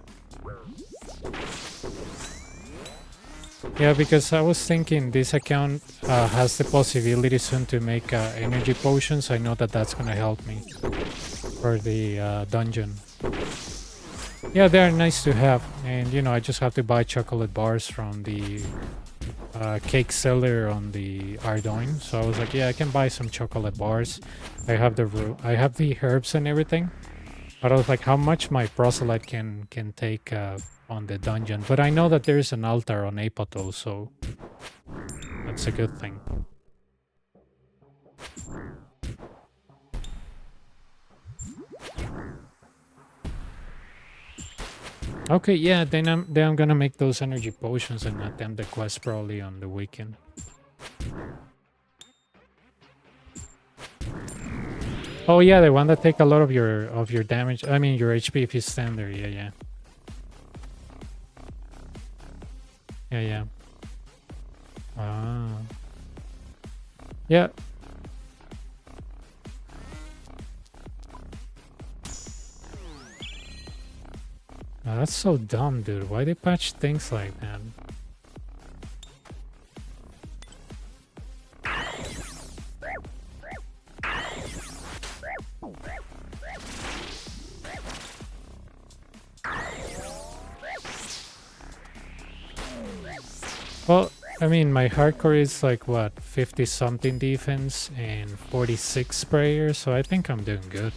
Speaker 1: Yeah, because I was thinking this account has the possibility soon to make energy potions. I know that that's gonna help me for the dungeon. Yeah, they're nice to have, and I just have to buy chocolate bars from the cake seller on the Ardoin. So I was like, yeah, I can buy some chocolate bars. I have the herbs and everything. But I was like, how much my proselyte can take on the dungeon? But I know that there's an altar on Apato, so that's a good thing. Okay, yeah, then I'm gonna make those energy potions and attempt the quest probably on the weekend. Oh yeah, the one that take a lot of your damage. I mean your HP if you stand there. Yeah. Yeah. Ah. Yeah. Oh, that's so dumb, dude. Why they patch things like that? Well, I mean, my hardcore is like, what, 50-something defense and 46 sprayer, so I think I'm doing good.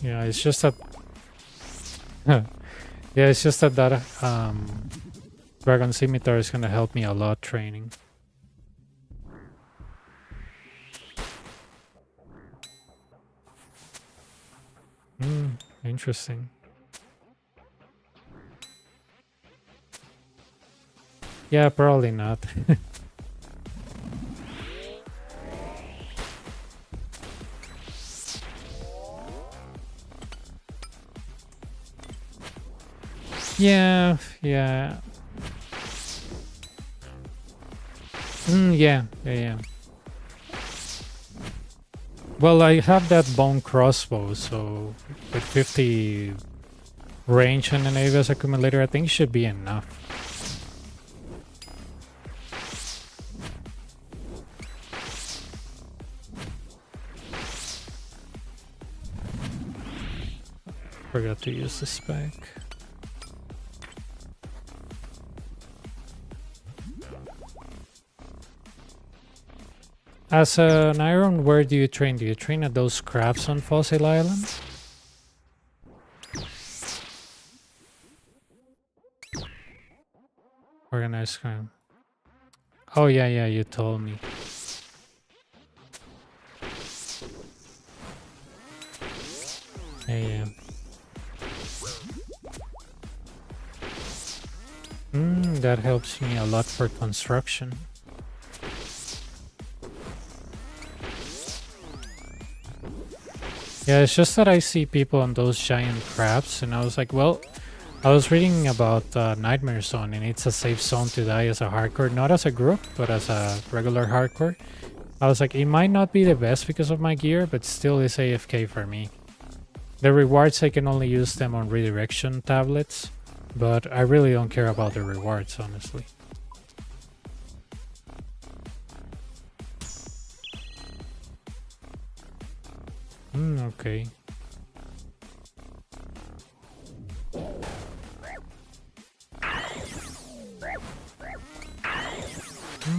Speaker 1: Yeah, it's just that... yeah, it's just that Dragon Scimitar is gonna help me a lot training. Interesting. Yeah, probably not. Yeah. Yeah. Well, I have that bone crossbow, so with 50 range and an Aegis accumulator, I think it should be enough. Forgot to use the spec. As an iron, where do you train? Do you train at those crabs on Fossil Island? Organized crime. Oh yeah, you told me. Yeah. That helps me a lot for construction. Yeah, it's just that I see people on those giant crabs, and I was like, well, I was reading about Nightmare Zone, and it's a safe zone to die as a hardcore, not as a group, but as a regular hardcore. I was like, it might not be the best because of my gear, but still is AFK for me. The rewards, I can only use them on redirection tablets, but I really don't care about the rewards, honestly. Okay.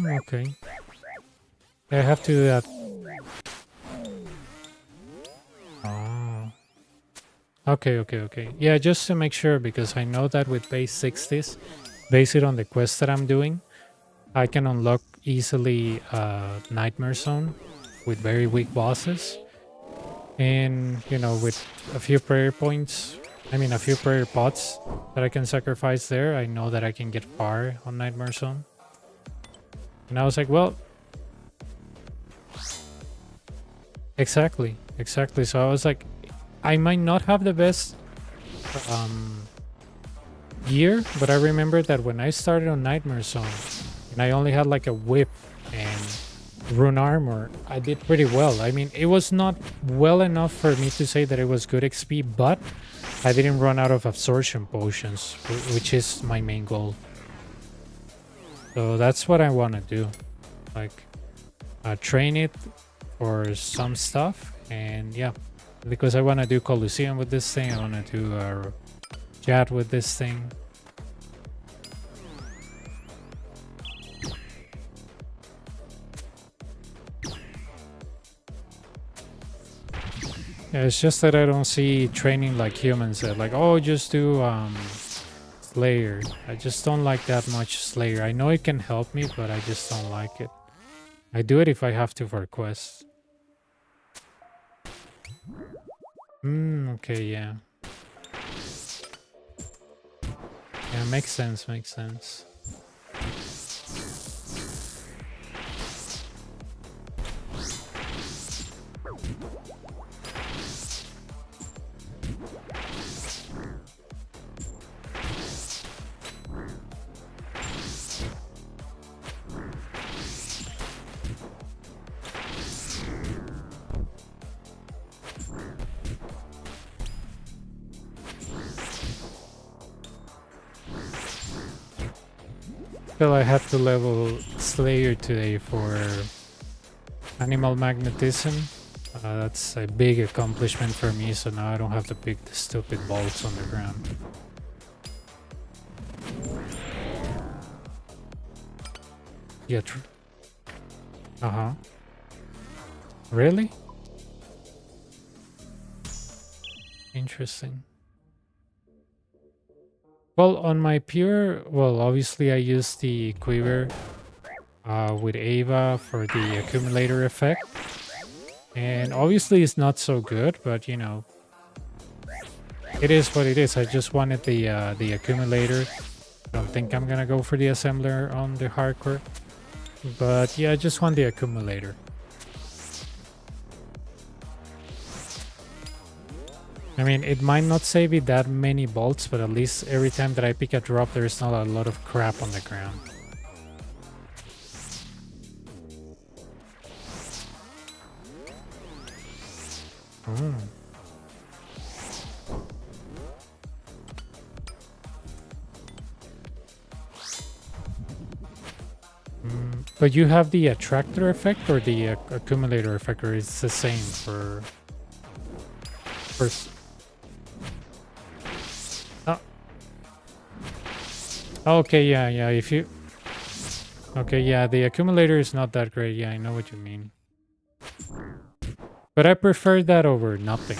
Speaker 1: Okay. I have to do that. Oh. Okay. Yeah, just to make sure, because I know that with base 60s, based on the quest that I'm doing, I can unlock easily Nightmare Zone with very weak bosses. And, you know, with a few prayer points, a few prayer pots that I can sacrifice there, I know that I can get far on Nightmare Zone. And I was like, well, exactly. So I was like, I might not have the best gear, but I remember that when I started on Nightmare Zone, and I only had like a whip and rune armor, I did pretty well. I mean, it was not well enough for me to say that it was good XP, but I didn't run out of absorption potions, which is my main goal. So that's what I want to do, like train it for some stuff, and yeah, because I want to do Coliseo with this thing, I want to do Jad with this thing. Yeah, it's just that I don't see training like humans that like, oh, just do Slayer. I just don't like that much Slayer. I know it can help me, but I just don't like it. I do it if I have to for quests. Okay, yeah. Yeah, makes sense. Well, I had to level Slayer today for Animal Magnetism. That's a big accomplishment for me, so now I don't have to pick the stupid bolts on the ground. Yeah, Really? Interesting. Well, on my pure, well, obviously I use the quiver with Ava for the accumulator effect. And obviously it's not so good, but you know, it is what it is. I just wanted the accumulator. I don't think I'm gonna go for the assembler on the hardcore. But yeah, I just want the accumulator. I mean, it might not save me that many bolts, but at least every time that I pick a drop, there's not a lot of crap on the ground. But you have the attractor effect or the accumulator effect, or it's the same for... Okay, yeah. If you okay, yeah, the accumulator is not that great. Yeah, I know what you mean. But I prefer that over nothing.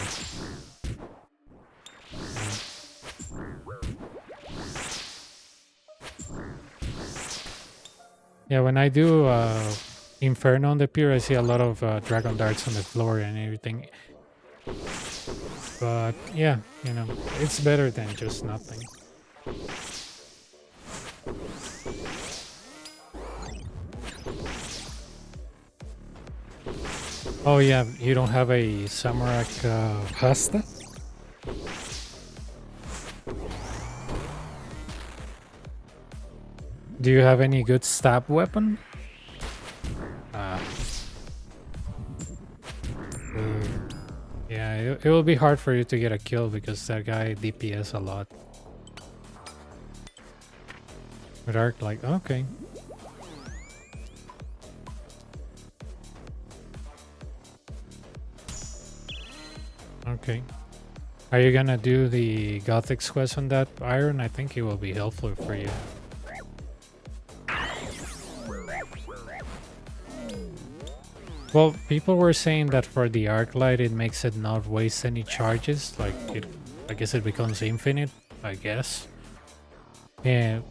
Speaker 1: Yeah, when I do Inferno on the pier, I see a lot of dragon darts on the floor and everything. But yeah, you know, it's better than just nothing. Oh yeah, you don't have a samurai hasta? Do you have any good stab weapon? Uh, yeah, it will be hard for you to get a kill because that guy DPS a lot. With arc, like, okay. Okay. Are you gonna do the Gothic quest on that iron? I think it will be helpful for you. Well, people were saying that for the arc light, it makes it not waste any charges. Like, I guess it becomes infinite, I guess. And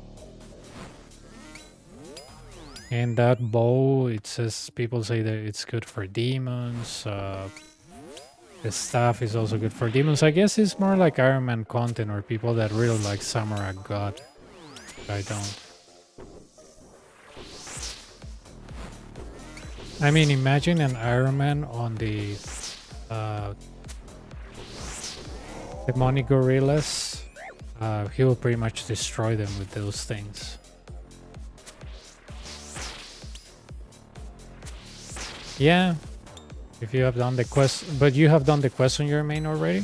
Speaker 1: that bow, it says, people say that it's good for demons. The staff is also good for demons. I guess it's more like Iron Man content or people that really like Samurai God. I don't. I mean, imagine an Iron Man on the demonic gorillas. He will pretty much destroy them with those things. Yeah, if you have done the quest, but you have done the quest on your main already.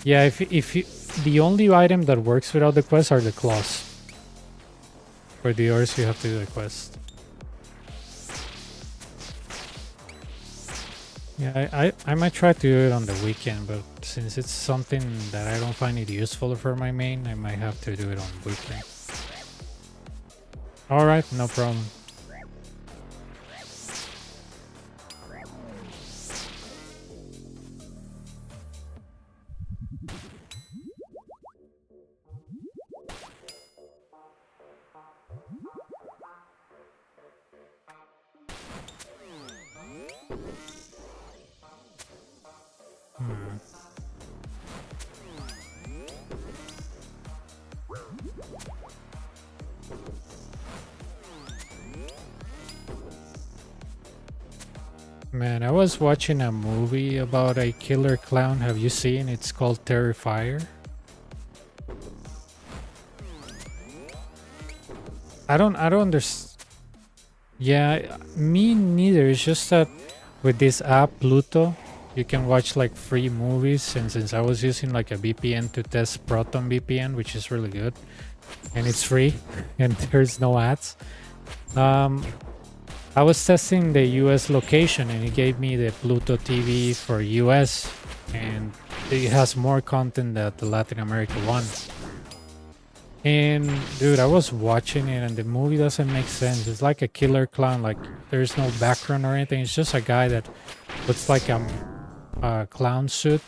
Speaker 1: Yeah, if you, the only item that works without the quest are the claws. For the others, you have to do the quest. Yeah, I might try to do it on the weekend, but since it's something that I don't find it useful for my main, I might have to do it on weekend. Alright, no problem. Man, I was watching a movie about a killer clown. Have you seen? It's called Terrifier. I don't understand. Yeah, me neither. It's just that with this app Pluto, you can watch like free movies, and since I was using like a VPN to test Proton VPN, which is really good, and it's free, and there's no ads. I was testing the US location and it gave me the Pluto TV for US, and it has more content than the Latin America one. And dude, I was watching it and the movie doesn't make sense. It's like a killer clown, like there's no background or anything. It's just a guy that looks like a clown suit,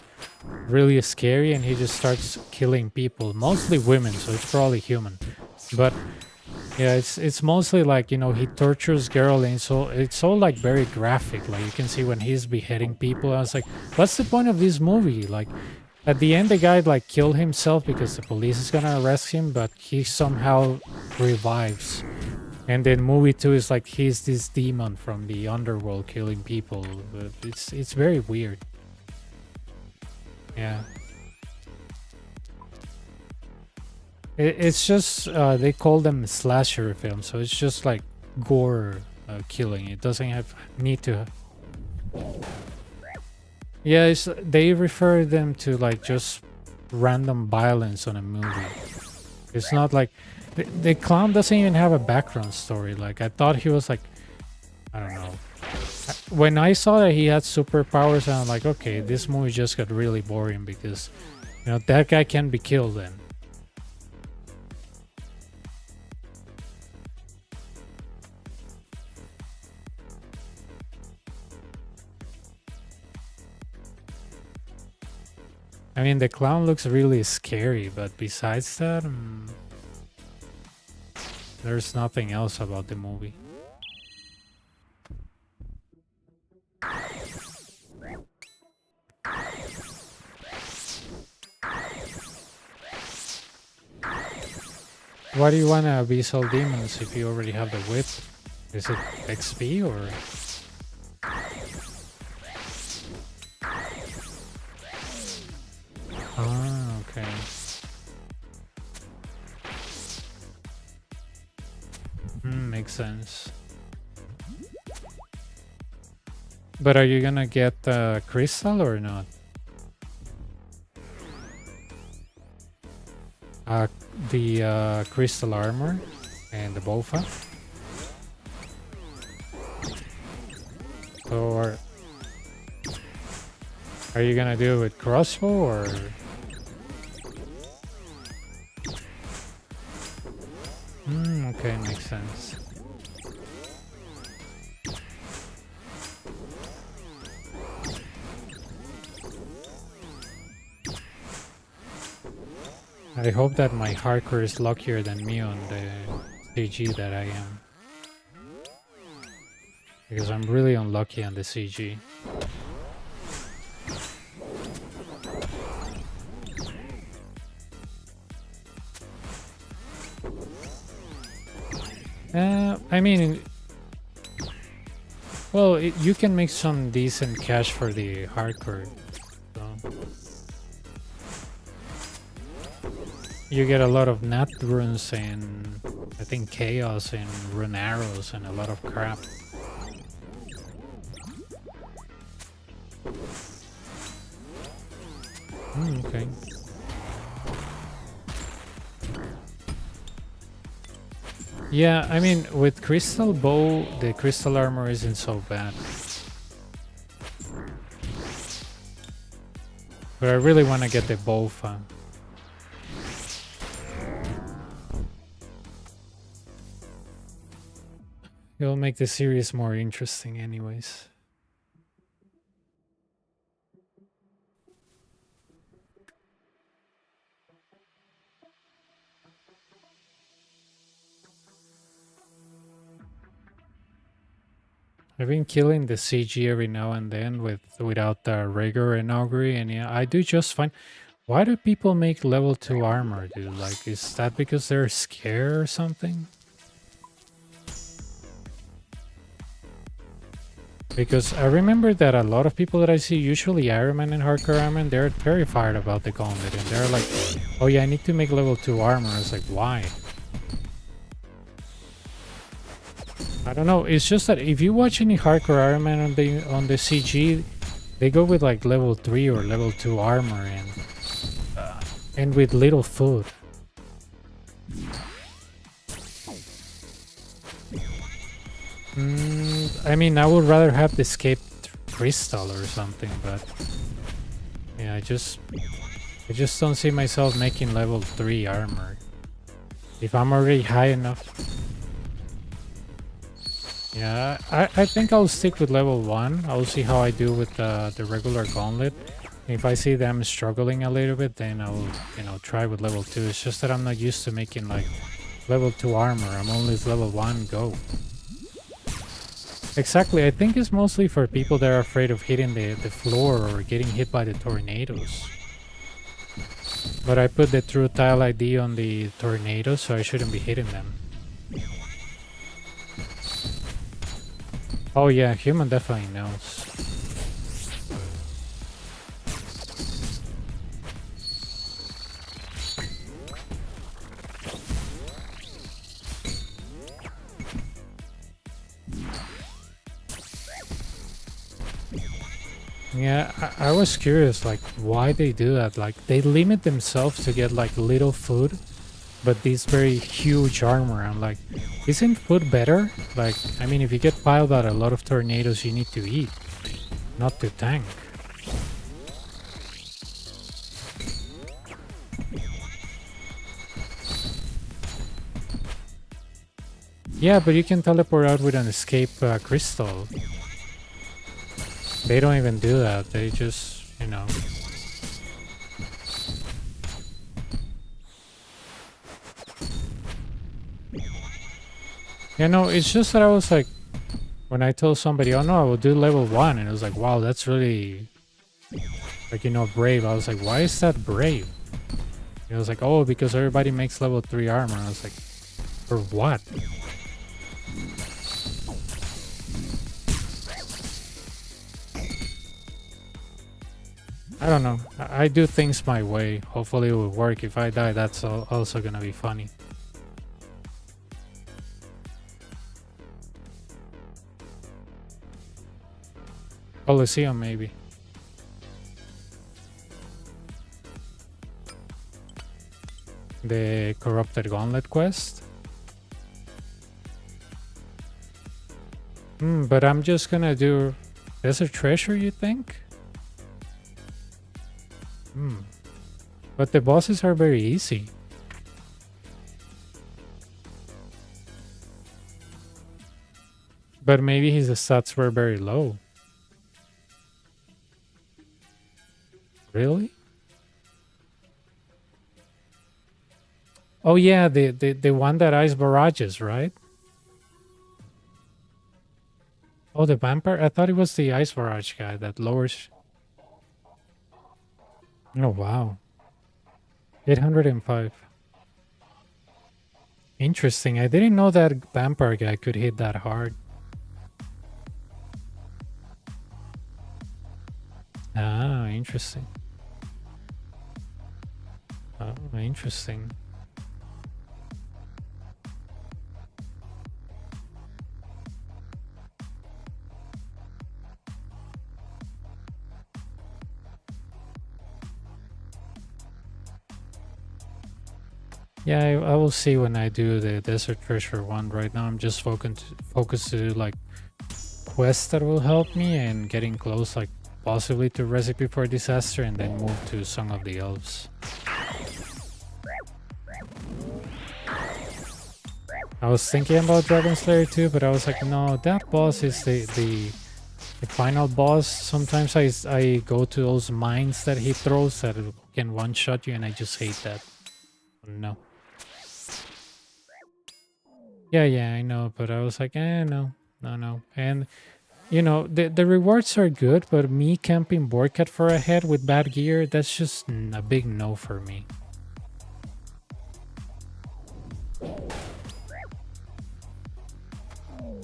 Speaker 1: really scary, and he just starts killing people, mostly women, so it's probably human. But yeah, it's mostly like, you know, he tortures girl, and so it's all like very graphic. Like you can see when he's beheading people. I was like, what's the point of this movie? Like at the end the guy like killed himself because the police is gonna arrest him, but he somehow revives. And then movie 2 is like he's this demon from the underworld killing people. But it's very weird. Yeah. It's just they call them slasher films, so it's just like gore killing. It doesn't have need to. Yeah, they refer them to like just random violence on a movie. It's not like the clown doesn't even have a background story. Like I thought he was like, I don't know. When I saw that he had superpowers, I'm like, okay, this movie just got really boring because, you know, that guy can be killed then. I mean, the clown looks really scary, but besides that, there's nothing else about the movie. Why do you want to Abyssal Demons if you already have the whip? Is it XP or? Ah, okay. Makes sense. But are you gonna get crystal or not? The crystal armor and the bofa. Or are you gonna do it with crossbow or? Okay, makes sense. I hope that my hardcore is luckier than me on the CG that I am. Because I'm really unlucky on the CG. I mean, well, you can make some decent cash for the hardcore. So. You get a lot of nat runes and I think chaos and rune arrows and a lot of crap. Okay. Yeah, I mean, with crystal bow, the crystal armor isn't so bad. But I really want to get the bofa. It'll make the series more interesting anyways. I've been killing the CG every now and then without the rigor and augury, and yeah, I do just fine. Why do people make level 2 armor, dude? Like, is that because they're scared or something? Because I remember that a lot of people that I see, usually Iron Man and hardcore Iron Man, they're terrified about the gauntlet, and they're like, oh yeah, I need to make level 2 armor. I was like, why? I don't know, it's just that if you watch any hardcore Iron Man on the CG, they go with like level 3 or level 2 armor and with little food. I mean, I would rather have the escaped crystal or something, but yeah, I just don't see myself making level 3 armor. If I'm already high enough. Yeah, I think I'll stick with level 1. I'll see how I do with the regular gauntlet. If I see them struggling a little bit, then I'll, try with level 2. It's just that I'm not used to making like level 2 armor. I'm only level 1 go. Exactly, I think it's mostly for people that are afraid of hitting the floor or getting hit by the tornadoes. But I put the true tile ID on the tornadoes, so I shouldn't be hitting them. Oh yeah, human definitely knows. Yeah, I was curious, like, why they do that. Like, they limit themselves to get, like, little food, but these very huge armor. I'm like, isn't food better? Like, I mean, if you get piled out a lot of tornadoes, you need to eat, not to tank. Yeah, but you can teleport out with an escape crystal. They don't even do that. They just, You know, it's just that I was like, when I told somebody, oh no, I will do level 1, and it was like, wow, that's really, like, you know, brave. I was like, why is that brave? It was like, oh, because everybody makes level 3 armor. I was like, for what? I don't know. I do things my way. Hopefully it will work. If I die, that's also gonna be funny. Coliseo, maybe. The Corrupted Gauntlet quest. But I'm just gonna do Desert Treasure, you think? But the bosses are very easy. But maybe his stats were very low. Really? Oh yeah, the one that ice barrages, right? Oh, the vampire? I thought it was the ice barrage guy that lowers. Oh wow. 805. Interesting. I didn't know that vampire guy could hit that hard. Ah, interesting. Oh, interesting. Yeah, I will see when I do the Desert Treasure one. Right now I'm just focused to do like quests that will help me and getting close, like possibly to Recipe for Disaster, and then move to Song of the Elves. I was thinking about Dragon Slayer too, but I was like, no, that boss is the final boss. Sometimes I go to those mines that he throws that can one-shot you, and I just hate that. No. Yeah, I know, but I was like, no. And you know, the rewards are good, but me camping Borkat for a head with bad gear, that's just a big no for me.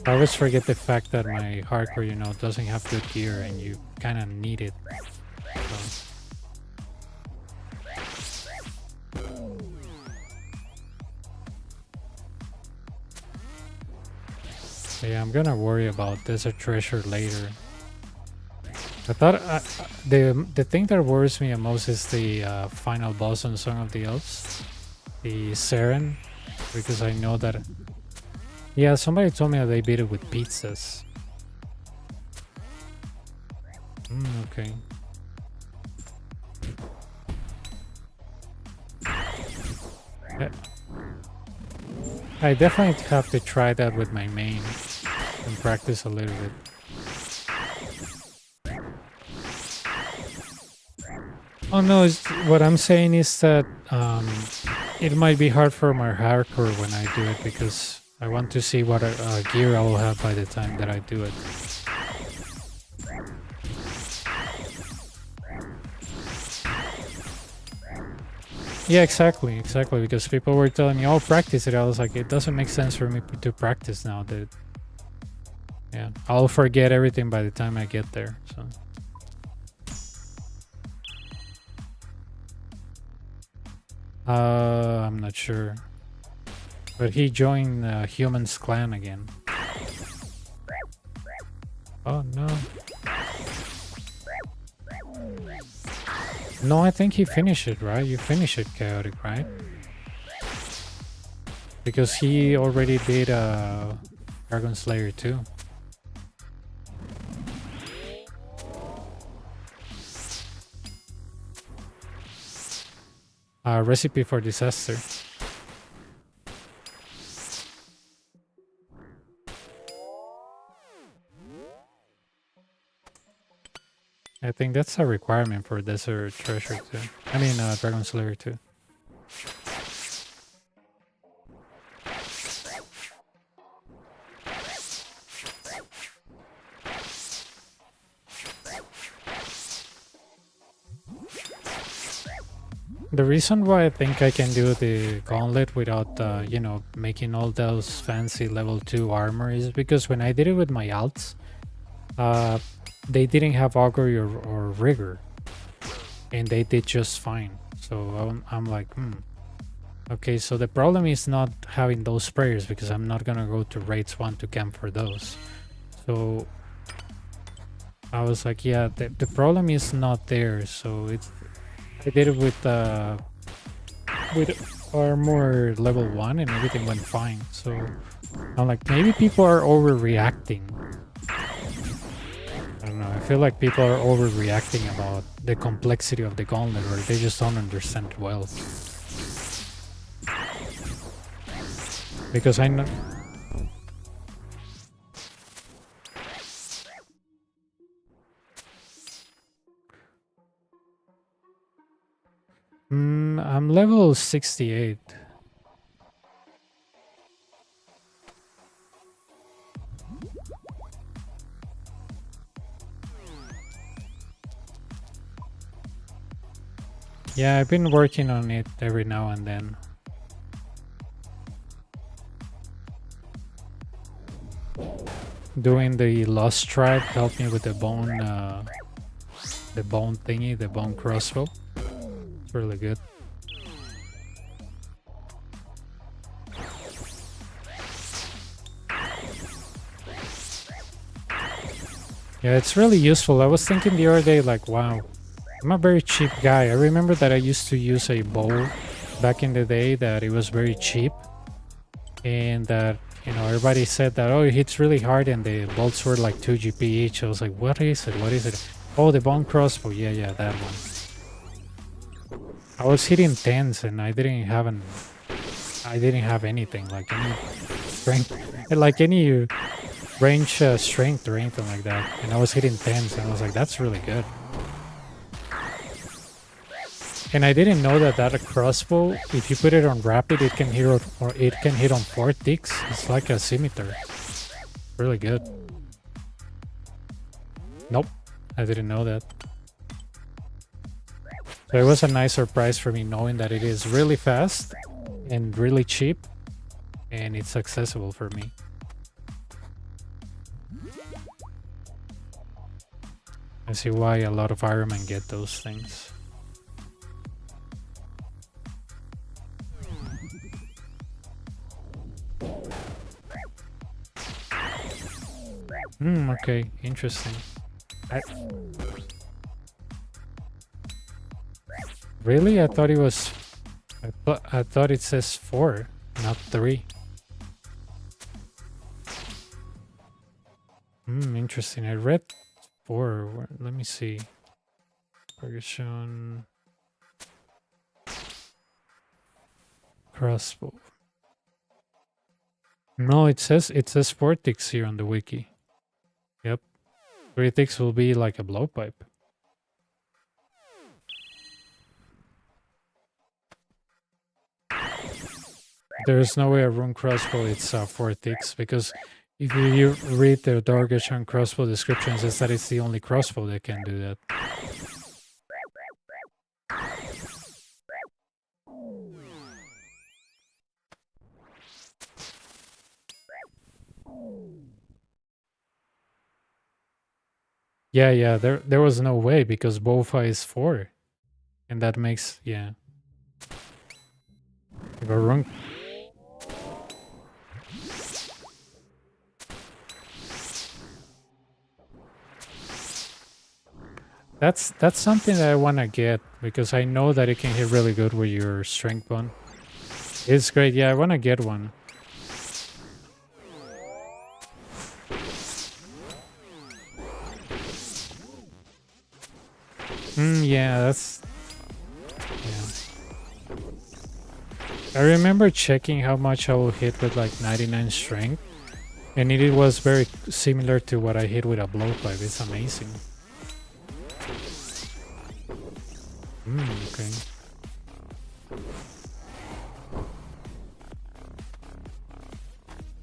Speaker 1: I always forget the fact that my hardcore, you know, doesn't have good gear and you kind of need it. So. Yeah, I'm gonna worry about Desert Treasure later. I thought the thing that worries me the most is the final boss on Song of the Elves, the Seren, because I know that. Yeah, somebody told me that they beat it with pizzas. Okay. I definitely have to try that with my main and practice a little bit. Oh no, what I'm saying is that it might be hard for my hardcore when I do it, because I want to see what gear I will have by the time that I do it. Yeah, exactly, because people were telling me, oh, practice it. I was like, it doesn't make sense for me to practice now. Yeah, I'll forget everything by the time I get there, so. I'm not sure. But he joined Human's clan again. Oh no. No, I think he finished it, right? You finish it, Chaotic, right? Because he already did Dragon Slayer 2. Recipe for Disaster. I think that's a requirement for Desert Treasure 2. I mean, Dragon Slayer 2. The reason why I think I can do the gauntlet without, you know, making all those fancy level 2 armor is because when I did it with my alts, uh, they didn't have augury or rigor, and they did just fine. So I'm like, okay, so the problem is not having those prayers because I'm not gonna go to raids 1 to camp for those. So I was like, yeah, the problem is not there. So I did it with armor level 1 and everything went fine. So I'm like, maybe people are overreacting. I don't know, I feel like people are overreacting about the complexity of the gauntlet, or they just don't understand it well. Because I know... I'm level 68. Yeah, I've been working on it every now and then. Doing the Lost Tribe helped me with the bone thingy, the bone crossbow. It's really good. Yeah, it's really useful. I was thinking the other day, like, wow, I'm a very cheap guy. I remember that I used to use a bow back in the day that it was very cheap, and that, you know, everybody said that, oh, it hits really hard and the bolts were like 2 GP each. I was like, what is it? What is it? Oh, the bone crossbow. Yeah, that one. I was hitting 10s and I didn't have anything, like any strength, like any range strength or anything like that. And I was hitting 10s and I was like, that's really good. And I didn't know that crossbow, if you put it on rapid, it can hit on 4 ticks. It's like a scimitar. Really good. Nope, I didn't know that. So it was a nice surprise for me knowing that it is really fast and really cheap, and it's accessible for me. I see why a lot of Ironmen get those things. Okay, interesting. Really? I thought it was... I thought it says 4, not 3. Interesting. I read 4. Let me see. Ferguson... Crossbow. No, it says 4 ticks here on the wiki. Yep. 3 ticks will be like a blowpipe. There's no way a rune crossbow it's 4 ticks, because if you read the Dargashan crossbow description, it says that it's the only crossbow that can do that. Yeah, there was no way, because Bofa is 4. And that makes, yeah. If a rune... That's something that I want to get, because I know that it can hit really good with your strength bone. It's great, yeah, I want to get one. Yeah, that's... Yeah. I remember checking how much I will hit with like 99 strength, and it was very similar to what I hit with a blowpipe. It's amazing. Okay.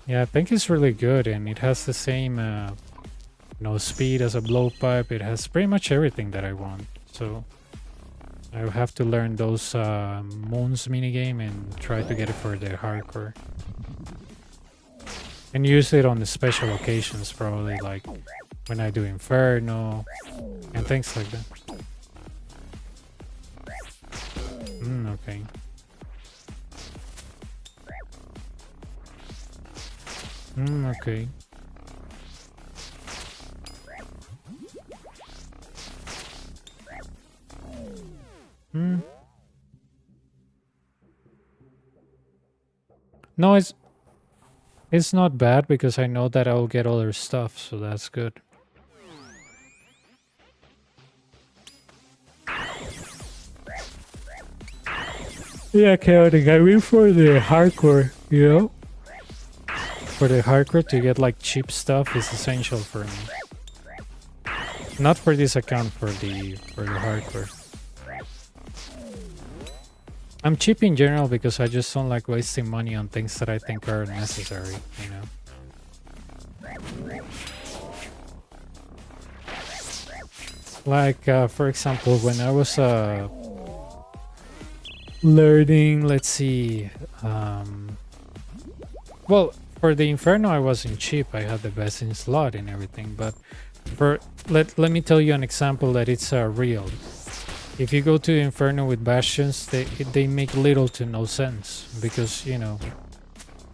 Speaker 1: Yeah, I think it's really good, and it has the same speed as a blowpipe. It has pretty much everything that I want. So I have to learn those moons minigame and try to get it for the hardcore. And use it on the special occasions, probably, like when I do Inferno and things like that. Okay. Okay. No, it's not bad because I know that I'll get other stuff, so that's good. Yeah, chaotic. I mean for the hardcore, you know? For the hardcore to get like cheap stuff is essential for me. Not for this account, for the hardcore. I'm cheap in general because I just don't like wasting money on things that I think are necessary, you know? Like, for example, when I was learning, let's see, well, for the Inferno I wasn't cheap, I had the best in slot and everything, but for let me tell you an example that it's real. If you go to Inferno with Bastions, they make little to no sense, because, you know,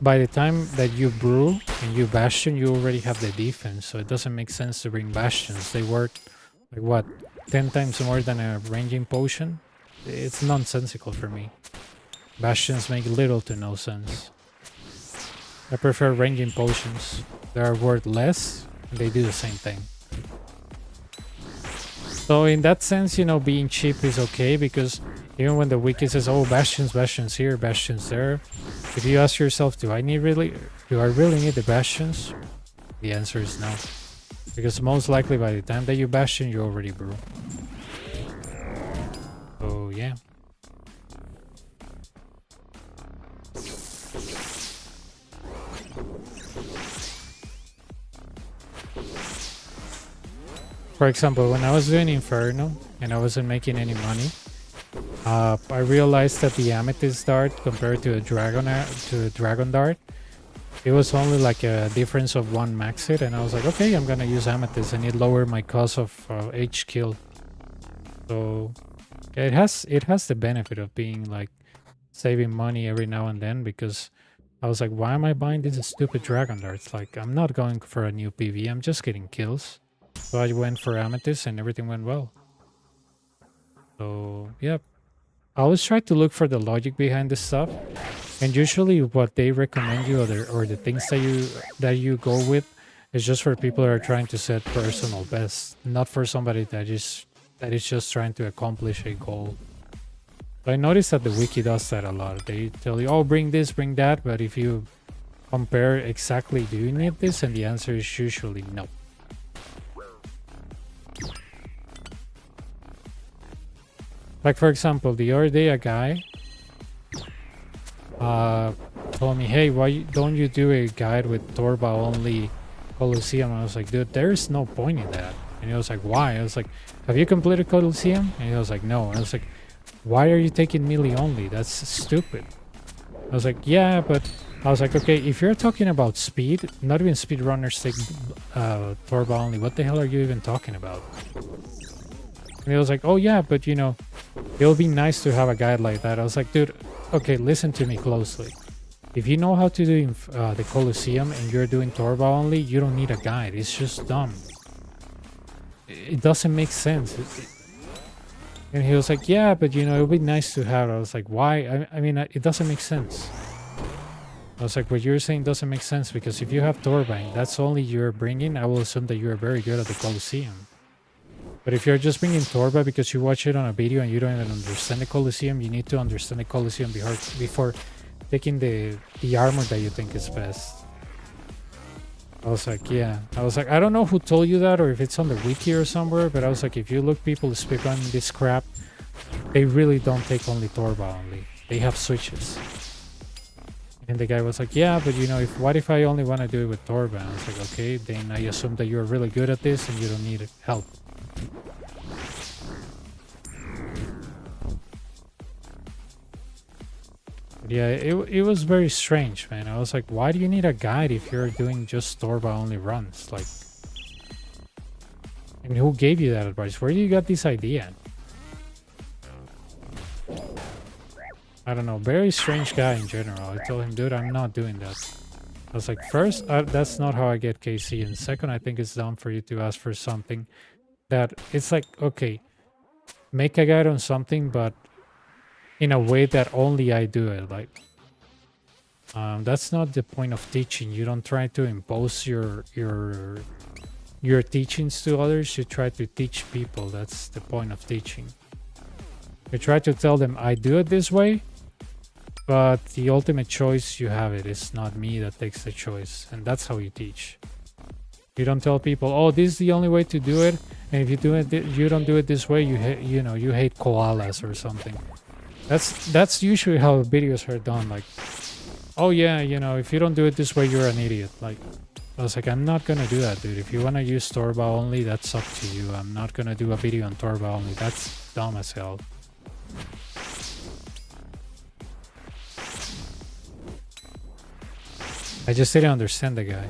Speaker 1: by the time that you brew and you Bastion, you already have the defense, so it doesn't make sense to bring Bastions. They work, like, what, 10 times more than a ranging potion? It's nonsensical for me. Bastions make little to no sense. I prefer ranging potions. They are worth less, and they do the same thing. So in that sense, you know, being cheap is okay, because even when the wiki says, oh, Bastions here, Bastions there, if you ask yourself, do I really need the Bastions? The answer is no. Because most likely by the time that you Bastion, you already brew. So yeah. For example, when I was doing Inferno and I wasn't making any money, I realized that the Amethyst Dart compared to a Dragon Dart, it was only like a difference of 1 max hit, and I was like, okay, I'm gonna use Amethyst, and it lowered my cost of H kill. So it has the benefit of being like saving money every now and then, because I was like, why am I buying these stupid Dragon Darts? Like, I'm not going for a new PV, I'm just getting kills. So I went for Amethyst and everything went well. So, yep. I always try to look for the logic behind this stuff. And usually what they recommend you, or the things that you go with, is just for people that are trying to set personal best, not for somebody that is just trying to accomplish a goal. I noticed that the wiki does that a lot. They tell you, oh, bring this, bring that, but if you compare exactly, do you need this? And the answer is usually no. Like, for example, the other day a guy told me, hey, why don't you do a guide with Torba only Coliseum? I was like, dude, there's no point in that. And he was like, why? I was like, have you completed Coliseum? And he was like, no. And I was like, why are you taking melee only? That's stupid. I was like, yeah, but I was like, okay, if you're talking about speed, not even speedrunners take Torba only. What the hell are you even talking about? And he was like, oh yeah, but you know, it'll be nice to have a guide like that. I was like, dude, okay, listen to me closely. If you know how to do the Coliseum and you're doing Torba only, you don't need a guide. It's just dumb. It doesn't make sense. And he was like, yeah, but you know, it would be nice to have. I was like, why? I mean, it doesn't make sense. I was like, what you're saying doesn't make sense, because if you have Torba and that's only you're bringing, I will assume that you're very good at the Coliseum. But if you're just bringing Torba because you watch it on a video and you don't even understand the Coliseum, you need to understand the Coliseum before taking the armor that you think is best. I was like, yeah. I was like, I don't know who told you that, or if it's on the wiki or somewhere, but I was like, if you look people speak on this crap, they really don't take only Torba only. They have switches. And the guy was like, yeah, but you know, what if I only want to do it with Torba? I was like, okay, then I assume that you're really good at this and you don't need help. Yeah, it was very strange, man. I was like, why do you need a guide if you're doing just Torba only runs? Like, and who gave you that advice? Where do you got this idea? I don't know. Very strange guy in general. I told him, dude, I'm not doing that. I was like, first, that's not how I get KC. And second, I think it's dumb for you to ask for something that it's like, okay, make a guide on something, but in a way that only I do it. Like, that's not the point of teaching. You don't try to impose your teachings to others. You try to teach people. That's the point of teaching. You try to tell them, I do it this way, but the ultimate choice, you have it. It's not me that takes the choice. And that's how you teach. You don't tell people, oh, this is the only way to do it. And if you do it, you don't do it this way, you hate koalas or something. That's usually how videos are done. Like, oh yeah, if you don't do it this way, you're an idiot. Like, I was like, I'm not gonna do that, dude. If you wanna use Torba only, that's up to you. I'm not gonna do a video on Torba only. That's dumb as hell. I just didn't understand the guy.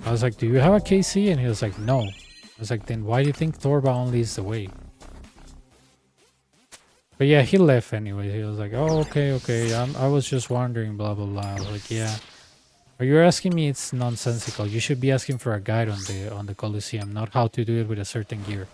Speaker 1: I was like, do you have a KC? And he was like, no. I was like, then why do you think Torba only is the way? But yeah, he left anyway. He was like, oh, okay. I was just wondering, blah, blah, blah. I was like, yeah. But you're asking me, it's nonsensical. You should be asking for a guide on the Coliseum, not how to do it with a certain gear.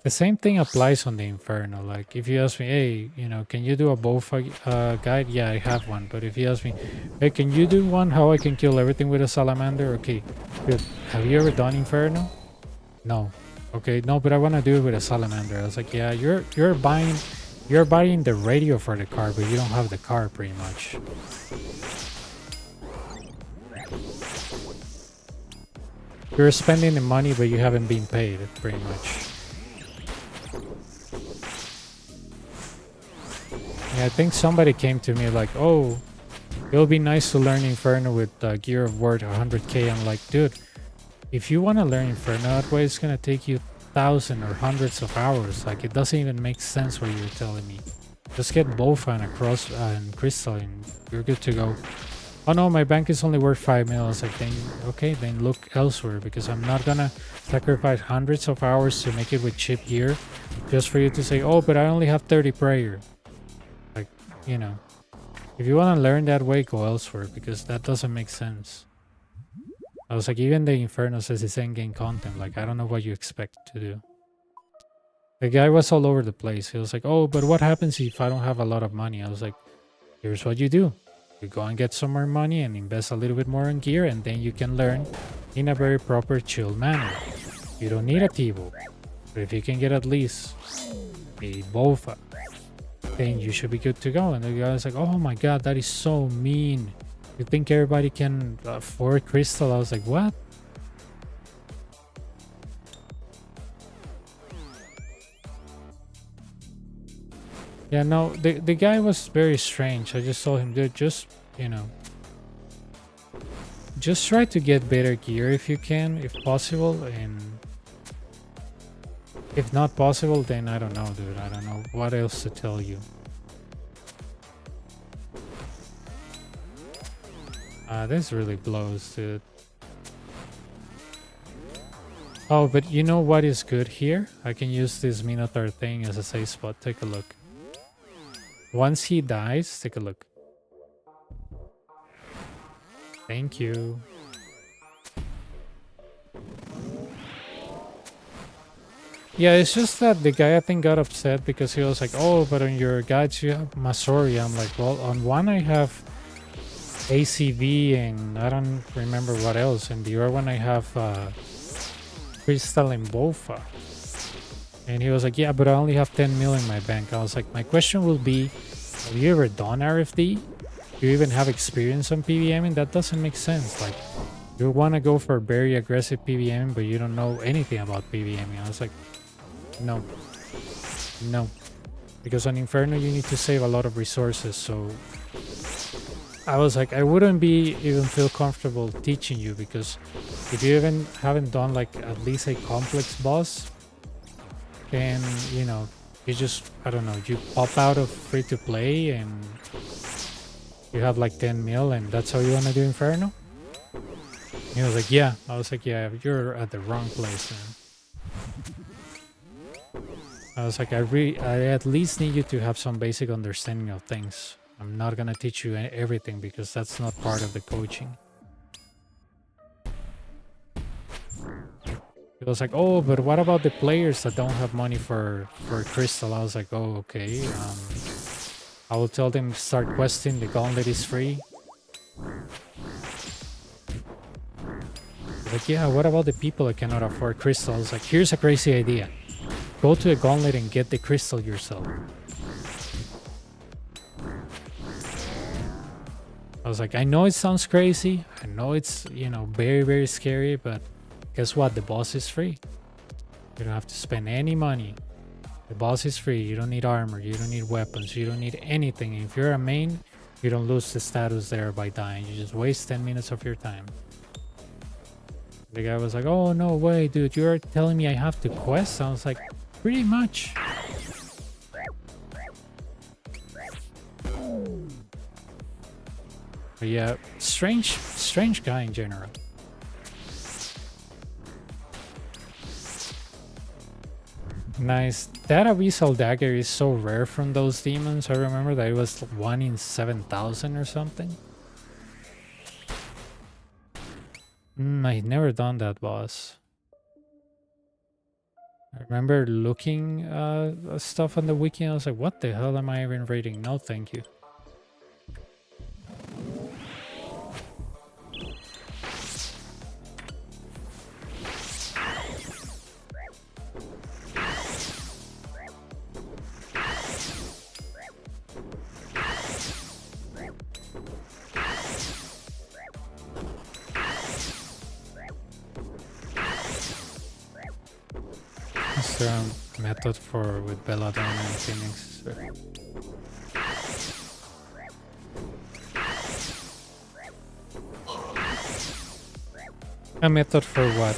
Speaker 1: The same thing applies on the Inferno. Like, if you ask me, hey, can you do a Bofa guide? Yeah, I have one. But if you ask me, hey, can you do one how I can kill everything with a salamander? Okay, good. Have you ever done Inferno? No. Okay, no, but I want to do it with a salamander. I was like, yeah, you're buying the radio for the car, but you don't have the car, pretty much. You're spending the money, but you haven't been paid, pretty much. Yeah, I think somebody came to me like, oh, it'll be nice to learn Inferno with gear of worth 100k. I'm like, dude, if you want to learn Inferno that way, it's going to take you thousands or hundreds of hours. Like, it doesn't even make sense what you're telling me. Just get Bofa and a cross and crystal and you're good to go. Oh no, my bank is only worth 5 mil. It's like, then, okay, then look elsewhere, because I'm not going to sacrifice hundreds of hours to make it with cheap gear just for you to say, oh, but I only have 30 prayer. Like, if you want to learn that way, go elsewhere, because that doesn't make sense. I was like, even the Inferno says it's endgame content. Like, I don't know what you expect to do. The guy was all over the place. He was like, oh, but what happens if I don't have a lot of money? I was like, here's what you do. You go and get some more money and invest a little bit more in gear, and then you can learn in a very proper, chill manner. You don't need a T-Bow. But if you can get at least a Bofa, then you should be good to go. And the guy was like, oh my god, that is so mean. You think everybody can afford crystal? I was like, what? Yeah, no, the guy was very strange. I just told him, dude, just try to get better gear if you can, if possible, and if not possible, then I don't know, dude. I don't know what else to tell you. This really blows, dude. Oh, but you know what is good here? I can use this Minotaur thing as a safe spot. Take a look. Once he dies, take a look. Thank you. Yeah, it's just that the guy, I think, got upset because he was like, oh, but on your guides you have Masori. I'm like, well, on one I have ACV and I don't remember what else. And the other one I have Crystal and Bofa. And he was like, yeah, but I only have 10 mil in my bank. I was like, my question will be, have you ever done RFD? Do you even have experience on PVMing? That doesn't make sense. Like, you want to go for very aggressive PVMing, but you don't know anything about PVMing. I was like, no. Because on Inferno, you need to save a lot of resources. So I was like, I wouldn't be even feel comfortable teaching you, because if you even haven't done like at least a complex boss, then you know, you just, I don't know, you pop out of free to play and you have like 10 mil and that's how you want to do Inferno? He was like, yeah. I was like, yeah, you're at the wrong place, man. I was like, I at least need you to have some basic understanding of things. I'm not gonna teach you everything because that's not part of the coaching. He was like, oh, but what about the players that don't have money for crystal? I was like, oh, okay. I will tell them to start questing. The gauntlet is free. He's like, yeah, what about the people that cannot afford crystal? I was like, here's a crazy idea. Go to a gauntlet and get the crystal yourself. I was like, I know it sounds crazy. I know it's, you know, very, very scary, but guess what? The boss is free. You don't have to spend any money. The boss is free. You don't need armor. You don't need weapons. You don't need anything. If you're a main, you don't lose the status there by dying. You just waste 10 minutes of your time. The guy was like, oh, no way, dude. You're telling me I have to quest? I was like, pretty much. But yeah, strange guy in general. Nice. That abyssal dagger is so rare from those demons. I remember that it was 1 in 7,000 or something. I'd never done that boss. I remember looking stuff on the wiki and I was like, what the hell am I even reading? No, thank you. Is there a method for with Belladonna and Phoenix? A method for what?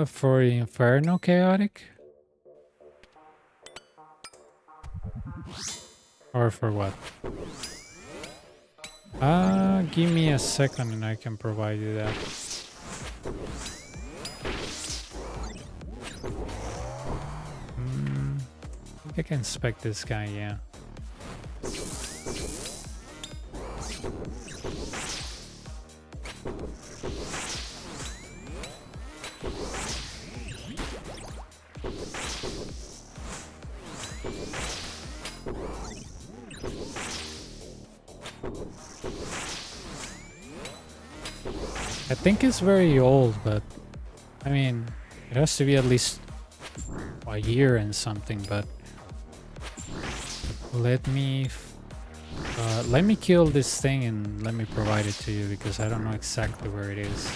Speaker 1: For Inferno Chaotic? Or for what? Give me a second and I can provide you that. I can spec this guy, yeah. I think it's very old, but I mean, it has to be at least a year and something, but let me kill this thing and let me provide it to you because I don't know exactly where it is.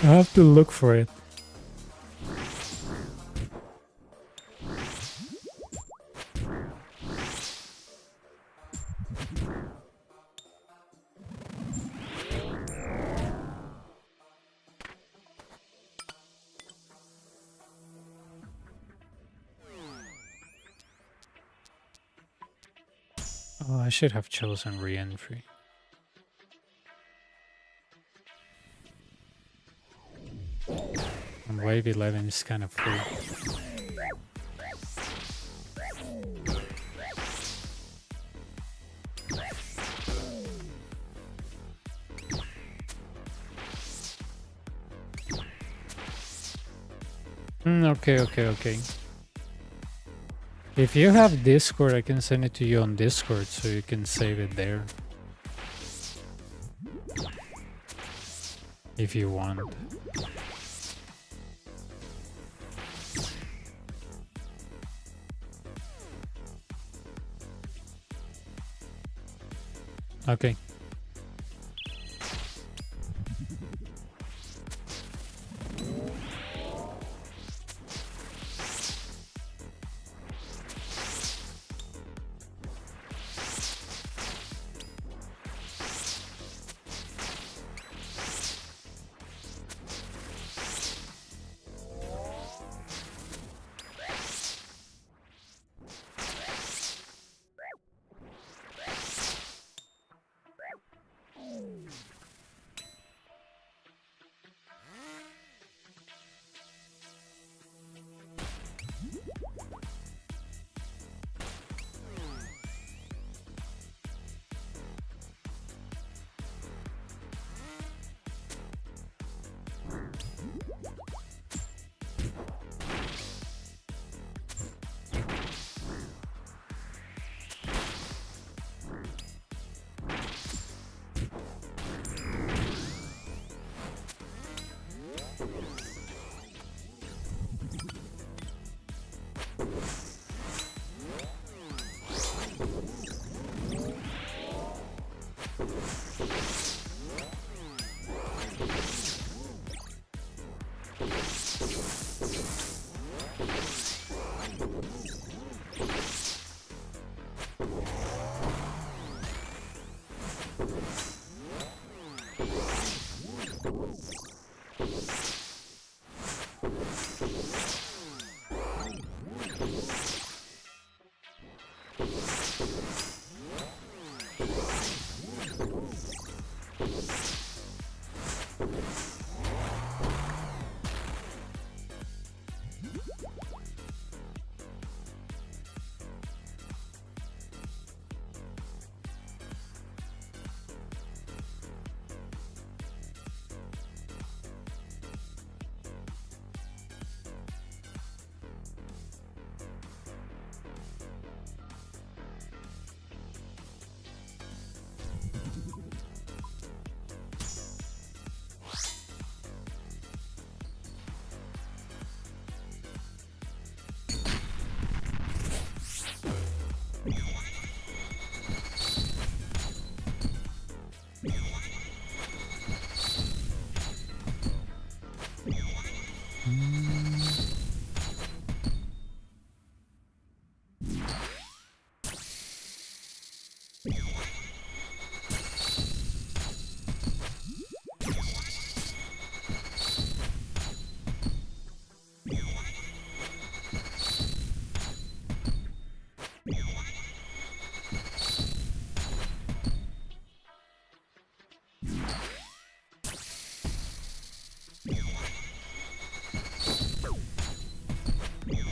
Speaker 1: I have to look for it. Oh, I should have chosen re-entry. And wave 11 is kind of free. Okay. If you have Discord, I can send it to you on Discord so you can save it there. If you want. Okay.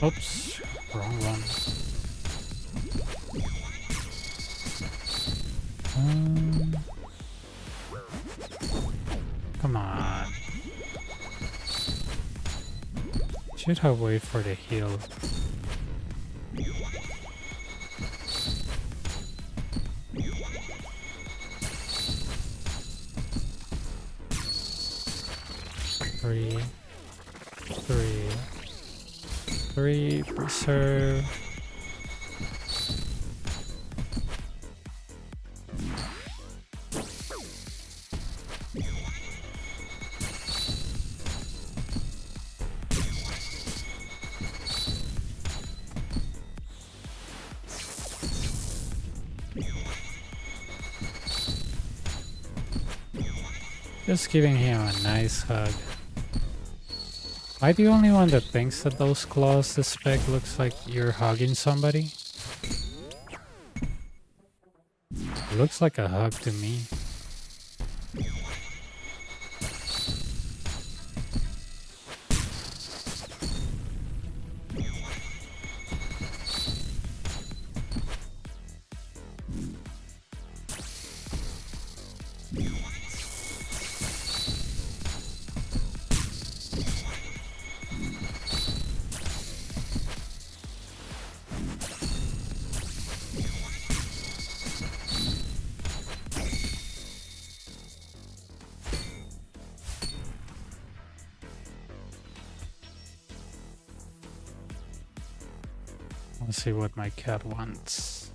Speaker 1: Oops, wrong one. Come on. Should have waited for the heal. Three, preserve. Just giving him a nice hug. Am I the only one that thinks that those claws, the spec, looks like you're hugging somebody? It looks like a hug to me. Let's see what my cat wants.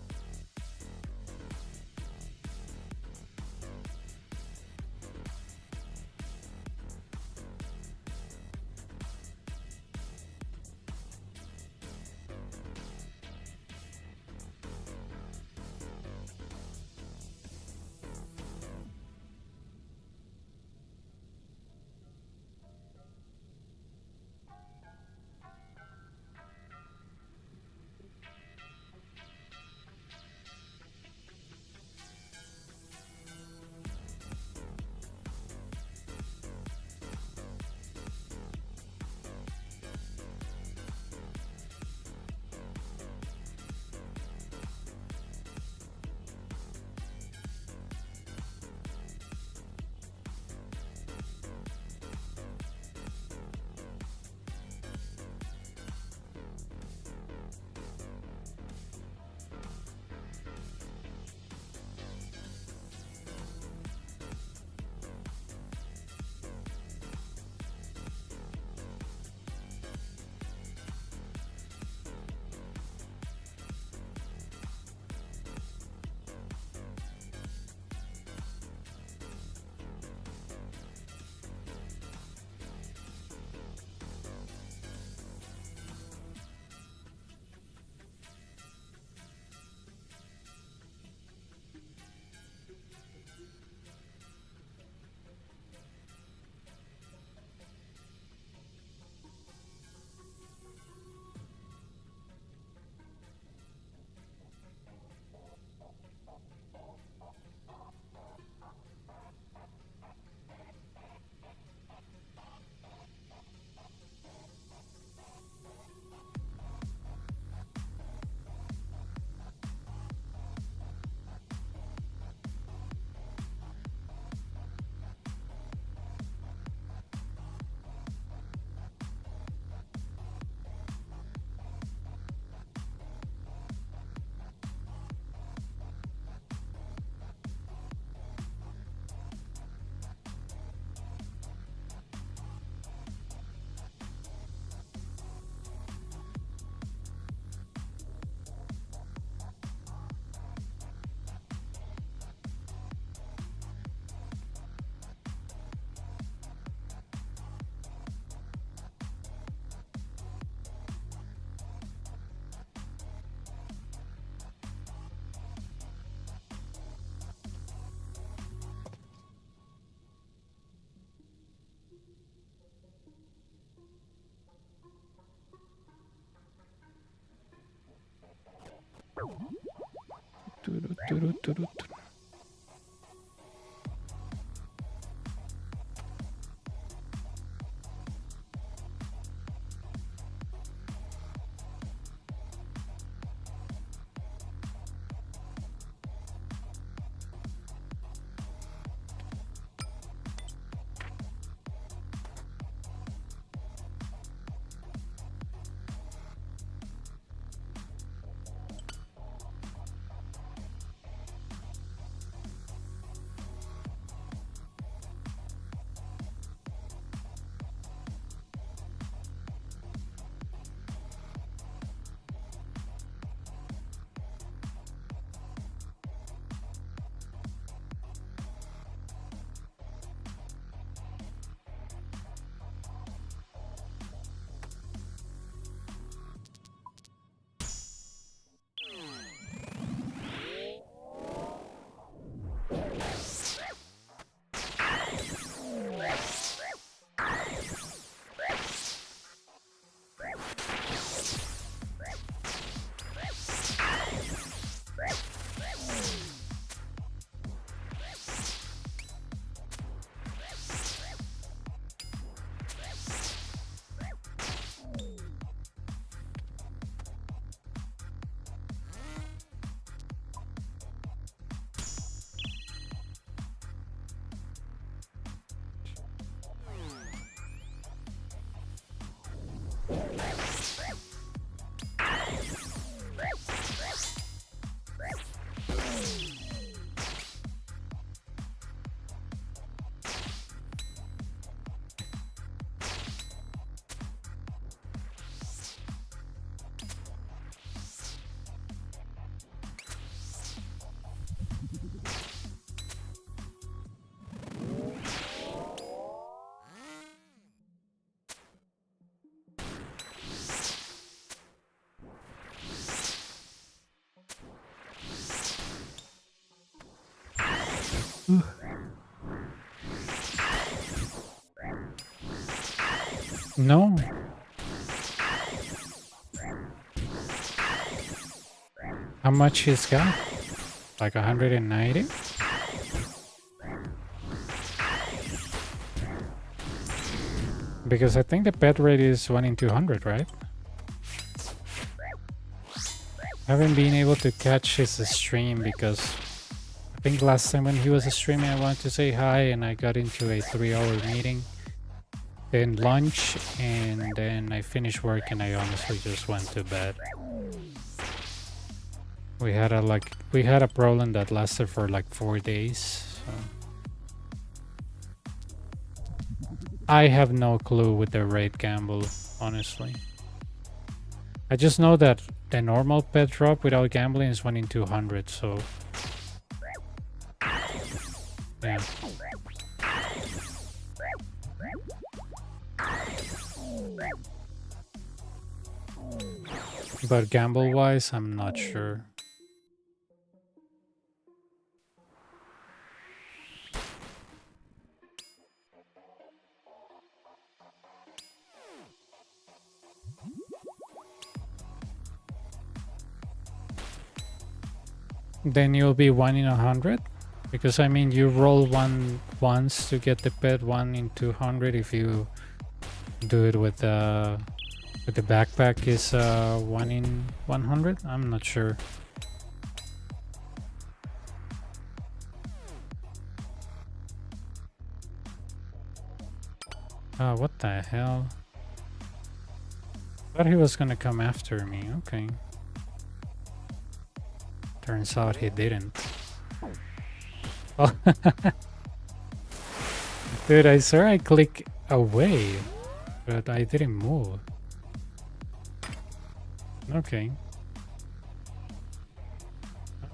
Speaker 1: No. How much he's got? Like 190? Because I think the pet rate is 1 in 200, right? I haven't been able to catch his stream because I think last time when he was streaming I wanted to say hi and I got into a 3-hour meeting. Then lunch and then I finished work and I honestly just went to bed. We had a problem that lasted for like 4 days. So. I have no clue with the rate gamble, honestly. I just know that the normal pet drop without gambling is 1 in 200, so yeah. But gamble wise, I'm not sure. Then you'll be 1 in 100, because I mean you roll one once to get the pet 1 in 200. If you do it with the backpack is 1 in 100. I'm not sure. What the hell? Thought he was gonna come after me. Okay. Turns out he didn't. Oh. Dude, I swear I click away, but I didn't move. Okay.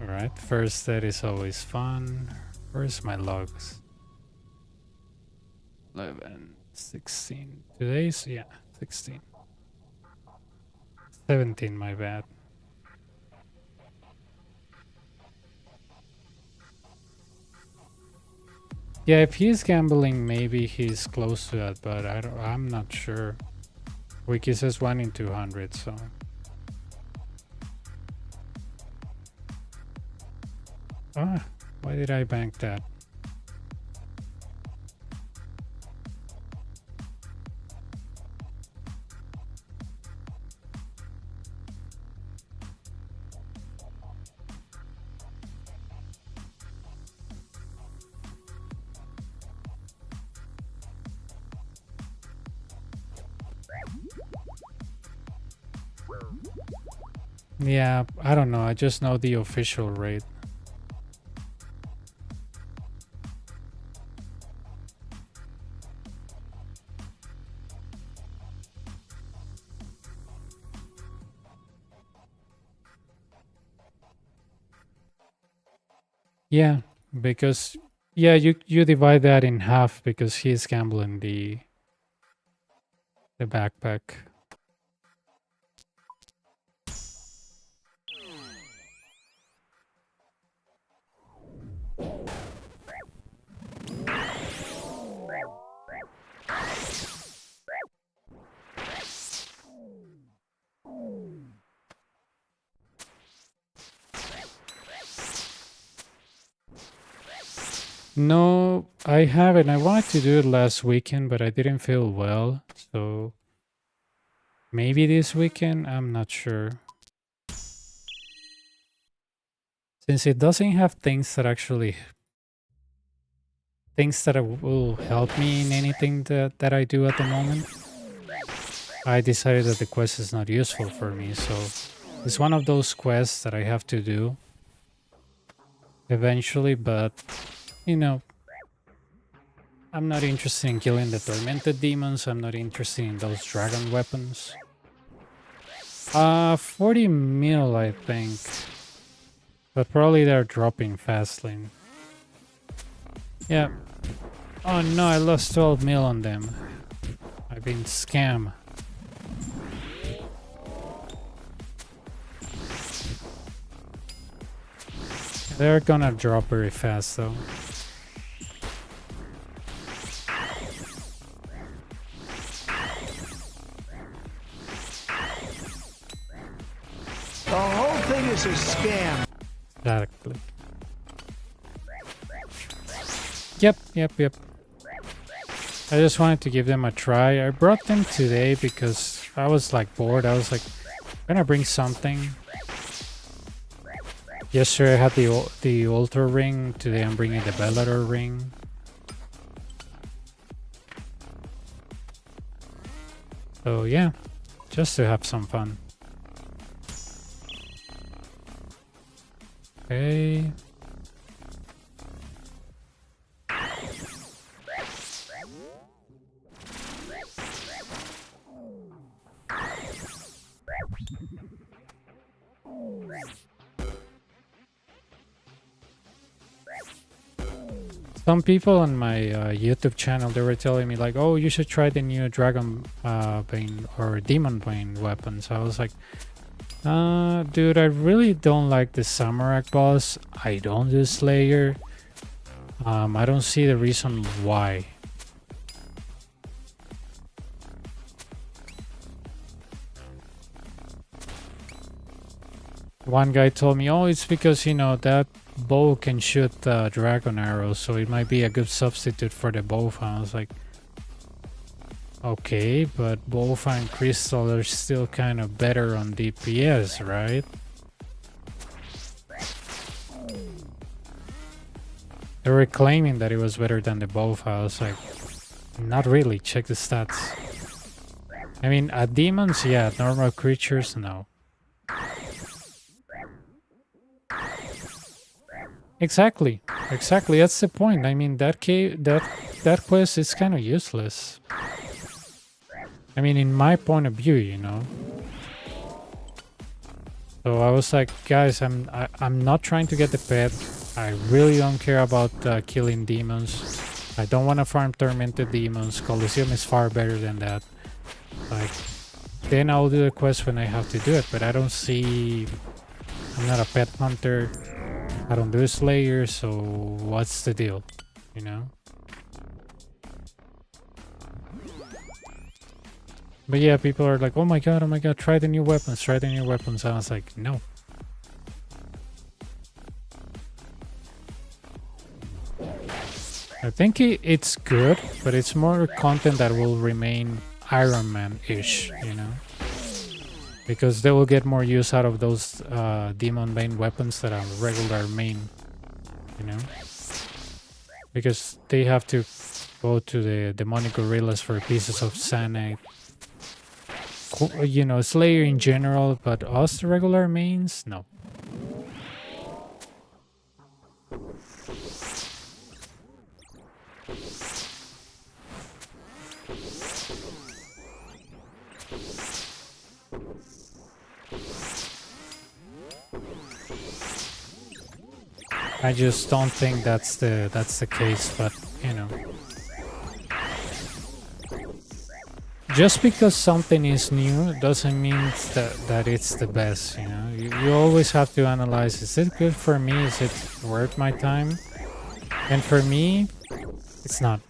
Speaker 1: Alright, first that is always fun. Where's my logs? 11, 16. Today's, yeah, 16. 17, my bad. Yeah, if he's gambling, maybe he's close to that, but I'm not sure. Wiki says 1 in 200, so. Ah, why did I bank that? Yeah, I don't know. I just know the official rate. Yeah, because yeah, you divide that in half because he's gambling the backpack. No, I haven't. I wanted to do it last weekend, but I didn't feel well. So maybe this weekend, I'm not sure. Since it doesn't have things that actually will help me in anything that I do at the moment, I decided that the quest is not useful for me. So it's one of those quests that I have to do eventually, but you know, I'm not interested in killing the tormented demons. I'm not interested in those dragon weapons. 40 mil, I think. But probably they're dropping fastly. Yeah. Oh no, I lost 12 mil on them. I've been scammed. They're gonna drop very fast though.
Speaker 2: The whole thing is a scam.
Speaker 1: Exactly. Yep. I just wanted to give them a try. I brought them today because I was like bored. I was like, I'm gonna bring something. Yesterday I had the altar ring. Today I'm bringing the Bellator ring. So yeah, just to have some fun. Okay. Some people on my YouTube channel, they were telling me like, oh, you should try the new Dragon Bane or Demon Bane weapons. I was like, dude, I really don't like the Samurai boss. I don't do Slayer. I don't see the reason why. One guy told me, oh, it's because, you know, that bow can shoot dragon arrows, so it might be a good substitute for the bowfang. I was like, okay, but bowfang crystal are still kind of better on DPS, right? They were claiming that it was better than the bowfang. I was like, not really, check the stats. I mean, at demons, yeah, normal creatures, no. Exactly, that's the point. I mean, that quest is kind of useless. I mean, in my point of view, you know. So I was like, guys, I'm not trying to get the pet. I really don't care about killing demons. I don't want to farm tormented demons. Coliseum is far better than that. Like, then I'll do the quest when I have to do it. But I don't see. I'm not a pet hunter. I don't do Slayer, so what's the deal, you know? But yeah, people are like, oh my god, try the new weapons. I was like, no. I think it's good, but it's more content that will remain Iron Man-ish, you know? Because they will get more use out of those demon main weapons that are regular main, you know? Because they have to go to the demonic gorillas for pieces of Sanite. You know, Slayer in general, but us the regular mains? No. I just don't think that's the case, but you know. Just because something is new doesn't mean that it's the best, you know. You always have to analyze, is it good for me? Is it worth my time? And for me, it's not.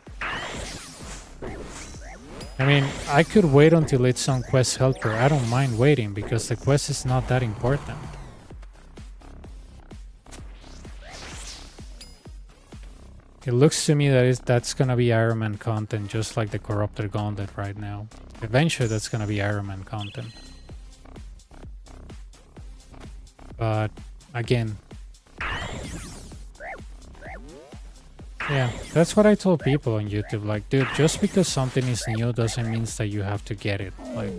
Speaker 1: I mean, I could wait until it's on Quest Helper. I don't mind waiting because the quest is not that important. It looks to me that that's gonna be Iron Man content, just like the Corrupted Gauntlet right now. Eventually that's gonna be Iron Man content. But again, yeah, that's what I told people on YouTube. Like, dude, just because something is new doesn't mean that you have to get it. Like,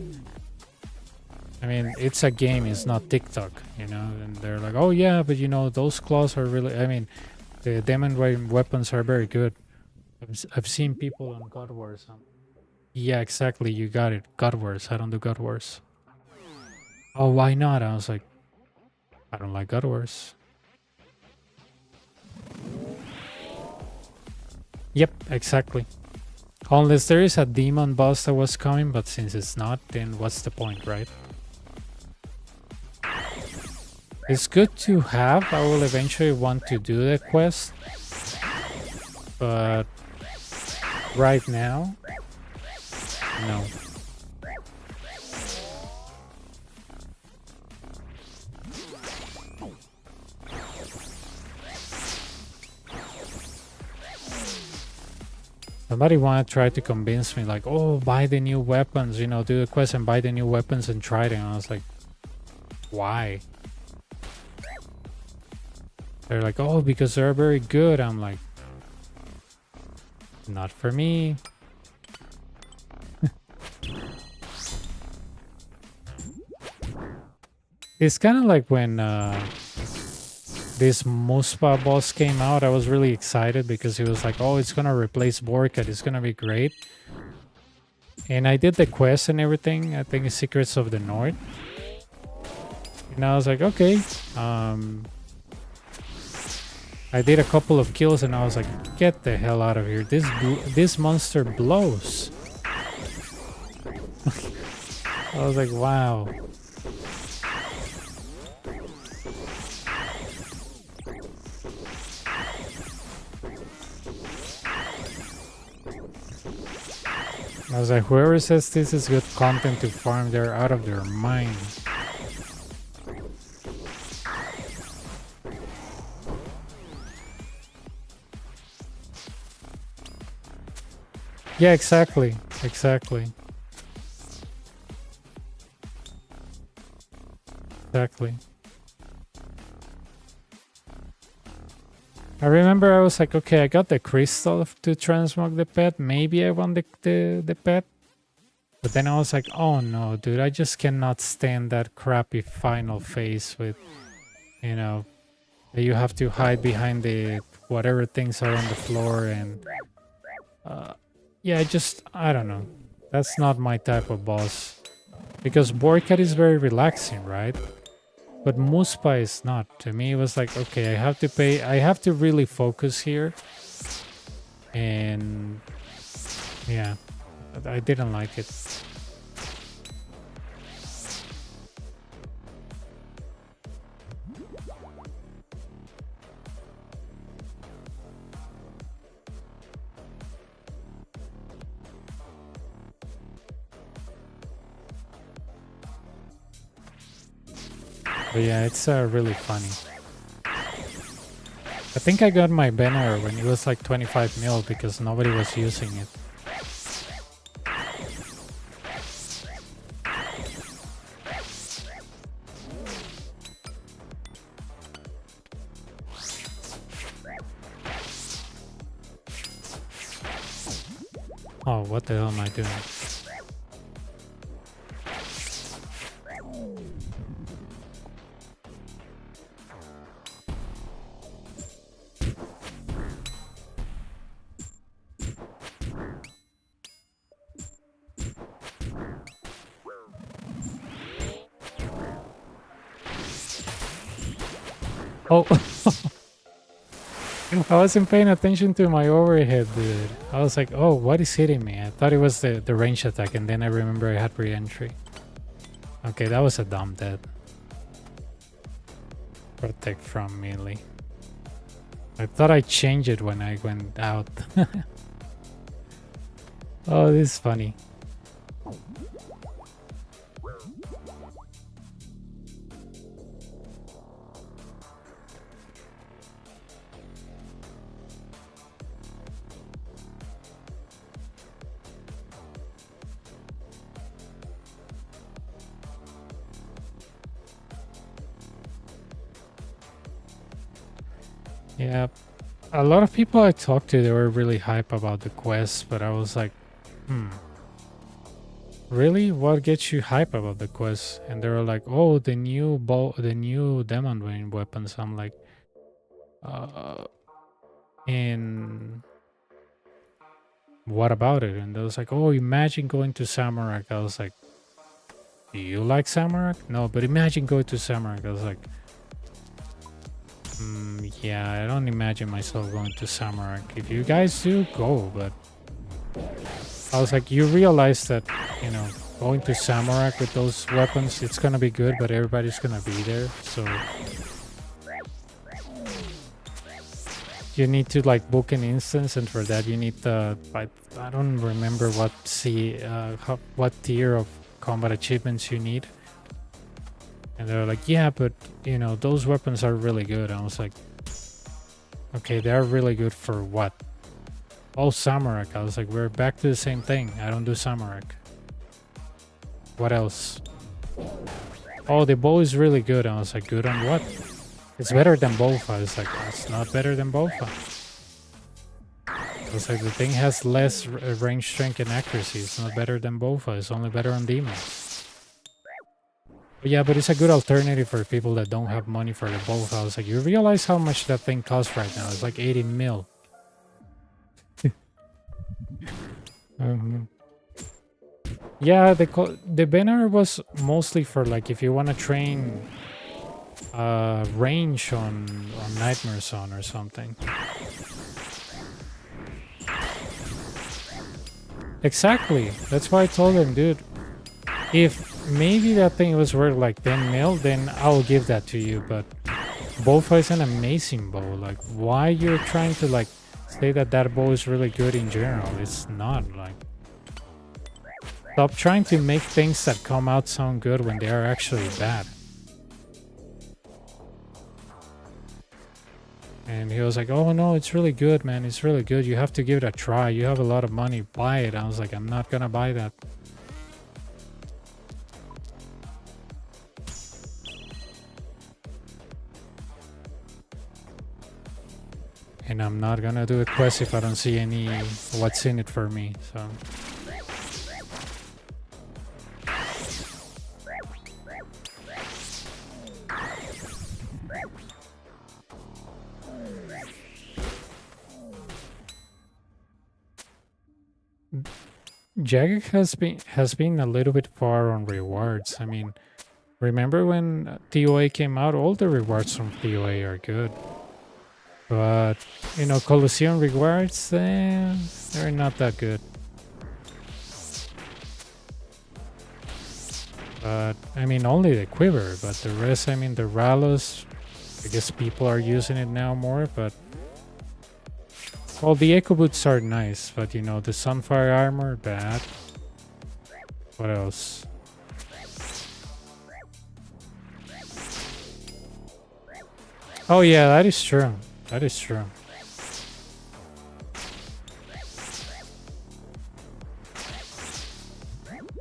Speaker 1: I mean, it's a game, it's not TikTok, you know? And they're like, oh yeah, but you know, those claws are really, I mean, the demon weapons are very good. I've seen people on God Wars. Yeah, exactly, you got it. God Wars, I don't do God Wars. Oh, why not? I was like, I don't like God Wars. Yep, exactly. Unless there is a demon boss that was coming, but since it's not, then what's the point, right? It's good to have. I will eventually want to do the quest. But right now, no. Somebody wanna try to convince me like, oh, buy the new weapons, you know, do the quest and buy the new weapons and try it. And I was like, why? They're like, oh, because they're very good. I'm like, not for me. It's kind of like when this Muspa boss came out. I was really excited because he was like, oh, it's gonna replace Borkat. It's gonna be great. And I did the quest and everything. I think it's Secrets of the North. And I was like, okay. I did a couple of kills and I was like, get the hell out of here. This monster blows. I was like, wow. I was like, whoever says this is good content to farm, they're out of their mind. Yeah, exactly. Exactly. Exactly. I remember I was like, okay, I got the crystal to transmog the pet. Maybe I want the pet. But then I was like, oh no, dude, I just cannot stand that crappy final phase with, you know, you have to hide behind the whatever things are on the floor and yeah, I don't know. That's not my type of boss. Because Borkat is very relaxing, right? But Muspa is not. To me, it was like, okay, I have to really focus here. And yeah, I didn't like it. But yeah, it's really funny. I think I got my banner when it was like 25 mil because nobody was using it. Oh, what the hell am I doing? Oh, I wasn't paying attention to my overhead, dude. I was like, oh, what is hitting me? I thought it was the range attack, and then I remember I had re-entry. Okay, that was a dumb death. Protect from melee. I thought I changed it when I went out. Oh, this is funny. Yeah, a lot of people I talked to, they were really hype about the quest, but I was like, really? What gets you hype about the quest? And they were like, oh, the new Demon Rain weapons. I'm like, and what about it? And they was like, oh, imagine going to Samarak. I was like, do you like Samarak? No, but imagine going to Samarak. I was like, yeah, I don't imagine myself going to Samarak. If you guys do, go, but I was like, you realize that, you know, going to Samarak with those weapons, it's gonna be good, but everybody's gonna be there, so you need to like book an instance, and for that you need I don't remember what what tier of combat achievements you need. And they're like, yeah, but you know, those weapons are really good. I was like, okay, they're really good for what? Oh, Samarak. I was like, we're back to the same thing. I don't do Samarak. What else? Oh, the bow is really good. I was like, good on what? It's better than Bofa. I was like, it's not better than Bofa. I was like, the thing has less range, strength, and accuracy. It's not better than Bofa. It's only better on demons. But yeah, but it's a good alternative for people that don't have money for the Bofa. I was like, you realize how much that thing costs right now? It's like 80 mil. Yeah, the banner was mostly for like if you want to train range on Nightmare Zone or something. Exactly. That's why I told him, dude, if maybe that thing was worth like 10 mil, then I'll give that to you. But Bofa is an amazing bow. Like, why you're trying to like say that bow is really good in general? It's not. Like, stop trying to make things that come out sound good when they are actually bad. And he was like, oh no, it's really good, man. It's really good. You have to give it a try. You have a lot of money. Buy it. I was like, I'm not gonna buy that. And I'm not gonna do a quest if I don't see any what's in it for me, so. Jagged has been a little bit far on rewards. I mean, remember when TOA came out? All the rewards from TOA are good. But, you know, Coliseo rewards, they're not that good. But, I mean, only the quiver, but the rest, I mean, the Ralos, I guess people are using it now more, but... Well, the Echo Boots are nice, but, you know, the Sunfire Armor, bad. What else? Oh yeah, that is true. That is true.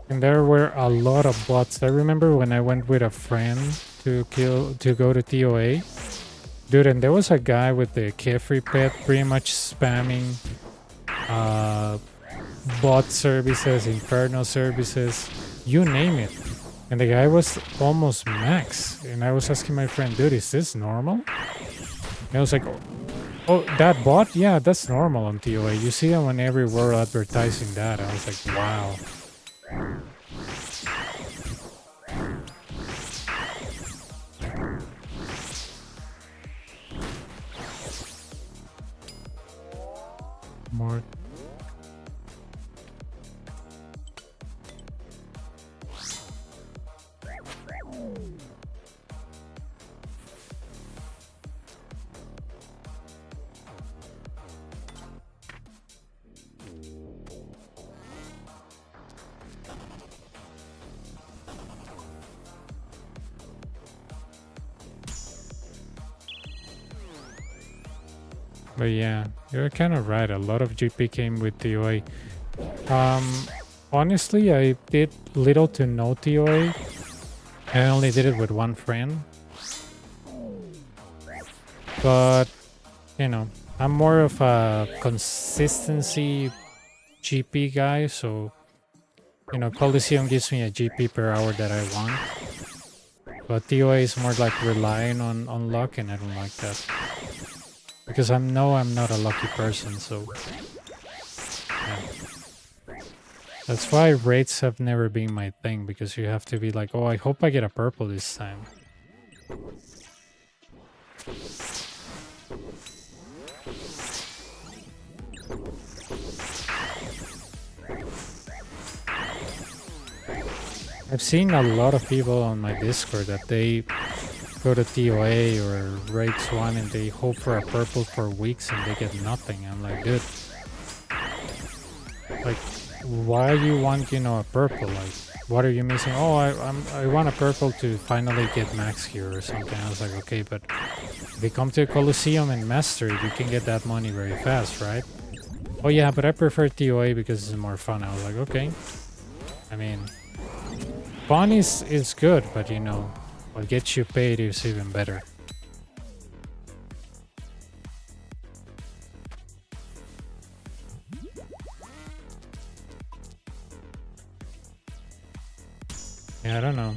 Speaker 1: And there were a lot of bots. I remember when I went with a friend to go to TOA. Dude, and there was a guy with the carefree pet pretty much spamming bot services, inferno services, you name it. And the guy was almost max. And I was asking my friend, dude, is this normal? And I was like, oh, that bot? Yeah, that's normal on TOA. You see them on every world advertising that. I was like, wow. More. But yeah, you're kind of right. A lot of GP came with TOA. Honestly, I did little to no TOA. I only did it with one friend. But, you know, I'm more of a consistency GP guy. So, you know, Coliseum gives me a GP per hour that I want. But TOA is more like relying on luck, and I don't like that. Because I'm not a lucky person, so yeah. That's why raids have never been my thing, because you have to be like, oh, I hope I get a purple this time. I've seen a lot of people on my Discord that they go to TOA or raids 1 and they hope for a purple for weeks and they get nothing. I'm like, dude, like, why you want, you know, a purple? Like, what are you missing? Oh, I want a purple to finally get max here or something. I was like, okay, but if you come to a Coliseum and master it, you can get that money very fast, right? Oh yeah, but I prefer TOA because it's more fun. I was like, okay. I mean, fun is good, but you know, what gets you paid is even better. Yeah, I don't know.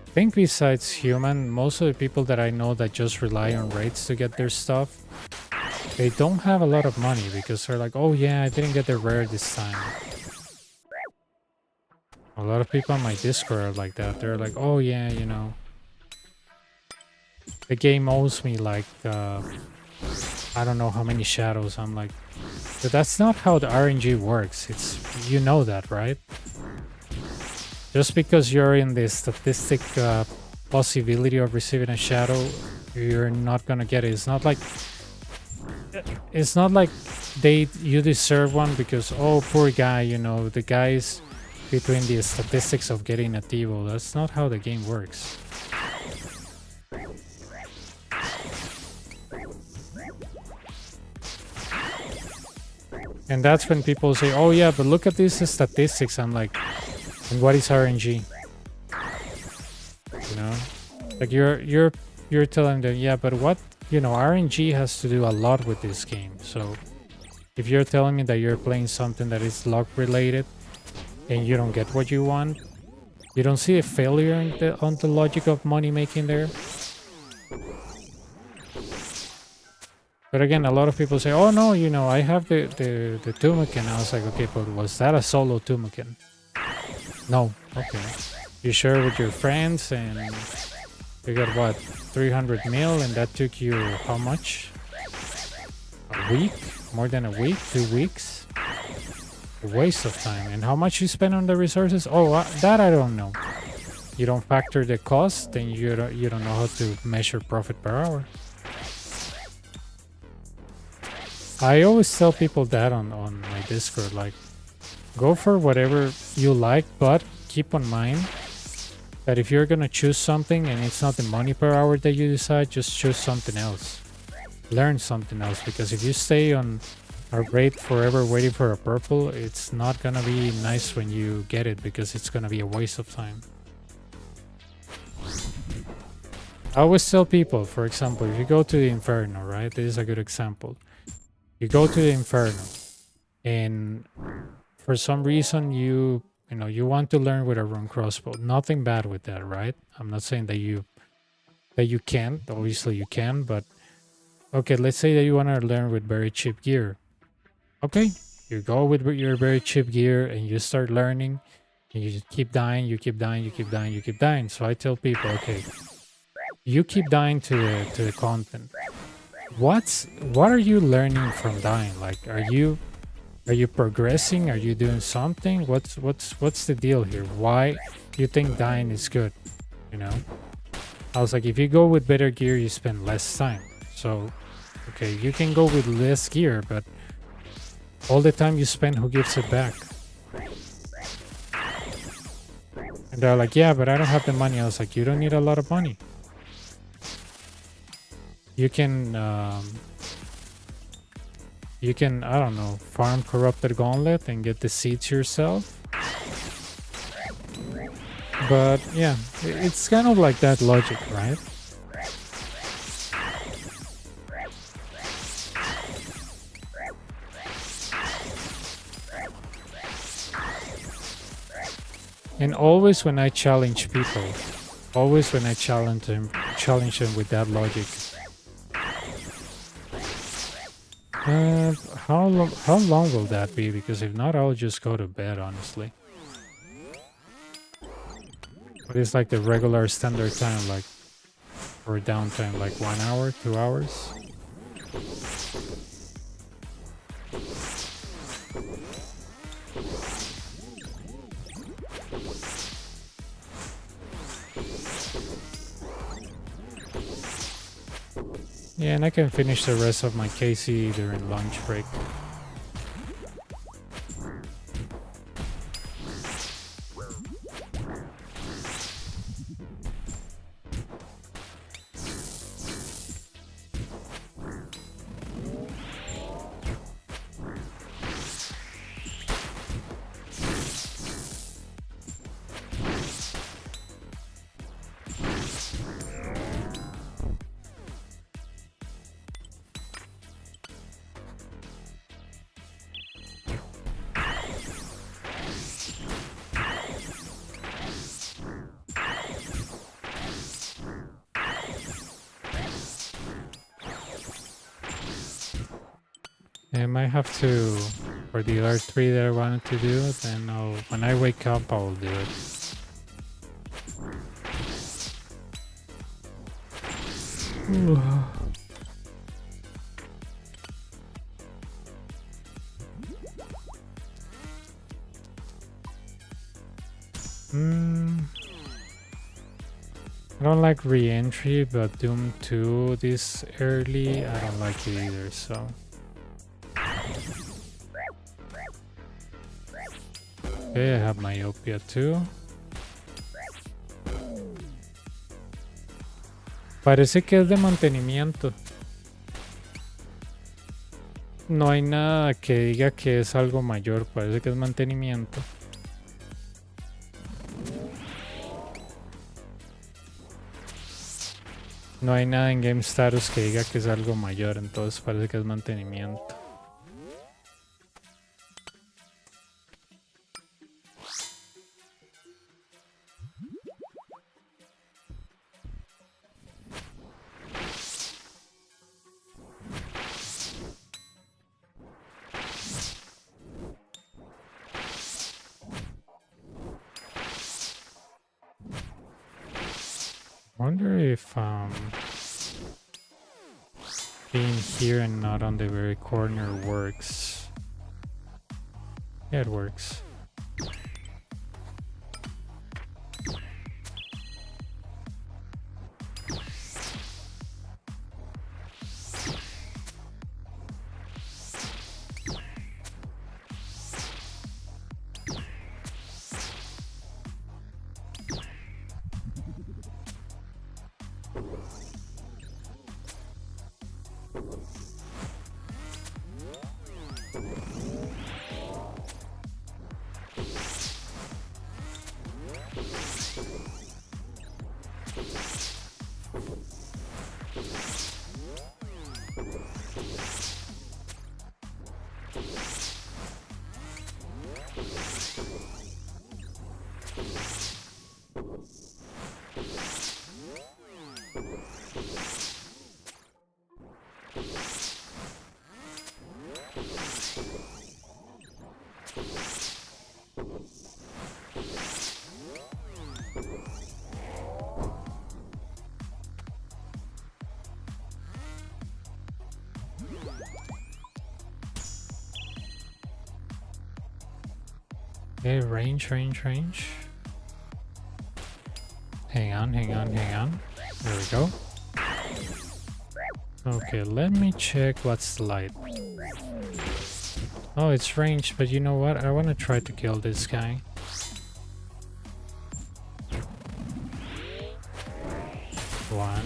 Speaker 1: I think besides human, most of the people that I know that just rely on raids to get their stuff, they don't have a lot of money because they're like, oh yeah, I didn't get the rare this time. A lot of people on my Discord are like that. They're like, oh yeah, you know, the game owes me like, I don't know how many shadows. I'm like, but that's not how the RNG works. It's, you know that, right? Just because you're in the statistic possibility of receiving a shadow, you're not gonna get it. It's not like you deserve one because, oh, poor guy, you know, the guy's between the statistics of getting a Tivo. That's not how the game works. And that's when people say, oh yeah, but look at these statistics. I'm like, and what is RNG? You know, like you're telling them, yeah, but what, you know, RNG has to do a lot with this game. So if you're telling me that you're playing something that is luck related and you don't get what you want, you don't see a failure on the logic of money making there. But again, a lot of people say, oh no, you know, I have the Tumakin. I was like, okay, but was that a solo Tumakin? No. Okay. You share with your friends and you got what, 300 mil, and that took you how much? A week? More than a week? 2 weeks? A waste of time. And how much you spend on the resources? Oh, that I don't know. You don't factor the cost, then you don't know how to measure profit per hour. I always tell people that on my Discord, like, go for whatever you like, but keep in mind that if you're gonna choose something and it's not the money per hour that you decide, just choose something else. Learn something else, because if you stay on a rate forever waiting for a purple, it's not gonna be nice when you get it, because it's gonna be a waste of time. I always tell people, for example, if you go to the Inferno, right? This is a good example. You go to the Inferno, and for some reason you want to learn with a rune crossbow. Nothing bad with that, right? I'm not saying that you can't. Obviously you can, but okay, let's say that you want to learn with very cheap gear. Okay, you go with your very cheap gear and you start learning, and you just keep dying, you keep dying, you keep dying, you keep dying. So I tell people, okay, you keep dying to the content. What are you learning from dying? Like, are you progressing? Are you doing something? What's the deal here? Why do you think dying is good? You know? I was like, if you go with better gear, you spend less time. So, okay, you can go with less gear, but all the time you spend, who gives it back? And they're like, yeah, but I don't have the money. I was like, you don't need a lot of money. You can, I don't know, farm Corrupted Gauntlet and get the seeds yourself. But yeah, it's kind of like that logic, right? And always when I challenge people, always when I challenge them with that logic. How long will that be? Because if not, I'll just go to bed, honestly. But it's like the regular standard time, like, or downtime, like 1 hour, 2 hours. Yeah, and I can finish the rest of my KC during lunch break. I might have to, for the other 3 that I wanted to do, then when I wake up, I'll do it. I don't like re-entry, but Doom 2 this early, I don't like it either, so... Okay, I have Myopia too. Parece que es de mantenimiento. No hay nada que diga que es algo mayor, parece que es mantenimiento. No hay nada en Game Status que diga que es algo mayor, entonces parece que es mantenimiento. Wonder if being here and not on the very corner works. Yeah, it works. Okay, range. Hang on. There we go. Okay, let me check what's the light. Oh, it's ranged, but you know what? I want to try to kill this guy. One,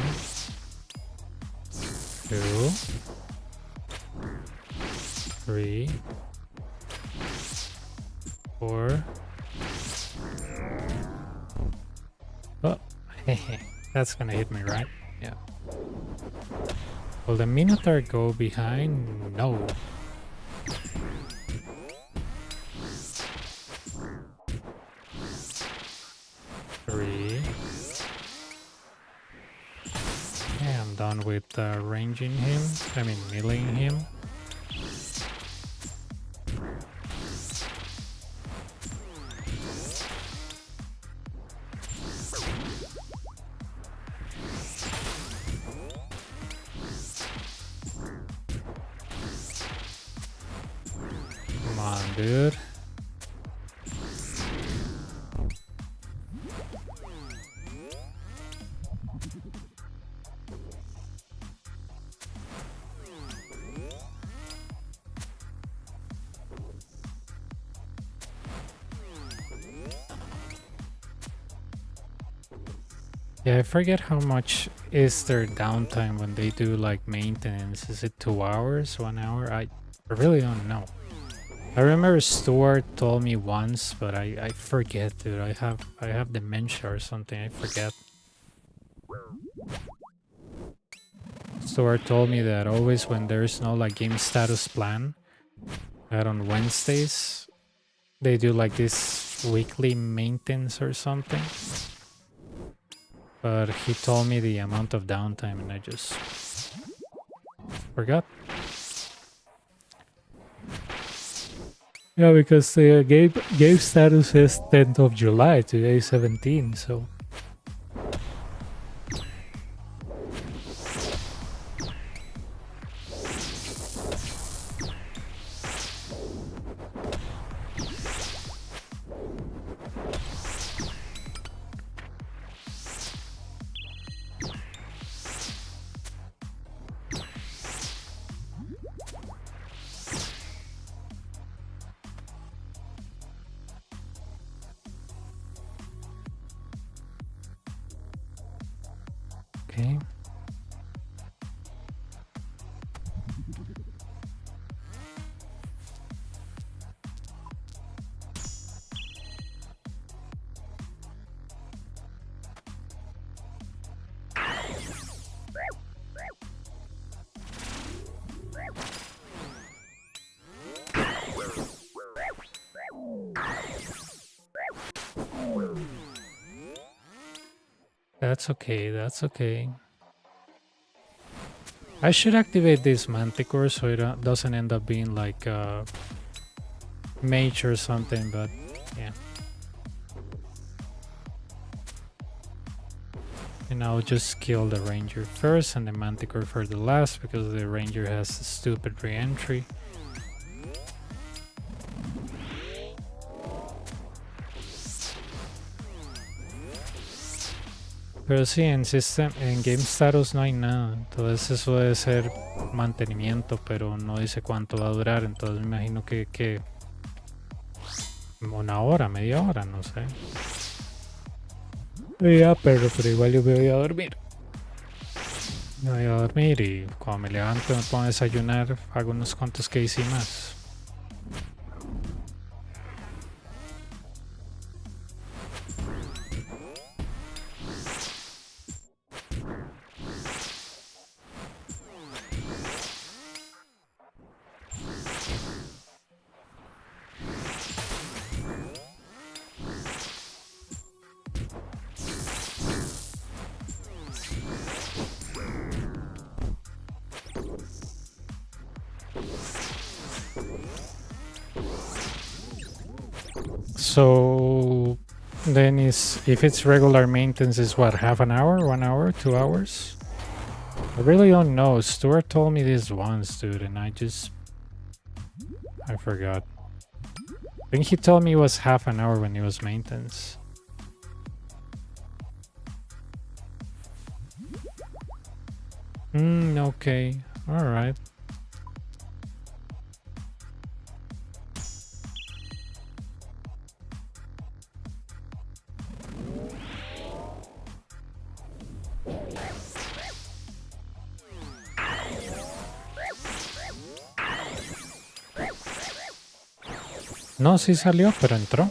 Speaker 1: two, three, four. Oh, that's gonna hit me, right? Yeah. Will the Minotaur go behind? No. Three. Okay, I'm done with ranging him. I mean, milling him. Come on, dude. Yeah, I forget how much is their downtime when they do like maintenance. Is it 2 hours, 1 hour? I really don't know. I remember Stuart told me once, but I forget, dude. I have dementia or something. I forget. Stuart told me that always when there's no like game status plan, that on Wednesdays they do like this weekly maintenance or something. But he told me the amount of downtime and I just forgot. Yeah, because the game status is 10th of July, today is 17, so... Okay. That's okay, that's okay. I should activate this Manticore so it doesn't end up being like a mage or something, but yeah. And I'll just kill the Ranger first and the Manticore for the last because the Ranger has a stupid re-entry. Pero sí, en game status no hay nada, entonces eso debe ser mantenimiento, pero no dice cuánto va a durar, entonces me imagino que 1 hora, media hora, no sé. Ya, pero igual yo me voy a dormir. Me voy a dormir y cuando me levanto me pongo a desayunar, hago unos cuantos case y más. So then if it's regular maintenance is what, half an hour, 1 hour, 2 hours? I really don't know. Stuart told me this once, dude, and I forgot. I think he told me it was half an hour when it was maintenance. Okay. Alright. No, sí salió, pero entró.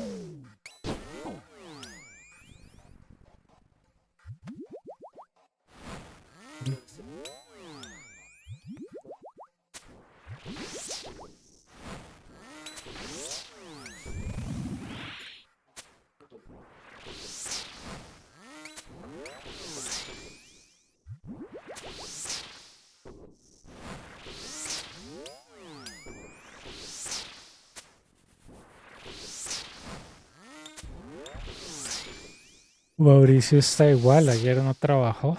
Speaker 1: Mauricio está igual, ayer no trabajó.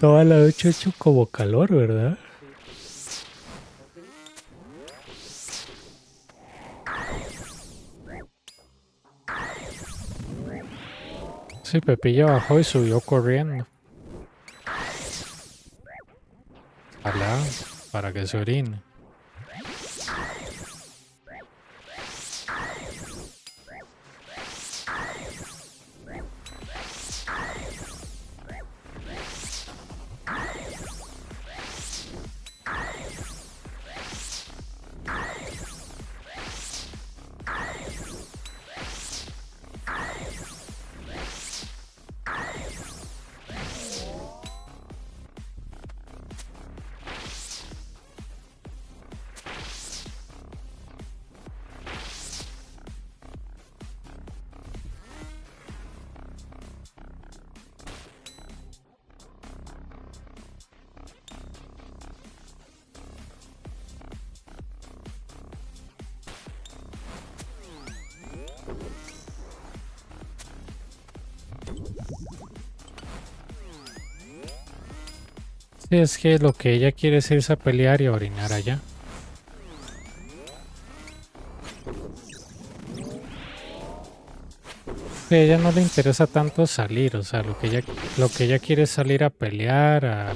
Speaker 1: Toda la noche ha hecho como calor, ¿verdad? Sí, Pepillo bajó y subió corriendo. Para que se orine. Sí, es que lo que ella quiere es irse a pelear y a orinar allá. A ella no le interesa tanto salir, o sea, lo que ella quiere es salir a pelear, a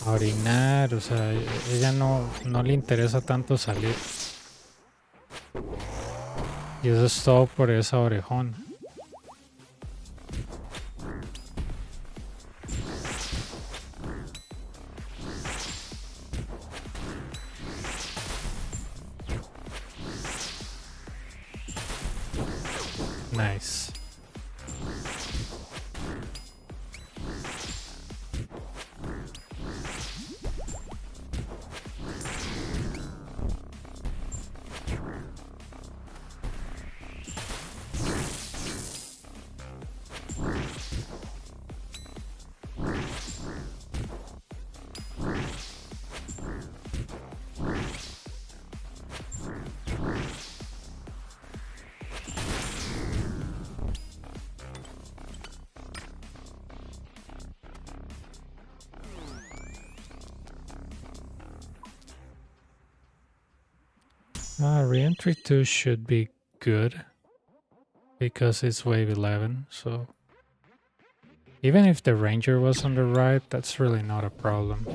Speaker 1: orinar, o sea, ella no le interesa tanto salir. Y eso es todo por esa orejón. Nice. Re-entry 2 should be good because it's wave 11, so even if the ranger was on the right, that's really not a problem.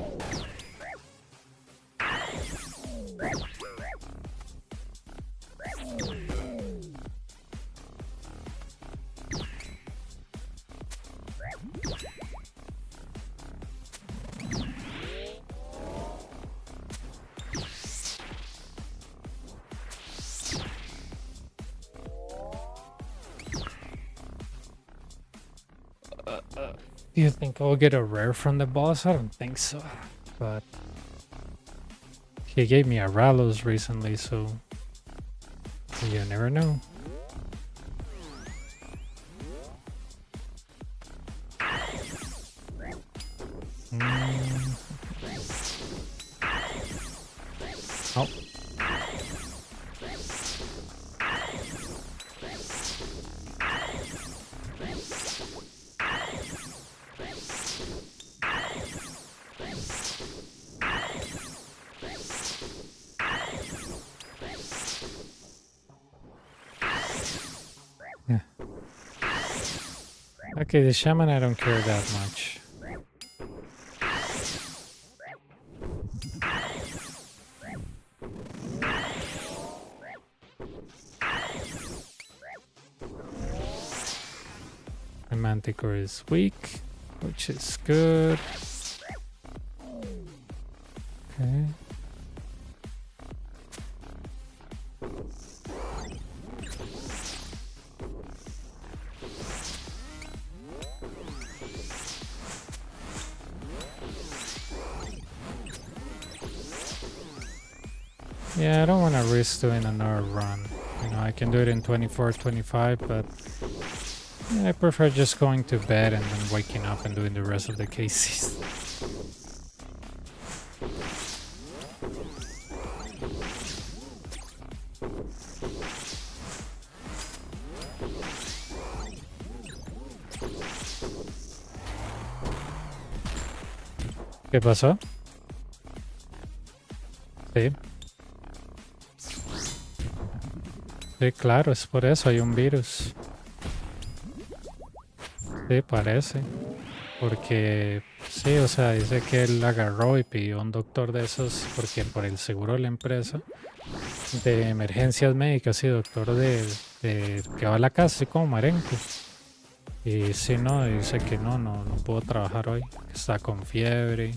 Speaker 1: Do you think I'll get a rare from the boss? I don't think so, but he gave me a Ralos recently, so you never know. Okay, the shaman I don't care that much. The manticore is weak, which is good. Okay. Yeah, I don't want to risk doing another run. You know, I can do it in 24, 25, but yeah, I prefer just going to bed and then waking up and doing the rest of the cases. ¿Qué pasó? Sí. Sí, claro, es por eso, hay un virus. Sí, parece. Porque, sí, o sea, dice que él agarró y pidió a un doctor de esos, porque por el seguro de la empresa, de emergencias médicas, sí, doctor de que va a la casa, así como Marenco. Y sí, no, dice que no pudo trabajar hoy, que está con fiebre.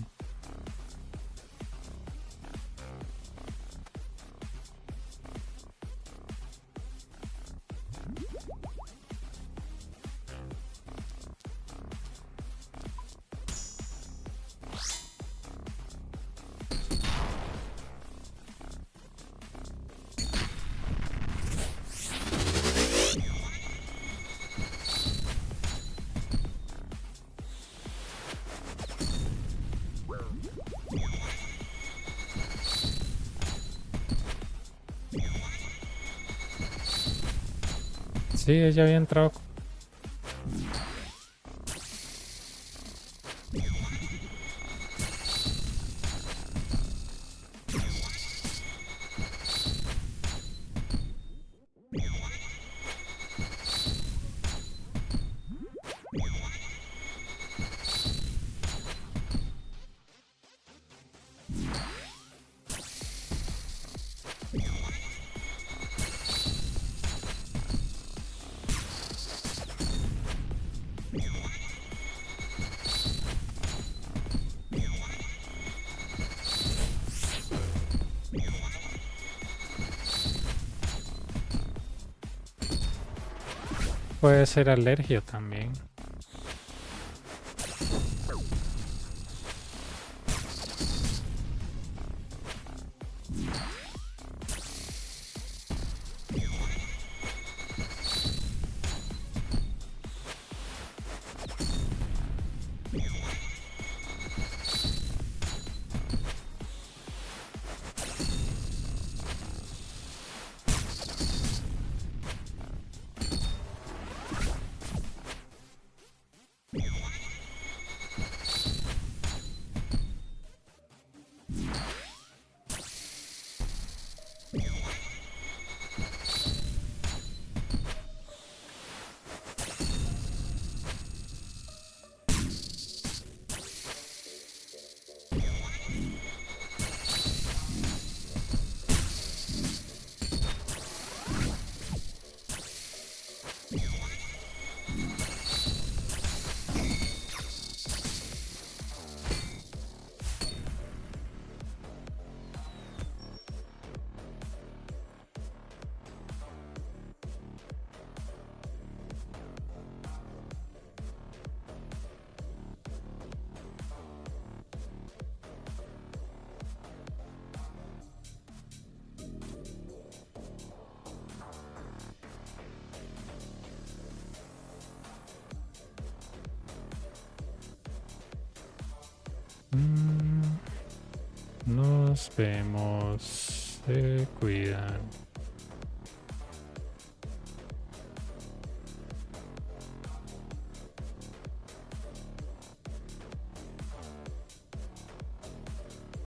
Speaker 1: Sí, ella había entrado. Puede ser alergia también. Nos vemos. Se cuidan.